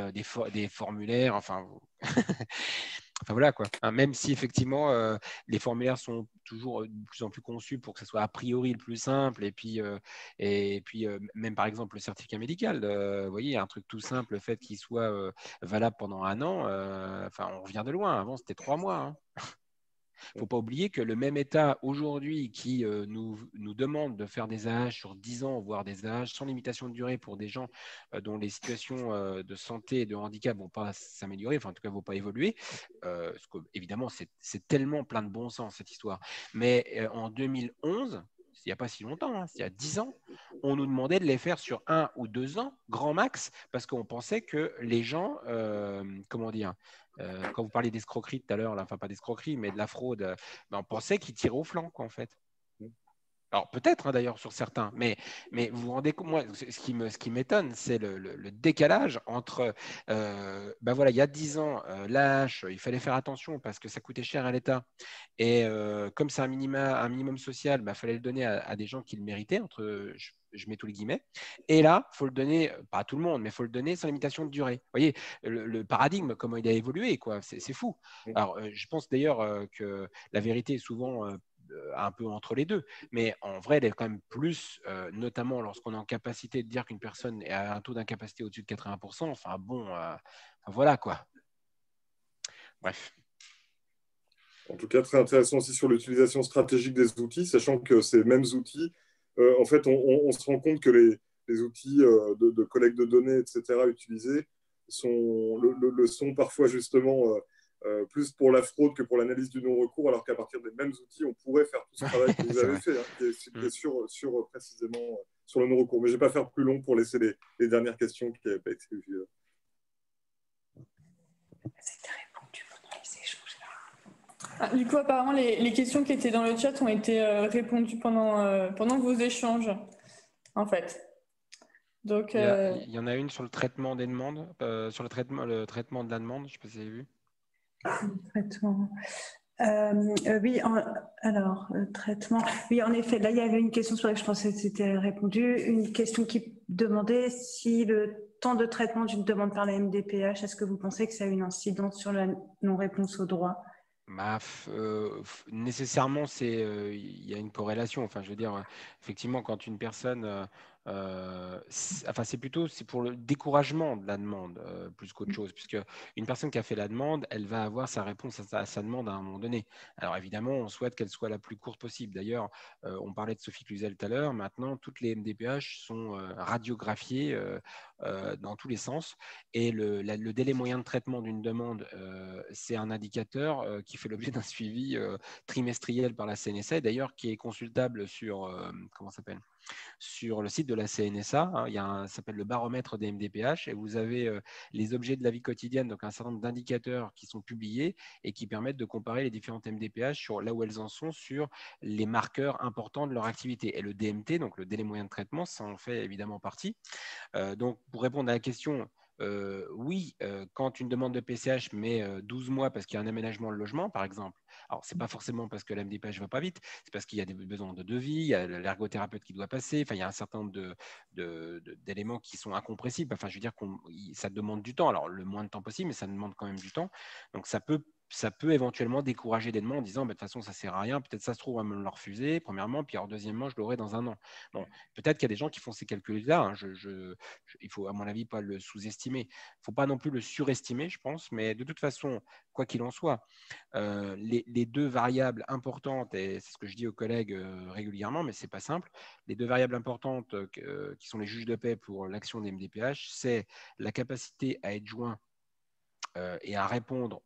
des formulaires. Enfin, enfin voilà quoi. Hein, même si effectivement les formulaires sont toujours de plus en plus conçus pour que ce soit a priori le plus simple. Et puis même par exemple le certificat médical. Vous voyez, un truc tout simple, le fait qu'il soit valable pendant 1 an. Enfin, on revient de loin. Avant, c'était 3 mois. Hein. Il ne faut pas oublier que le même État aujourd'hui qui nous demande de faire des AH sur 10 ans, voire des AH sans limitation de durée pour des gens dont les situations de santé et de handicap ne vont pas s'améliorer, enfin en tout cas ne vont pas évoluer, parce que, évidemment c'est tellement plein de bon sens cette histoire. Mais en 2011, il n'y a pas si longtemps, hein, il y a 10 ans, on nous demandait de les faire sur 1 ou 2 ans, grand max, parce qu'on pensait que les gens, comment dire, quand vous parliez d'escroquerie tout à l'heure, enfin pas d'escroquerie, mais de la fraude, on pensait qu'ils tiraient au flanc, quoi, en fait. Alors peut-être hein, d'ailleurs sur certains, mais vous vous rendez compte, moi, ce qui m'étonne, c'est le décalage entre, voilà, il y a 10 ans, l'AH, il fallait faire attention parce que ça coûtait cher à l'État, et comme c'est un minimum social, il fallait le donner à des gens qui le méritaient, je mets tous les guillemets, et là, il faut le donner, pas à tout le monde, mais il faut le donner sans limitation de durée. Vous voyez, le paradigme, comment il a évolué, quoi, c'est fou. Alors, je pense d'ailleurs que la vérité est souvent un peu entre les deux. Mais en vrai, elle est quand même plus, notamment lorsqu'on est en capacité de dire qu'une personne a un taux d'incapacité au-dessus de 80%. Enfin bon, voilà quoi. Bref. En tout cas, très intéressant aussi sur l'utilisation stratégique des outils, sachant que ces mêmes outils, en fait, on se rend compte que les outils de collecte de données, etc., utilisés le sont parfois justement plus pour la fraude que pour l'analyse du non-recours, alors qu'à partir des mêmes outils, on pourrait faire tout ce travail que vous avez fait, hein, qui est sur précisément sur le non-recours. Mais je ne vais pas faire plus long pour laisser les dernières questions qui n'avaient pas été vues. C'était répondu pendant les échanges là. Ah, du coup, apparemment, les questions qui étaient dans le chat ont été répondues pendant vos échanges, en fait. Donc, il y en a une sur le traitement des demandes, sur le traitement de la demande, je ne sais pas si vous avez vu. Traitement. Oui, alors, traitement. Oui, en effet, là, il y avait une question sur laquelle je pensais que c'était répondu. Une question qui demandait si le temps de traitement d'une demande par la MDPH, est-ce que vous pensez que ça a une incidence sur la non-réponse au droit ? Nécessairement, il y a une corrélation. Enfin, je veux dire, effectivement, quand une personne, c'est pour le découragement de la demande plus qu'autre chose, puisque une personne qui a fait la demande, elle va avoir sa réponse à sa demande à un moment donné. Alors évidemment, on souhaite qu'elle soit la plus courte possible. D'ailleurs, on parlait de Sophie Cluzel tout à l'heure. Maintenant, toutes les MDPH sont radiographiées dans tous les sens, et le délai moyen de traitement d'une demande, c'est un indicateur qui fait l'objet d'un suivi trimestriel par la CNSA, d'ailleurs qui est consultable sur le site de la CNSA. Hein, ça s'appelle le baromètre des MDPH, et vous avez les objets de la vie quotidienne, donc un certain nombre d'indicateurs qui sont publiés et qui permettent de comparer les différentes MDPH sur là où elles en sont sur les marqueurs importants de leur activité. Et le DMT, donc le délai moyen de traitement, ça en fait évidemment partie. Donc pour répondre à la question, oui, quand une demande de PCH met 12 mois parce qu'il y a un aménagement de logement, par exemple, alors ce n'est pas forcément parce que la MDPH ne va pas vite, c'est parce qu'il y a des besoins de devis, il y a l'ergothérapeute qui doit passer, enfin, il y a un certain nombre d'éléments qui sont incompressibles. Enfin, je veux dire que ça demande du temps. Alors, le moins de temps possible, mais ça demande quand même du temps. Donc, ça peut éventuellement décourager des demandes en disant, bah, de toute façon, ça ne sert à rien. Peut-être ça se trouve, on va me le refuser, premièrement, puis alors, deuxièmement, je l'aurai dans un an. Bon, peut-être qu'il y a des gens qui font ces calculs-là. Hein. Il faut, à mon avis, pas le sous-estimer. Il ne faut pas non plus le surestimer, je pense. Mais de toute façon, quoi qu'il en soit, les deux variables importantes, et c'est ce que je dis aux collègues régulièrement, mais ce n'est pas simple, les deux variables importantes qui sont les juges de paix pour l'action des MDPH, c'est la capacité à être joint et à répondre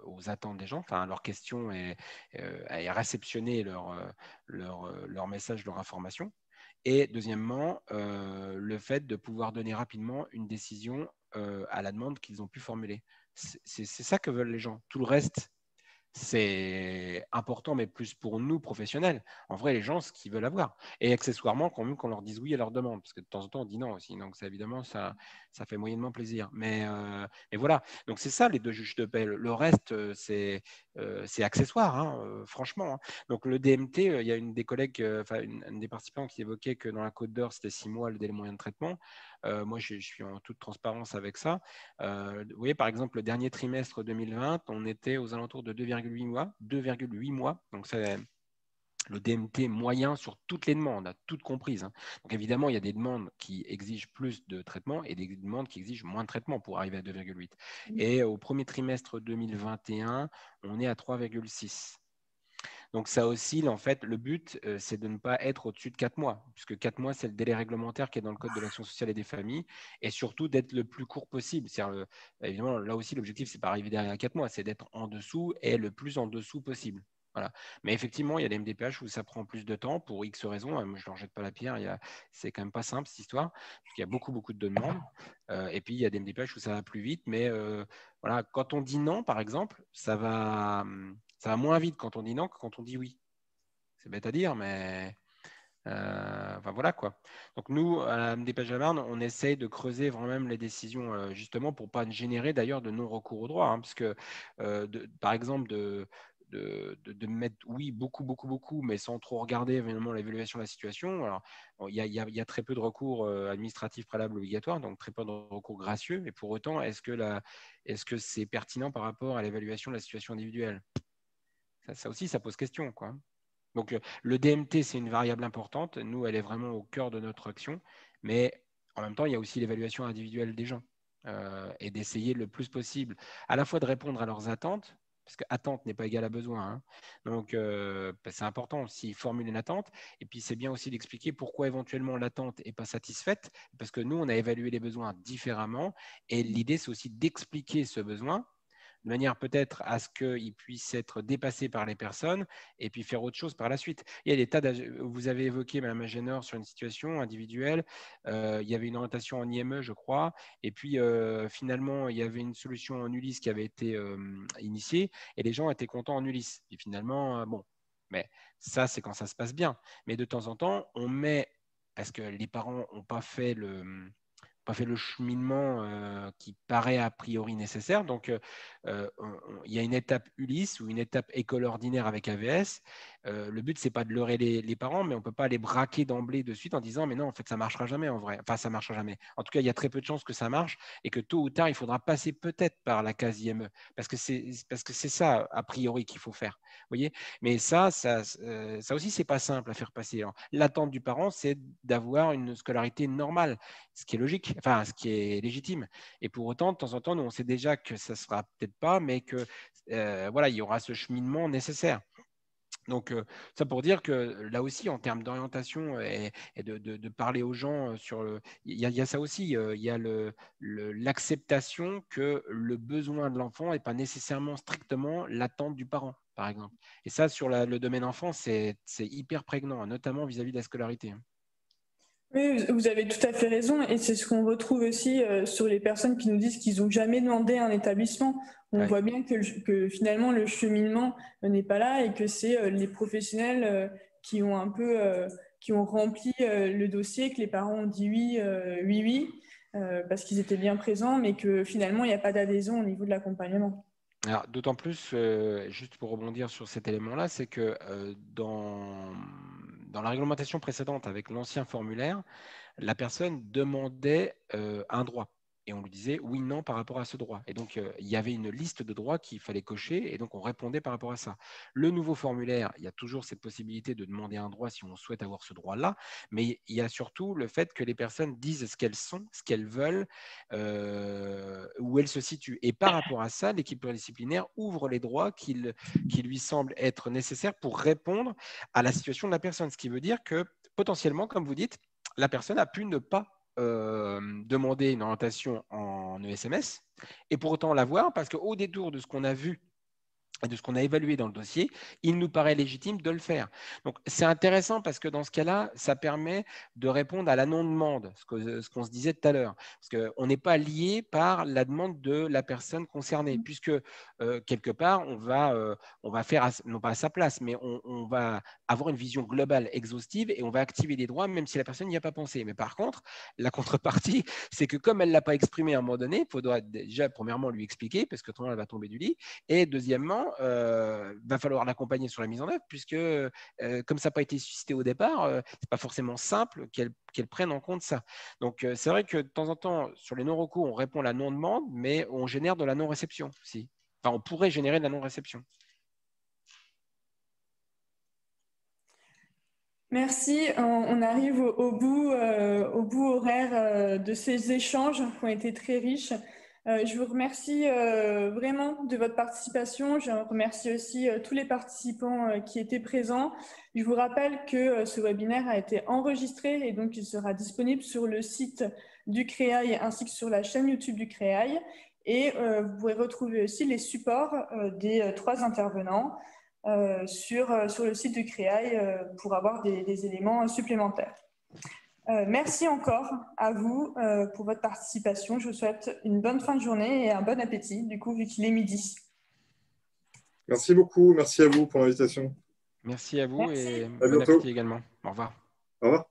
aux attentes des gens, enfin à leurs questions et à réceptionner leurs messages, leurs informations. Et deuxièmement, le fait de pouvoir donner rapidement une décision à la demande qu'ils ont pu formuler. C'est ça que veulent les gens. Tout le reste, c'est important, mais plus pour nous, professionnels. En vrai, les gens, ce qu'ils veulent avoir. Et accessoirement, quand même qu'on leur dise oui à leur demande, parce que de temps en temps, on dit non aussi. Donc, ça, évidemment, ça fait moyennement plaisir. Mais voilà. Donc, c'est ça, les deux juges de paix. Le reste, c'est accessoire, hein, franchement. Hein. Donc, le DMT, il y a une des collègues, une des participants qui évoquait que dans la Côte d'Or, c'était 6 mois le délai moyen de traitement. Moi, je suis en toute transparence avec ça. Vous voyez, par exemple, le dernier trimestre 2020, on était aux alentours de 2,8 mois. 2,8 mois. Donc, c'est le DMT moyen sur toutes les demandes, toutes comprises. Hein. Donc, évidemment, il y a des demandes qui exigent plus de traitement et des demandes qui exigent moins de traitement pour arriver à 2,8. Et au premier trimestre 2021, on est à 3,6. Donc, ça oscille, en fait, le but, c'est de ne pas être au-dessus de 4 mois, puisque 4 mois, c'est le délai réglementaire qui est dans le Code de l'action sociale et des familles, et surtout d'être le plus court possible. Évidemment, là aussi, l'objectif, c'est pas arriver derrière 4 mois, c'est d'être en dessous et le plus en dessous possible. Voilà. Mais effectivement, il y a des MDPH où ça prend plus de temps pour X raisons. Moi, je ne leur jette pas la pierre. C'est quand même pas simple, cette histoire, parce qu'il y a beaucoup, beaucoup de demandes. Et puis, il y a des MDPH où ça va plus vite. Mais voilà, quand on dit non, par exemple, ça va moins vite quand on dit non que quand on dit oui. C'est bête à dire, mais enfin, voilà quoi. Donc nous, à la MDPH de la Marne, on essaye de creuser vraiment les décisions justement pour ne pas générer d'ailleurs de non-recours au droit. Hein, parce que, par exemple, de mettre oui beaucoup, mais sans trop regarder évidemment l'évaluation de la situation. Alors, il y a très peu de recours administratifs préalables obligatoires, donc très peu de recours gracieux. Mais pour autant, est-ce que c'est pertinent par rapport à l'évaluation de la situation individuelle ? Ça aussi, ça pose question, quoi. Donc, le DMT, c'est une variable importante. Nous, elle est vraiment au cœur de notre action. Mais en même temps, il y a aussi l'évaluation individuelle des gens et d'essayer le plus possible à la fois de répondre à leurs attentes, parce que attente n'est pas égale à besoin. Hein. Donc, c'est important aussi de formuler une attente. Et puis, c'est bien aussi d'expliquer pourquoi éventuellement l'attente n'est pas satisfaite, parce que nous, on a évalué les besoins différemment. Et l'idée, c'est aussi d'expliquer ce besoin de manière peut-être à ce qu'il puisse être dépassé par les personnes et puis faire autre chose par la suite. Il y a des tas vous avez évoqué, Mme Agénor, sur une situation individuelle, il y avait une orientation en IME, je crois, et puis finalement, il y avait une solution en ULIS qui avait été initiée et les gens étaient contents en ULIS. Et finalement, bon, mais ça, c'est quand ça se passe bien. Mais de temps en temps, on met, parce que les parents n'ont pas fait le cheminement qui paraît a priori nécessaire. Donc, il y a une étape ULIS ou une étape école ordinaire avec AVS. Le but, c'est pas de leurrer les parents, mais on peut pas les braquer d'emblée de suite en disant mais non, en fait, ça marchera jamais en vrai. Enfin, ça marchera jamais. En tout cas, il y a très peu de chances que ça marche et que tôt ou tard, il faudra passer peut-être par la case IME parce que c'est ça a priori qu'il faut faire. Vous voyez. Mais ça aussi, c'est pas simple à faire passer. L'attente du parent, c'est d'avoir une scolarité normale, ce qui est logique, enfin, ce qui est légitime. Et pour autant, de temps en temps, nous, on sait déjà que ça ne sera peut-être pas, mais que voilà, il y aura ce cheminement nécessaire. Donc, ça pour dire que là aussi, en termes d'orientation et de parler aux gens sur il y a ça aussi, il y a l'acceptation que le besoin de l'enfant n'est pas nécessairement strictement l'attente du parent, par exemple. Et ça, sur le domaine enfant, c'est hyper prégnant, notamment vis-à-vis de la scolarité. Oui, vous avez tout à fait raison et c'est ce qu'on retrouve aussi sur les personnes qui nous disent qu'ils n'ont jamais demandé un établissement. On voit bien que finalement le cheminement n'est pas là et que c'est les professionnels qui ont rempli le dossier, que les parents ont dit oui. parce qu'ils étaient bien présents, mais que finalement, il n'y a pas d'adhésion au niveau de l'accompagnement. Alors, d'autant plus, juste pour rebondir sur cet élément-là, c'est que dans la réglementation précédente avec l'ancien formulaire, la personne demandait un droit. Et on lui disait oui, non par rapport à ce droit. Et donc, il y avait une liste de droits qu'il fallait cocher et donc on répondait par rapport à ça. Le nouveau formulaire, il y a toujours cette possibilité de demander un droit si on souhaite avoir ce droit-là, mais il y a surtout le fait que les personnes disent ce qu'elles sont, ce qu'elles veulent, où elles se situent. Et par rapport à ça, l'équipe pluridisciplinaire ouvre les droits qui lui semblent être nécessaires pour répondre à la situation de la personne. Ce qui veut dire que potentiellement, comme vous dites, la personne a pu ne pas demander une orientation en ESMS et pour autant l'avoir parce qu'au détour de ce qu'on a vu et de ce qu'on a évalué dans le dossier, il nous paraît légitime de le faire. Donc, c'est intéressant parce que dans ce cas-là, ça permet de répondre à la non-demande, ce qu'on se disait tout à l'heure. Parce qu'on n'est pas lié par la demande de la personne concernée, puisque quelque part, on va faire, non pas à sa place, mais on va avoir une vision globale, exhaustive, et on va activer des droits, même si la personne n'y a pas pensé. Mais par contre, la contrepartie, c'est que comme elle ne l'a pas exprimé à un moment donné, il faudra déjà, premièrement, lui expliquer, parce que autrement, elle va tomber du lit. Et deuxièmement, va falloir l'accompagner sur la mise en œuvre, puisque comme ça n'a pas été suscité au départ, ce n'est pas forcément simple qu'elle prenne en compte ça. Donc, c'est vrai que de temps en temps, sur les non-recours, on répond à la non-demande, mais on génère de la non-réception aussi. Enfin, on pourrait générer de la non-réception. Merci. On arrive au bout horaire de ces échanges qui ont été très riches. Je vous remercie vraiment de votre participation. Je remercie aussi tous les participants qui étaient présents. Je vous rappelle que ce webinaire a été enregistré et donc il sera disponible sur le site du CREAI ainsi que sur la chaîne YouTube du CREAI. Et vous pourrez retrouver aussi les supports des 3 intervenants sur le site du CREAI pour avoir des éléments supplémentaires. Merci encore à vous pour votre participation. Je vous souhaite une bonne fin de journée et un bon appétit, du coup, vu qu'il est midi. Merci beaucoup. Merci à vous pour l'invitation. Merci à vous et bon appétit également. Au revoir. Au revoir.